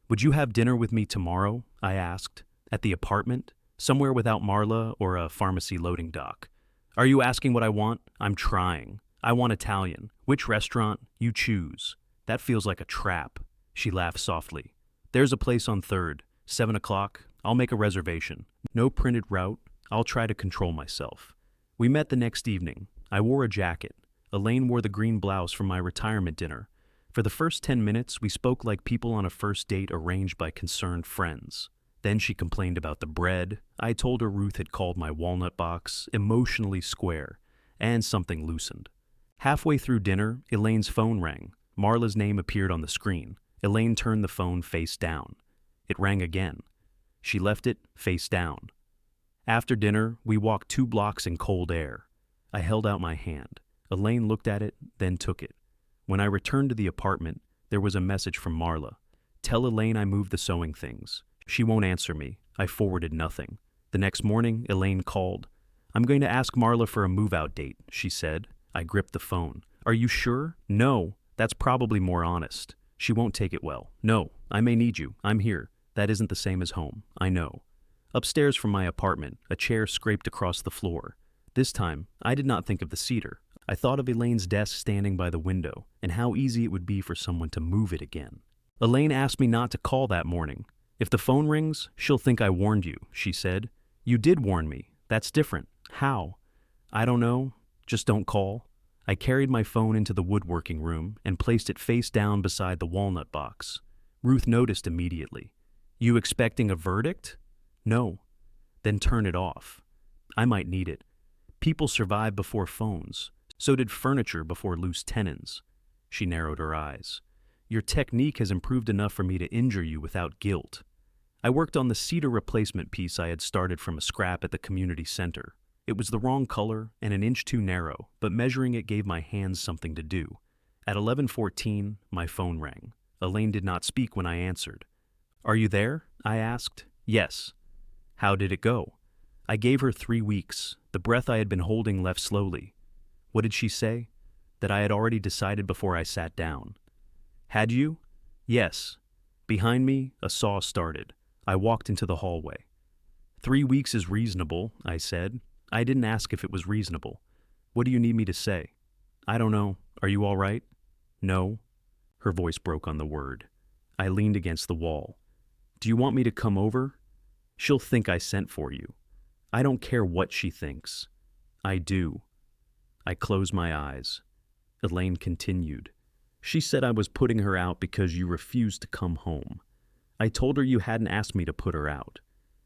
Would you have dinner with me tomorrow? I asked. At the apartment? Somewhere without Marla or a pharmacy loading dock. Are you asking what I want? I'm trying. I want Italian. Which restaurant? You choose. That feels like a trap. She laughed softly. There's a place on 3rd, 7 o'clock. I'll make a reservation. No printed route. I'll try to control myself. We met the next evening. I wore a jacket. Elaine wore the green blouse from my retirement dinner. For the first 10 minutes, we spoke like people on a first date arranged by concerned friends. Then she complained about the bread. I told her Ruth had called my walnut box emotionally square, and something loosened. Halfway through dinner, Elaine's phone rang. Marla's name appeared on the screen. Elaine turned the phone face down. It rang again. She left it face down. After dinner, we walked 2 blocks in cold air. I held out my hand. Elaine looked at it, then took it. When I returned to the apartment, there was a message from Marla. Tell Elaine I moved the sewing things. She won't answer me. I forwarded nothing. The next morning, Elaine called. I'm going to ask Marla for a move-out date, she said. I gripped the phone. Are you sure? No. That's probably more honest. She won't take it well. No, I may need you. I'm here. That isn't the same as home. I know. Upstairs from my apartment, a chair scraped across the floor. This time, I did not think of the cedar. I thought of Elaine's desk standing by the window and how easy it would be for someone to move it again. Elaine asked me not to call that morning. If the phone rings, she'll think I warned you, she said. You did warn me. That's different. How? I don't know. Just don't call. I carried my phone into the woodworking room and placed it face down beside the walnut box. Ruth noticed immediately. You expecting a verdict? No. Then turn it off. I might need it. People survive before phones. So did furniture before loose tenons. She narrowed her eyes. Your technique has improved enough for me to injure you without guilt. I worked on the cedar replacement piece I had started from a scrap at the community center. It was the wrong color and an inch too narrow, but measuring it gave my hands something to do. At 11:14, my phone rang. Elaine did not speak when I answered. Are you there? I asked. Yes. How did it go? I gave her 3 weeks. The breath I had been holding left slowly. What did she say? That I had already decided before I sat down. Had you? Yes. Behind me, a saw started. I walked into the hallway. 3 weeks is reasonable, I said. I didn't ask if it was reasonable. What do you need me to say? I don't know. Are you all right? No. Her voice broke on the word. I leaned against the wall. Do you want me to come over? She'll think I sent for you. I don't care what she thinks. I do. I closed my eyes. Elaine continued. She said I was putting her out because you refused to come home. I told her you hadn't asked me to put her out.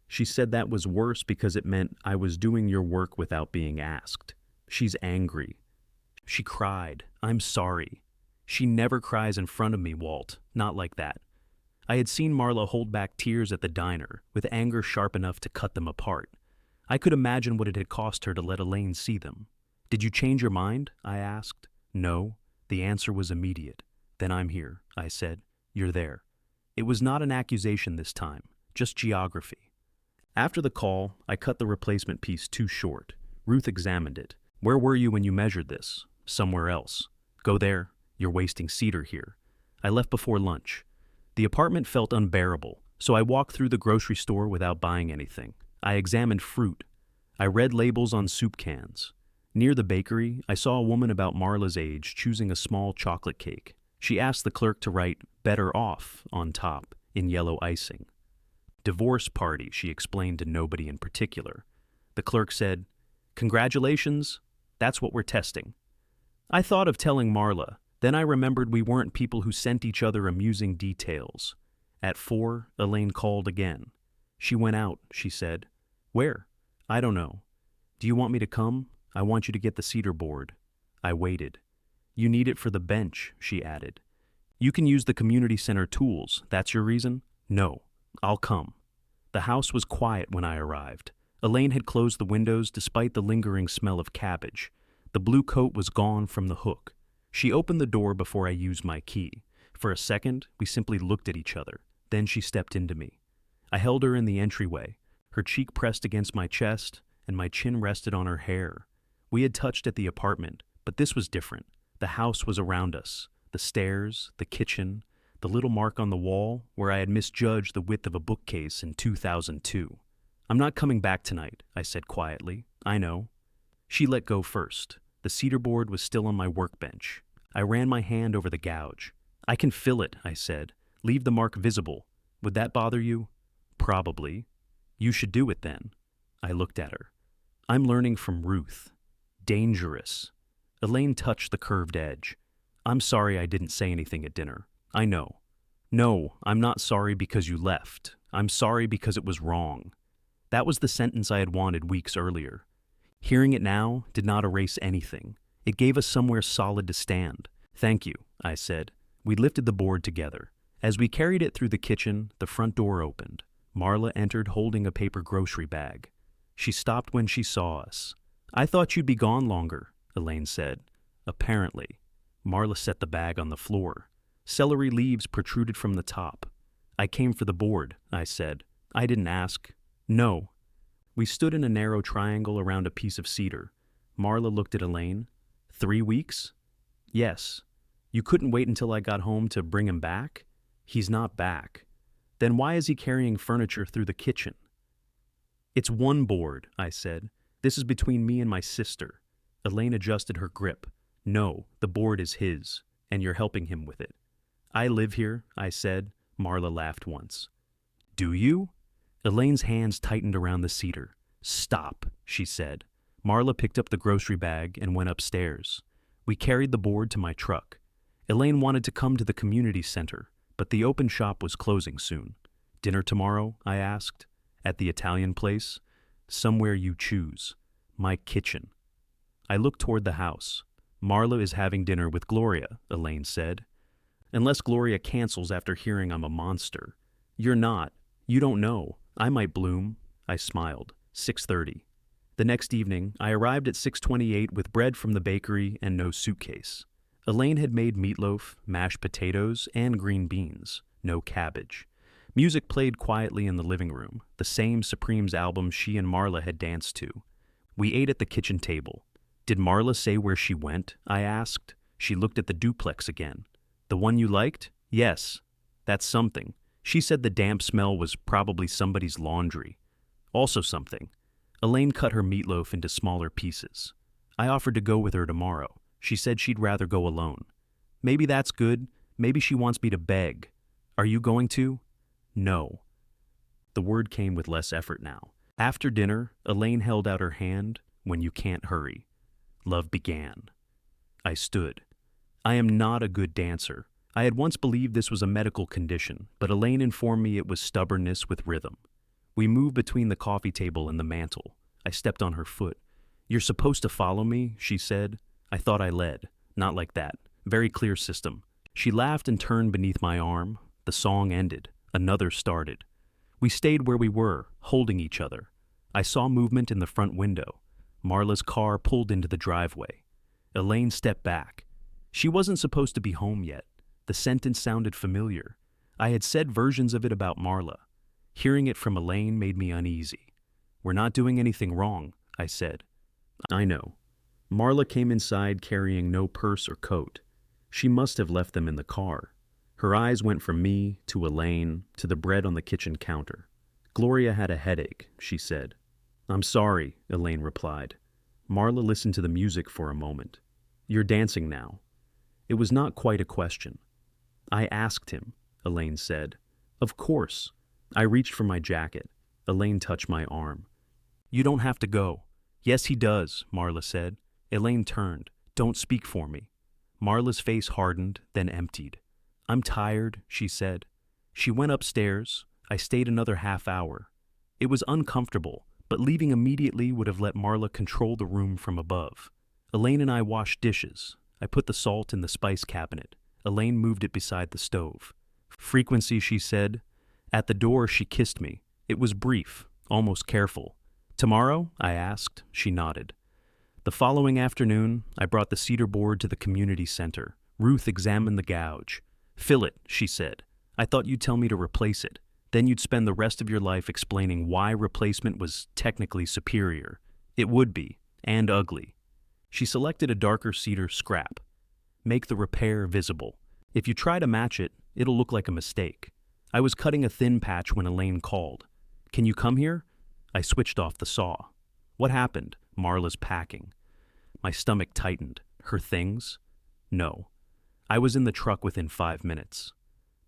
She said that was worse because it meant I was doing your work without being asked. She's angry. She cried. I'm sorry. She never cries in front of me, Walt. Not like that. I had seen Marla hold back tears at the diner, with anger sharp enough to cut them apart. I could imagine what it had cost her to let Elaine see them. Did you change your mind? I asked. No. The answer was immediate. Then I'm here, I said. You're there. It was not an accusation this time, just geography. After the call, I cut the replacement piece too short. Ruth examined it. Where were you when you measured this? Somewhere else. Go there. You're wasting cedar here. I left before lunch. The apartment felt unbearable, so I walked through the grocery store without buying anything. I examined fruit. I read labels on soup cans. Near the bakery, I saw a woman about Marla's age choosing a small chocolate cake. She asked the clerk to write "better off" on top in yellow icing. Divorce party, she explained to nobody in particular. The clerk said, "Congratulations, that's what we're testing." I thought of telling Marla, then I remembered we weren't people who sent each other amusing details. At 4, Elaine called again. "She went out," she said. "Where?" "I don't know." "Do you want me to come? I want you to get the cedar board." I waited. "You need it for the bench," she added. "You can use the community center tools. That's your reason?" "No. I'll come." The house was quiet when I arrived. Elaine had closed the windows despite the lingering smell of cabbage. The blue coat was gone from the hook. She opened the door before I used my key. For a second, we simply looked at each other. Then she stepped into me. I held her in the entryway. Her cheek pressed against my chest, and my chin rested on her hair. We had touched at the apartment, but this was different. The house was around us. The stairs, the kitchen, the little mark on the wall where I had misjudged the width of a bookcase in 2002. "I'm not coming back tonight," I said quietly. "I know." She let go first. The cedar board was still on my workbench. I ran my hand over the gouge. "I can feel it," I said. "Leave the mark visible. Would that bother you?" "Probably." "You should do it then." I looked at her. "I'm learning from Ruth. Dangerous." Elaine touched the curved edge. "I'm sorry I didn't say anything at dinner. I know." "No, I'm not sorry because you left. I'm sorry because it was wrong." That was the sentence I had wanted weeks earlier. Hearing it now did not erase anything. It gave us somewhere solid to stand. "Thank you," I said. We lifted the board together. As we carried it through the kitchen, the front door opened. Marla entered holding a paper grocery bag. She stopped when she saw us. "I thought you'd be gone longer," Elaine said. "Apparently." Marla set the bag on the floor. Celery leaves protruded from the top. "I came for the board," I said. "I didn't ask." "No." We stood in a narrow triangle around a piece of cedar. Marla looked at Elaine. 3 weeks? "Yes." "You couldn't wait until I got home to bring him back?" "He's not back." "Then why is he carrying furniture through the kitchen?" "It's one board," I said. "This is between me and my sister." Elaine adjusted her grip. "No, the board is his, and you're helping him with it." "I live here," I said. Marla laughed once. "Do you?" Elaine's hands tightened around the cedar. "Stop," she said. Marla picked up the grocery bag and went upstairs. We carried the board to my truck. Elaine wanted to come to the community center, but the open shop was closing soon. "Dinner tomorrow?" I asked. "At the Italian place?" "Somewhere you choose." "My kitchen." I looked toward the house. "Marla is having dinner with Gloria," Elaine said. "Unless Gloria cancels after hearing I'm a monster." "You're not. You don't know. I might bloom." I smiled. 6:30. The next evening, I arrived at 6:28 with bread from the bakery and no suitcase. Elaine had made meatloaf, mashed potatoes, and green beans. No cabbage. Music played quietly in the living room, the same Supremes album she and Marla had danced to. We ate at the kitchen table. "Did Marla say where she went?" I asked. She looked at the duplex again. "The one you liked?" "Yes." "That's something." She said the damp smell was probably somebody's laundry. Also something. Elaine cut her meatloaf into smaller pieces. I offered to go with her tomorrow. She said she'd rather go alone. "Maybe that's good. Maybe she wants me to beg." "Are you going to?" "No." The word came with less effort now. After dinner, Elaine held out her hand when you can't hurry. Love began. I stood. I am not a good dancer. I had once believed this was a medical condition, but Elaine informed me it was stubbornness with rhythm. We moved between the coffee table and the mantel. I stepped on her foot. "You're supposed to follow me," she said. I thought I led. Not like that. Very clear system. She laughed and turned beneath my arm. The song ended. Another started. We stayed where we were, holding each other. I saw movement in the front window. Marla's car pulled into the driveway. Elaine stepped back. She wasn't supposed to be home yet. The sentence sounded familiar. I had said versions of it about Marla. Hearing it from Elaine made me uneasy. "We're not doing anything wrong," I said. "I know." Marla came inside carrying no purse or coat. She must have left them in the car. Her eyes went from me to Elaine to the bread on the kitchen counter. "Gloria had a headache," she said. "I'm sorry," Elaine replied. Marla listened to the music for a moment. "You're dancing now." It was not quite a question. "I asked him," Elaine said. "Of course." I reached for my jacket. Elaine touched my arm. "You don't have to go." "Yes, he does," Marla said. Elaine turned. "Don't speak for me." Marla's face hardened, then emptied. "I'm tired," she said. She went upstairs. I stayed another half hour. It was uncomfortable, but leaving immediately would have let Marla control the room from above. Elaine and I washed dishes. I put the salt in the spice cabinet. Elaine moved it beside the stove. "Frequency," she said. At the door, she kissed me. It was brief, almost careful. "Tomorrow?" I asked. She nodded. The following afternoon, I brought the cedar board to the community center. Ruth examined the gouge. "Fill it," she said. "I thought you'd tell me to replace it. Then you'd spend the rest of your life explaining why replacement was technically superior. It would be, and ugly." She selected a darker cedar scrap. "Make the repair visible. If you try to match it, it'll look like a mistake." I was cutting a thin patch when Elaine called. "Can you come here?" I switched off the saw. "What happened?" "Marla's packing." My stomach tightened. Her things? No. I was in the truck within 5 minutes.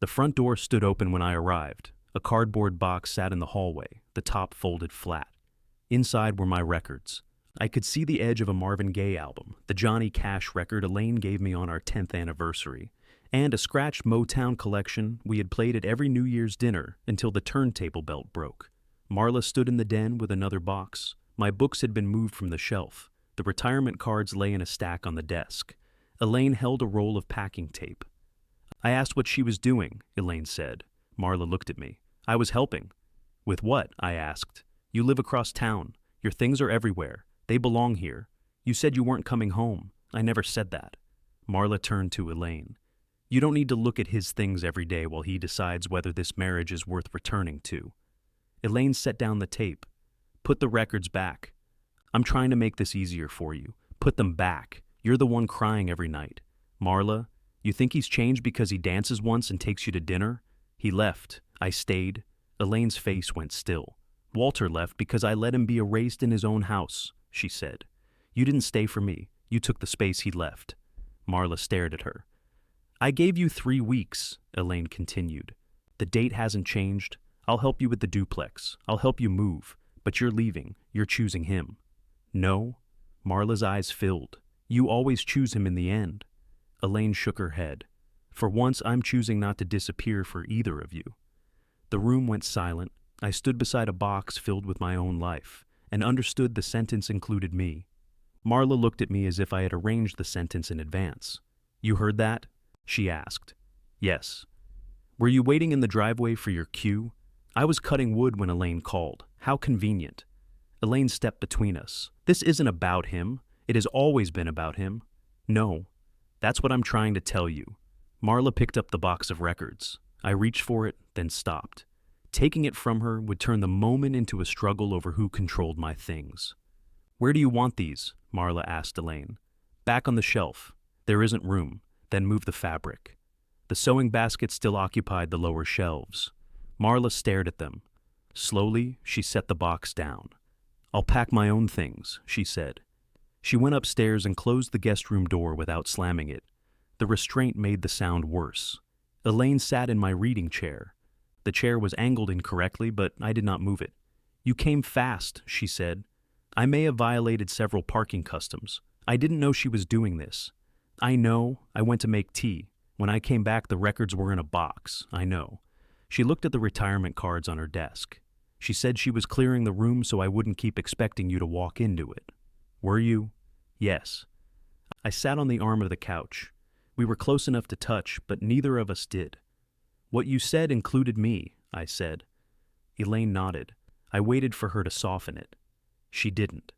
The front door stood open when I arrived. A cardboard box sat in the hallway, the top folded flat. Inside were my records. I could see the edge of a Marvin Gaye album, the Johnny Cash record Elaine gave me on our 10th anniversary, and a scratched Motown collection we had played at every New Year's dinner until the turntable belt broke. Marla stood in the den with another box. My books had been moved from the shelf. The retirement cards lay in a stack on the desk. Elaine held a roll of packing tape. I asked what she was doing, Elaine said. Marla looked at me. "I was helping." "With what?" I asked. "You live across town. Your things are everywhere. They belong here. You said you weren't coming home." "I never said that." Marla turned to Elaine. "You don't need to look at his things every day while he decides whether this marriage is worth returning to." Elaine set down the tape. "Put the records back." "I'm trying to make this easier for you. Put them back. You're the one crying every night." "Marla, you think he's changed because he dances once and takes you to dinner?" "He left. I stayed." Elaine's face went still. "Walter left because I let him be erased in his own house," she said. "You didn't stay for me. You took the space he left." Marla stared at her. "I gave you 3 weeks," Elaine continued. "The date hasn't changed. I'll help you with the duplex. I'll help you move. But you're leaving. You're choosing him." "No." Marla's eyes filled. "You always choose him in the end." Elaine shook her head. "For once, I'm choosing not to disappear for either of you." The room went silent. I stood beside a box filled with my own life, and understood the sentence included me. Marla looked at me as if I had arranged the sentence in advance. "You heard that?" she asked. "Yes." "Were you waiting in the driveway for your cue?" "I was cutting wood when Elaine called. How convenient." Elaine stepped between us. "This isn't about him. It has always been about him." "No. That's what I'm trying to tell you." Marla picked up the box of records. I reached for it, then stopped. Taking it from her would turn the moment into a struggle over who controlled my things. "Where do you want these?" Marla asked Elaine. "Back on the shelf. There isn't room." Then move the fabric. The sewing basket still occupied the lower shelves. Marla stared at them. Slowly, she set the box down. "I'll pack my own things," she said. She went upstairs and closed the guest room door without slamming it. The restraint made the sound worse. Elaine sat in my reading chair. The chair was angled incorrectly, but I did not move it. "You came fast," she said. "I may have violated several parking customs. I didn't know she was doing this." "I know. I went to make tea. When I came back, the records were in a box. I know." She looked at the retirement cards on her desk. "She said she was clearing the room so I wouldn't keep expecting you to walk into it." "Were you?" "Yes." I sat on the arm of the couch. We were close enough to touch, but neither of us did. "What you said included me," I said. Elaine nodded. I waited for her to soften it. She didn't.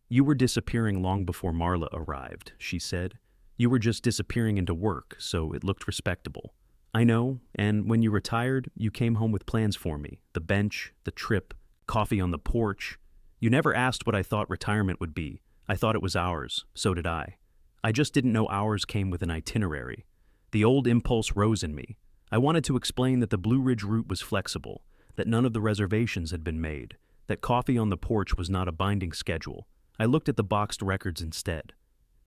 "You were disappearing long before Marla arrived," she said. "You were just disappearing into work, so it looked respectable." "I know, and when you retired, you came home with plans for me. The bench, the trip, coffee on the porch. You never asked what I thought retirement would be. I thought it was ours. So did I. I just didn't know ours came with an itinerary. The old impulse rose in me. I wanted to explain that the Blue Ridge route was flexible, that none of the reservations had been made, that coffee on the porch was not a binding schedule. I looked at the boxed records instead.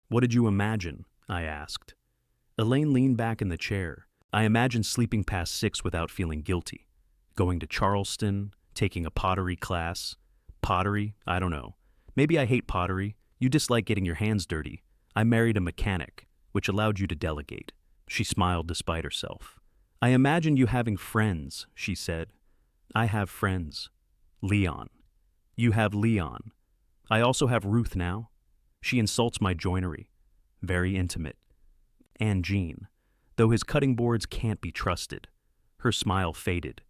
What did you imagine? I asked. Elaine leaned back in the chair. I imagined sleeping past 6 without feeling guilty. Going to Charleston, taking a pottery class. Pottery? I don't know. Maybe I hate pottery. You dislike getting your hands dirty. I married a mechanic, which allowed you to delegate. She smiled despite herself. I imagine you having friends, she said. I have friends. Leon. You have Leon. I also have Ruth now. She insults my joinery. Very intimate. And Jean, though his cutting boards can't be trusted. Her smile faded.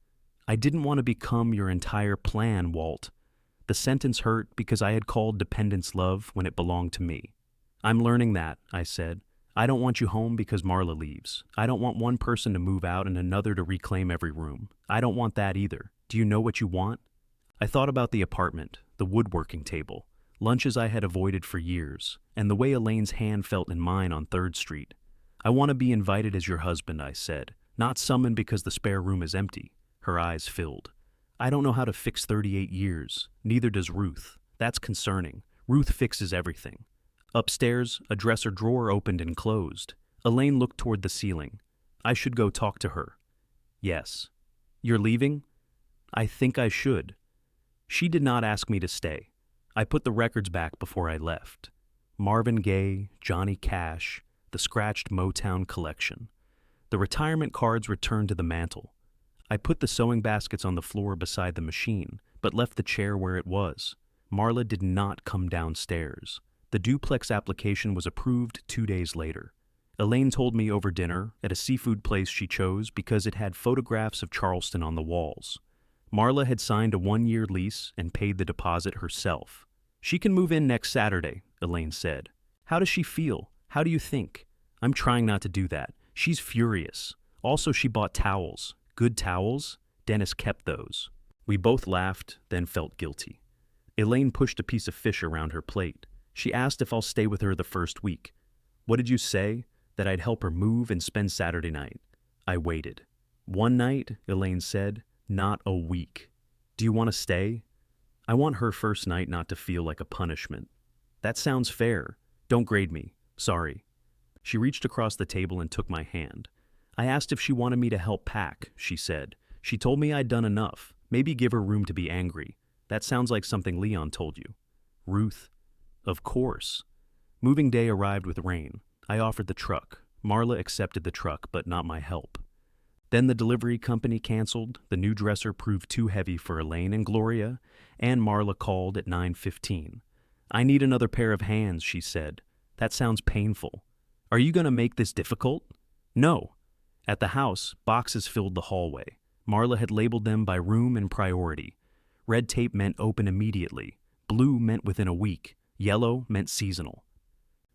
I didn't want to become your entire plan, Walt. The sentence hurt because I had called dependence love when it belonged to me. I'm learning that, I said. I don't want you home because Marla leaves. I don't want one person to move out and another to reclaim every room. I don't want that either. Do you know what you want? I thought about the apartment, the woodworking table, lunches I had avoided for years, and the way Elaine's hand felt in mine on 3rd Street. I want to be invited as your husband, I said, not summoned because the spare room is empty. Her eyes filled. I don't know how to fix 38 years. Neither does Ruth. That's concerning. Ruth fixes everything. Upstairs, a dresser drawer opened and closed. Elaine looked toward the ceiling. I should go talk to her. Yes. You're leaving? I think I should. She did not ask me to stay. I put the records back before I left. Marvin Gaye, Johnny Cash, the scratched Motown collection. The retirement cards returned to the mantel. I put the sewing baskets on the floor beside the machine, but left the chair where it was. Marla did not come downstairs. The duplex application was approved 2 days later. Elaine told me over dinner at a seafood place she chose because it had photographs of Charleston on the walls. Marla had signed a 1-year lease and paid the deposit herself. She can move in next Saturday, Elaine said. How does she feel? How do you think? I'm trying not to do that. She's furious. Also, she bought towels. Good towels? Dennis kept those. We both laughed, then felt guilty. Elaine pushed a piece of fish around her plate. She asked if I'll stay with her the first week. What did you say? That I'd help her move and spend Saturday night. I waited. 1 night, Elaine said, not a week. Do you want to stay? I want her first night not to feel like a punishment. That sounds fair. Don't grade me. Sorry. She reached across the table and took my hand. I asked if she wanted me to help pack, she said. She told me I'd done enough. Maybe give her room to be angry. That sounds like something Leon told you. Ruth? Of course. Moving day arrived with rain. I offered the truck. Marla accepted the truck, but not my help. Then the delivery company canceled, the new dresser proved too heavy for Elaine and Gloria, and Marla called at 9:15. I need another pair of hands, she said. That sounds painful. Are you going to make this difficult? No. At the house, boxes filled the hallway. Marla had labeled them by room and priority. Red tape meant open immediately. Blue meant within a week. Yellow meant seasonal.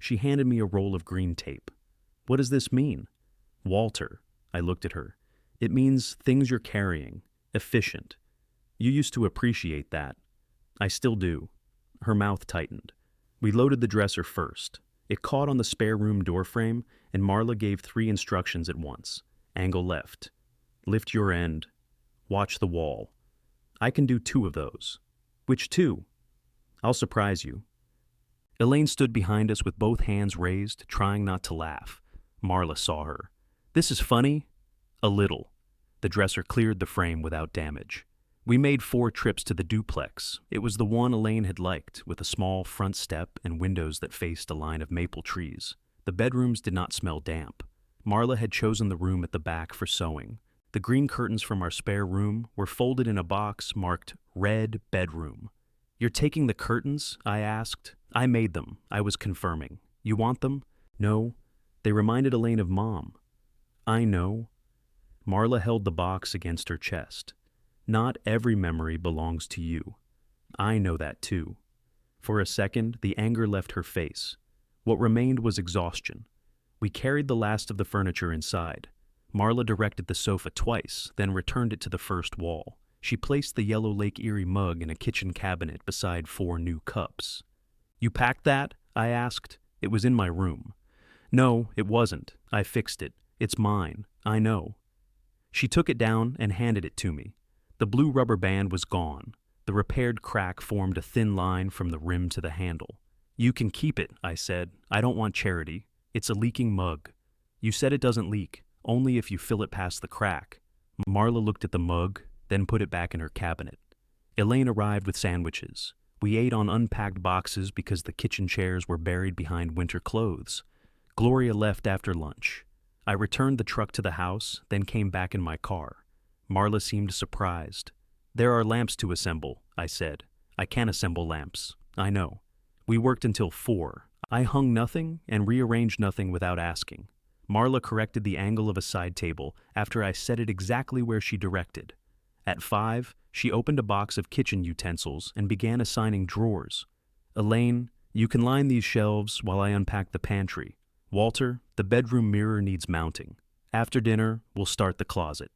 She handed me a roll of green tape. What does this mean? Walter. I looked at her. It means things you're carrying. Efficient. You used to appreciate that. I still do. Her mouth tightened. We loaded the dresser first. It caught on the spare room doorframe, and Marla gave 3 instructions at once. Angle left. Lift your end. Watch the wall. I can do 2 of those. Which 2? I'll surprise you. Elaine stood behind us with both hands raised, trying not to laugh. Marla saw her. This is funny? A little. The dresser cleared the frame without damage. We made 4 trips to the duplex. It was the one Elaine had liked, with a small front step and windows that faced a line of maple trees. The bedrooms did not smell damp. Marla had chosen the room at the back for sewing. The green curtains from our spare room were folded in a box marked Red Bedroom. You're taking the curtains? I asked. I made them. I was confirming. You want them? No. They reminded Elaine of Mom. I know. Marla held the box against her chest. Not every memory belongs to you. I know that too. For a second, the anger left her face. What remained was exhaustion. We carried the last of the furniture inside. Marla directed the sofa twice, then returned it to the first wall. She placed the yellow Lake Erie mug in a kitchen cabinet beside 4 new cups. You packed that? I asked. It was in my room. No, it wasn't. I fixed it. It's mine. I know. She took it down and handed it to me. The blue rubber band was gone. The repaired crack formed a thin line from the rim to the handle. "You can keep it," I said. "I don't want charity. It's a leaking mug." "You said it doesn't leak, only if you fill it past the crack." Marla looked at the mug, then put it back in her cabinet. Elaine arrived with sandwiches. We ate on unpacked boxes because the kitchen chairs were buried behind winter clothes. Gloria left after lunch. I returned the truck to the house, then came back in my car. Marla seemed surprised. "There are lamps to assemble," I said. "I can't assemble lamps." "I know." We worked until 4. I hung nothing and rearranged nothing without asking. Marla corrected the angle of a side table after I set it exactly where she directed. At 5, she opened a box of kitchen utensils and began assigning drawers. "Elaine, you can line these shelves while I unpack the pantry. Walter, the bedroom mirror needs mounting. After dinner, we'll start the closet."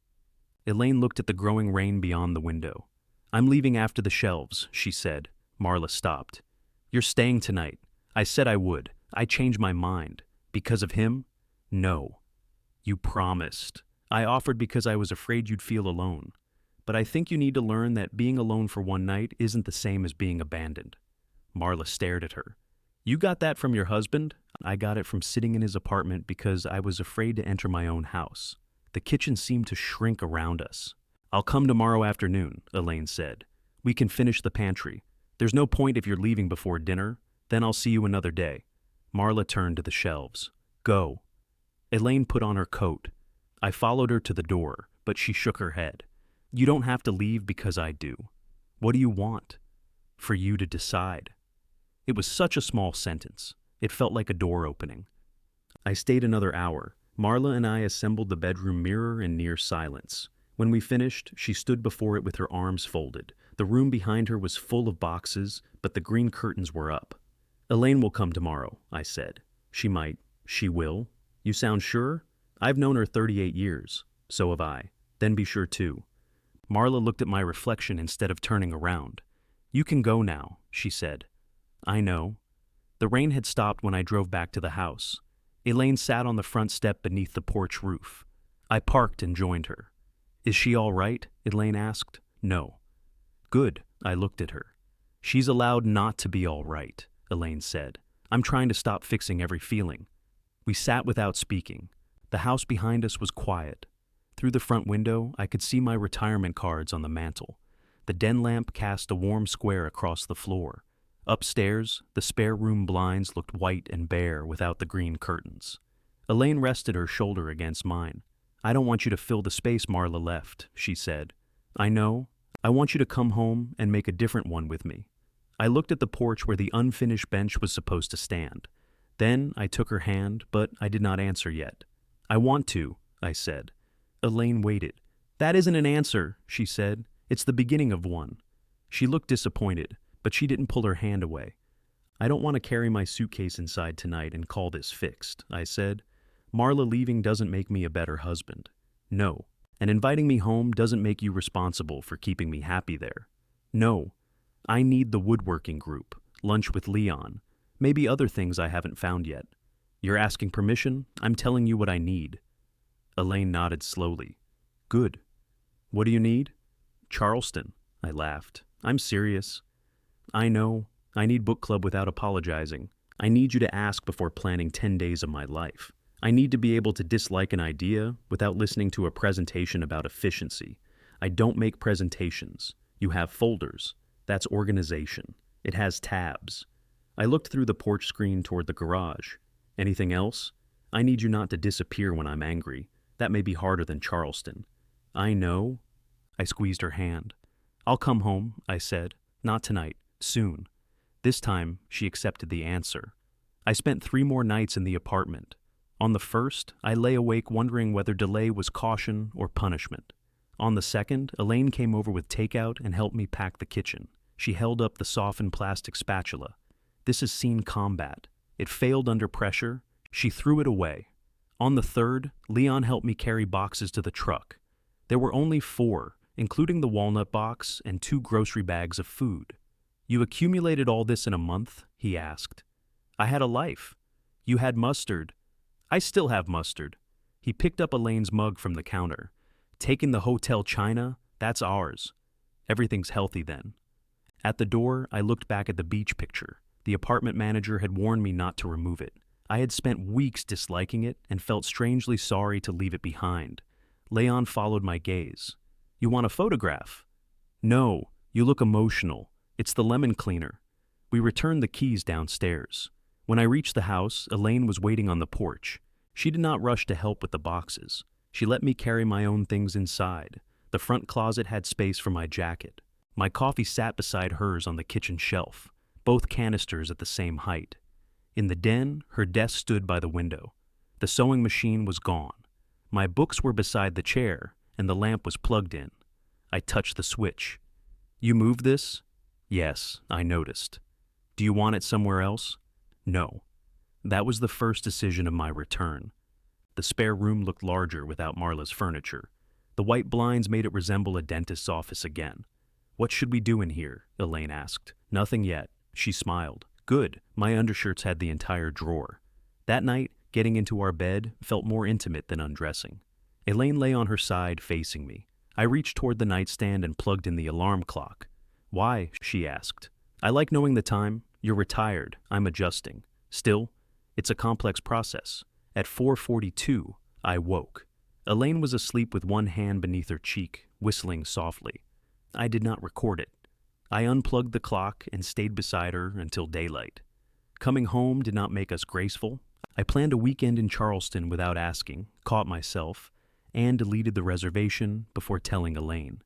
Elaine looked at the growing rain beyond the window. "I'm leaving after the shelves," she said. Marla stopped. "You're staying tonight. I said I would. I changed my mind. Because of him? No." "You promised." "I offered because I was afraid you'd feel alone. But I think you need to learn that being alone for one night isn't the same as being abandoned." Marla stared at her. "You got that from your husband?" "I got it from sitting in his apartment because I was afraid to enter my own house." The kitchen seemed to shrink around us. "I'll come tomorrow afternoon," Elaine said. "We can finish the pantry. There's no point if you're leaving before dinner. Then I'll see you another day." Marla turned to the shelves. "Go." Elaine put on her coat. I followed her to the door, but she shook her head. "You don't have to leave because I do." "What do you want?" "For you to decide." It was such a small sentence. It felt like a door opening. I stayed another hour. Marla and I assembled the bedroom mirror in near silence. When we finished, she stood before it with her arms folded. The room behind her was full of boxes, but the green curtains were up. "Elaine will come tomorrow," I said. "She might." "She will?" "You sound sure?" "I've known her 38 years. So have I." "Then be sure too." Marla looked at my reflection instead of turning around. "You can go now," she said. "I know." The rain had stopped when I drove back to the house. Elaine sat on the front step beneath the porch roof. I parked and joined her. "Is she all right?" Elaine asked. "No." "Good." I looked at her. "She's allowed not to be all right," Elaine said. "I'm trying to stop fixing every feeling." We sat without speaking. The house behind us was quiet. Through the front window, I could see my retirement cards on the mantel. The den lamp cast a warm square across the floor. Upstairs, the spare room blinds looked white and bare without the green curtains. Elaine rested her shoulder against mine. "I don't want you to fill the space Marla left," she said. "I know. I want you to come home and make a different one with me." I looked at the porch where the unfinished bench was supposed to stand. Then I took her hand, but I did not answer yet. "I want to," I said. Elaine waited. "That isn't an answer," she said. "It's the beginning of one." She looked disappointed, but she didn't pull her hand away. "I don't want to carry my suitcase inside tonight and call this fixed," I said. "Marla leaving doesn't make me a better husband. No. And inviting me home doesn't make you responsible for keeping me happy there. No. I need the woodworking group, lunch with Leon, maybe other things I haven't found yet. You're asking permission? I'm telling you what I need." Elaine nodded slowly. "Good. What do you need?" "Charleston," I laughed. "I'm serious." "I know. I need book club without apologizing. I need you to ask before planning 10 days of my life. I need to be able to dislike an idea without listening to a presentation about efficiency. I don't make presentations. You have folders. That's organization. It has tabs." I looked through the porch screen toward the garage. "Anything else? I need you not to disappear when I'm angry. That may be harder than Charleston." "I know." I squeezed her hand. "I'll come home," I said. "Not tonight. Soon." This time, she accepted the answer. I spent 3 more nights in the apartment. On the first, I lay awake wondering whether delay was caution or punishment. On the second, Elaine came over with takeout and helped me pack the kitchen. She held up the softened plastic spatula. "This is seen combat. It failed under pressure. She threw it away." On the third, Leon helped me carry boxes to the truck. There were only 4, including the walnut box and 2 grocery bags of food. "You accumulated all this in a month?" he asked. "I had a life." "You had mustard." "I still have mustard." He picked up Elaine's mug from the counter. "Taking the hotel china? That's ours." "Everything's healthy then." At the door, I looked back at the beach picture. The apartment manager had warned me not to remove it. I had spent weeks disliking it and felt strangely sorry to leave it behind. Leon followed my gaze. "You want a photograph?" "No, you look emotional. It's the lemon cleaner." We returned the keys downstairs. When I reached the house, Elaine was waiting on the porch. She did not rush to help with the boxes. She let me carry my own things inside. The front closet had space for my jacket. My coffee sat beside hers on the kitchen shelf, both canisters at the same height. In the den, her desk stood by the window. The sewing machine was gone. My books were beside the chair, and the lamp was plugged in. I touched the switch. "You moved this?" "Yes," I noticed. "Do you want it somewhere else?" "No." That was the first decision of my return. The spare room looked larger without Marla's furniture. The white blinds made it resemble a dentist's office again. "What should we do in here?" Elaine asked. "Nothing yet." She smiled. "Good. My undershirts had the entire drawer." That night, getting into our bed felt more intimate than undressing. Elaine lay on her side, facing me. I reached toward the nightstand and plugged in the alarm clock. "Why?" she asked. "I like knowing the time. You're retired. I'm adjusting. Still, it's a complex process." At 4:42, I woke. Elaine was asleep with one hand beneath her cheek, whistling softly. I did not record it. I unplugged the clock and stayed beside her until daylight. Coming home did not make us graceful. I planned a weekend in Charleston without asking, caught myself, and deleted the reservation before telling Elaine.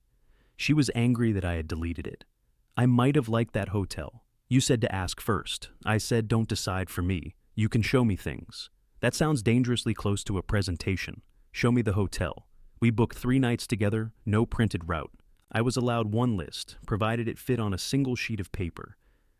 She was angry that I had deleted it. "I might have liked that hotel. You said to ask first. I said don't decide for me. You can show me things." "That sounds dangerously close to a presentation. Show me the hotel." We booked 3 nights together, no printed route. I was allowed one list, provided it fit on a single sheet of paper.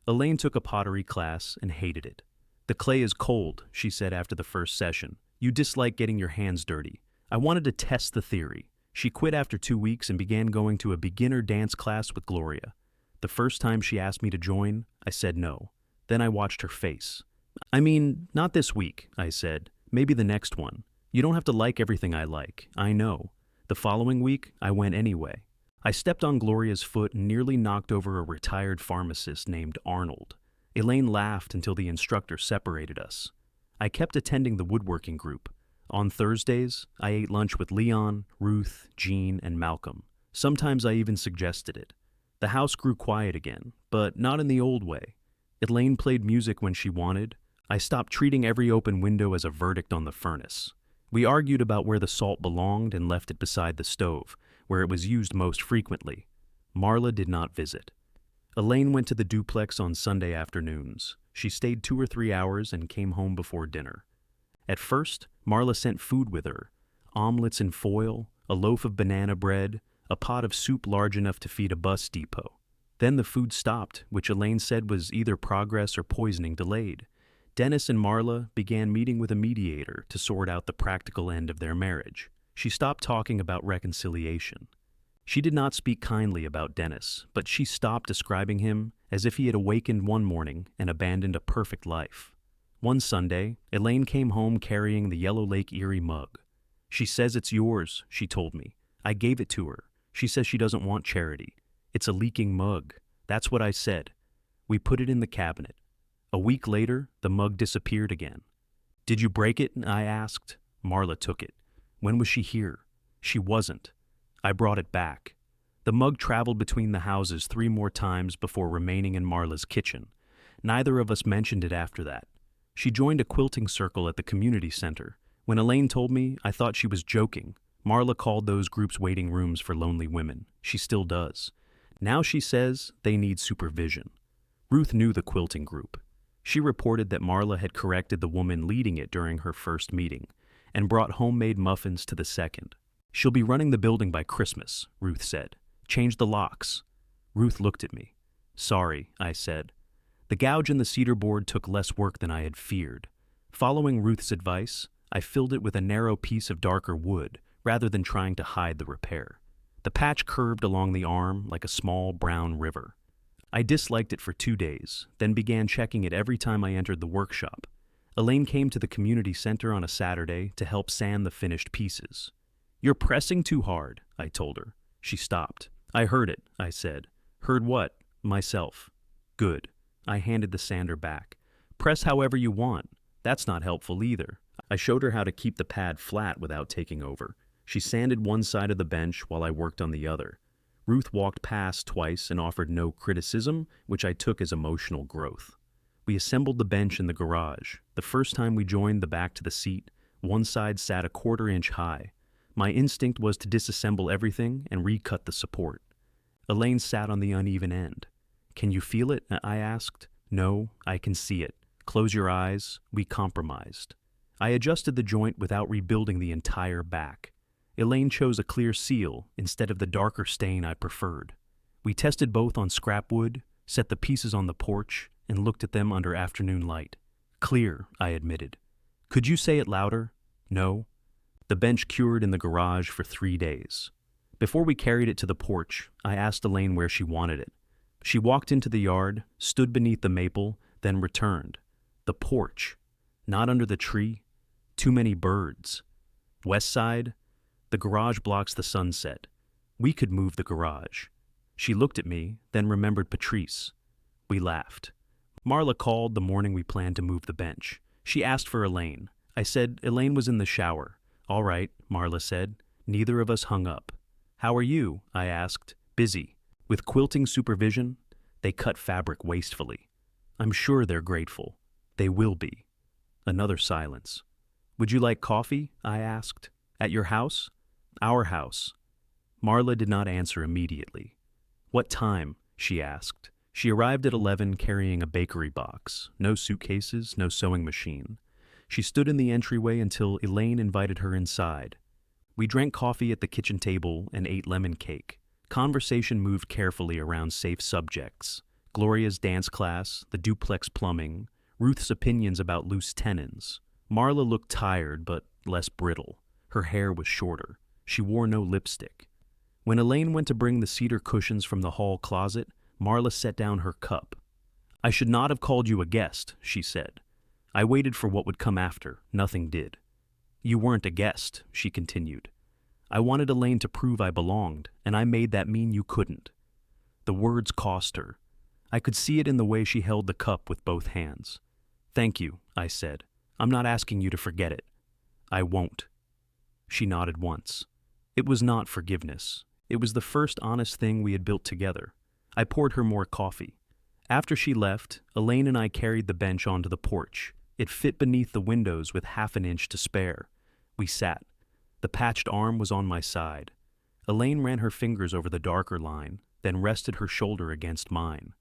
Elaine took a pottery class and hated it. "The clay is cold," she said after the first session. "You dislike getting your hands dirty." I wanted to test the theory. She quit after 2 weeks and began going to a beginner dance class with Gloria. The first time she asked me to join, I said no. Then I watched her face. "I mean, not this week," I said. "Maybe the next one. You don't have to like everything I like. I know." The following week, I went anyway. I stepped on Gloria's foot and nearly knocked over a retired pharmacist named Arnold. Elaine laughed until the instructor separated us. I kept attending the woodworking group. On Thursdays, I ate lunch with Leon, Ruth, Jean, and Malcolm. Sometimes I even suggested it. The house grew quiet again, but not in the old way. Elaine played music when she wanted. I stopped treating every open window as a verdict on the furnace. We argued about where the salt belonged and left it beside the stove, where it was used most frequently. Marla did not visit. Elaine went to the duplex on Sunday afternoons. She stayed 2 or 3 hours and came home before dinner. At first, Marla sent food with her: omelets in foil, a loaf of banana bread, a pot of soup large enough to feed a bus depot. Then the food stopped, which Elaine said was either progress or poisoning delayed. Dennis and Marla began meeting with a mediator to sort out the practical end of their marriage. She stopped talking about reconciliation. She did not speak kindly about Dennis, but she stopped describing him as if he had awakened one morning and abandoned a perfect life. One Sunday, Elaine came home carrying the Yellow Lake Erie mug. "She says it's yours," she told me. "I gave it to her. She says she doesn't want charity. It's a leaking mug." That's what I said. We put it in the cabinet. A week later, the mug disappeared again. "Did you break it?" I asked. Marla took it. "When was she here?" "She wasn't." I brought it back. The mug traveled between the houses 3 more times before remaining in Marla's kitchen. Neither of us mentioned it after that. She joined a quilting circle at the community center. When Elaine told me, I thought she was joking. Marla called those groups waiting rooms for lonely women. She still does. Now she says they need supervision. Ruth knew the quilting group. She reported that Marla had corrected the woman leading it during her first meeting and brought homemade muffins to the second. "She'll be running the building by Christmas," Ruth said. "Change the locks." Ruth looked at me. "Sorry," I said. The gouge in the cedar board took less work than I had feared. Following Ruth's advice, I filled it with a narrow piece of darker wood rather than trying to hide the repair. The patch curved along the arm like a small brown river. I disliked it for 2 days, then began checking it every time I entered the workshop. Elaine came to the community center on a Saturday to help sand the finished pieces. "You're pressing too hard," I told her. She stopped. "I heard it," I said. "Heard what?" Myself. Good. I handed the sander back. Press however you want. That's not helpful either. I showed her how to keep the pad flat without taking over. She sanded one side of the bench while I worked on the other. Ruth walked past twice and offered no criticism, which I took as emotional growth. We assembled the bench in the garage. The first time we joined the back to the seat, one side sat a 1/4 inch high. My instinct was to disassemble everything and recut the support. Elaine sat on the uneven end. Can you feel it? I asked. No, I can see it. Close your eyes. We compromised. I adjusted the joint without rebuilding the entire back. Elaine chose a clear seal instead of the darker stain I preferred. We tested both on scrap wood, set the pieces on the porch, and looked at them under afternoon light. Clear, I admitted. Could you say it louder? No. The bench cured in the garage for 3 days. Before we carried it to the porch, I asked Elaine where she wanted it. She walked into the yard, stood beneath the maple, then returned. The porch. Not under the tree. Too many birds. West side. The garage blocks the sunset. We could move the garage. She looked at me, then remembered Patrice. We laughed. Marla called the morning we planned to move the bench. She asked for Elaine. I said Elaine was in the shower. All right, Marla said. Neither of us hung up. How are you? I asked. Busy. With quilting supervision? They cut fabric wastefully. I'm sure they're grateful. They will be. Another silence. Would you like coffee? I asked. At your house? Our house. Marla did not answer immediately. What time? She asked. She arrived at 11 carrying a bakery box. No suitcases, no sewing machine. She stood in the entryway until Elaine invited her inside. We drank coffee at the kitchen table and ate lemon cake. Conversation moved carefully around safe subjects. Gloria's dance class, the duplex plumbing, Ruth's opinions about loose tenons. Marla looked tired but less brittle. Her hair was shorter. She wore no lipstick. When Elaine went to bring the cedar cushions from the hall closet, Marla set down her cup. I should not have called you a guest, she said. I waited for what would come after. Nothing did. You weren't a guest, she continued. I wanted Elaine to prove I belonged, and I made that mean you couldn't. The words cost her. I could see it in the way she held the cup with both hands. Thank you, I said. I'm not asking you to forget it. I won't. She nodded once. It was not forgiveness. It was the first honest thing we had built together. I poured her more coffee. After she left, Elaine and I carried the bench onto the porch. It fit beneath the windows with 1/2 inch to spare. We sat. The patched arm was on my side. Elaine ran her fingers over the darker line, then rested her shoulder against mine.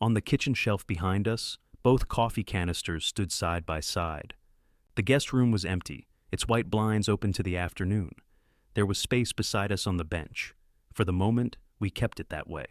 On the kitchen shelf behind us, both coffee canisters stood side by side. The guest room was empty, its white blinds open to the afternoon. There was space beside us on the bench. For the moment, we kept it that way.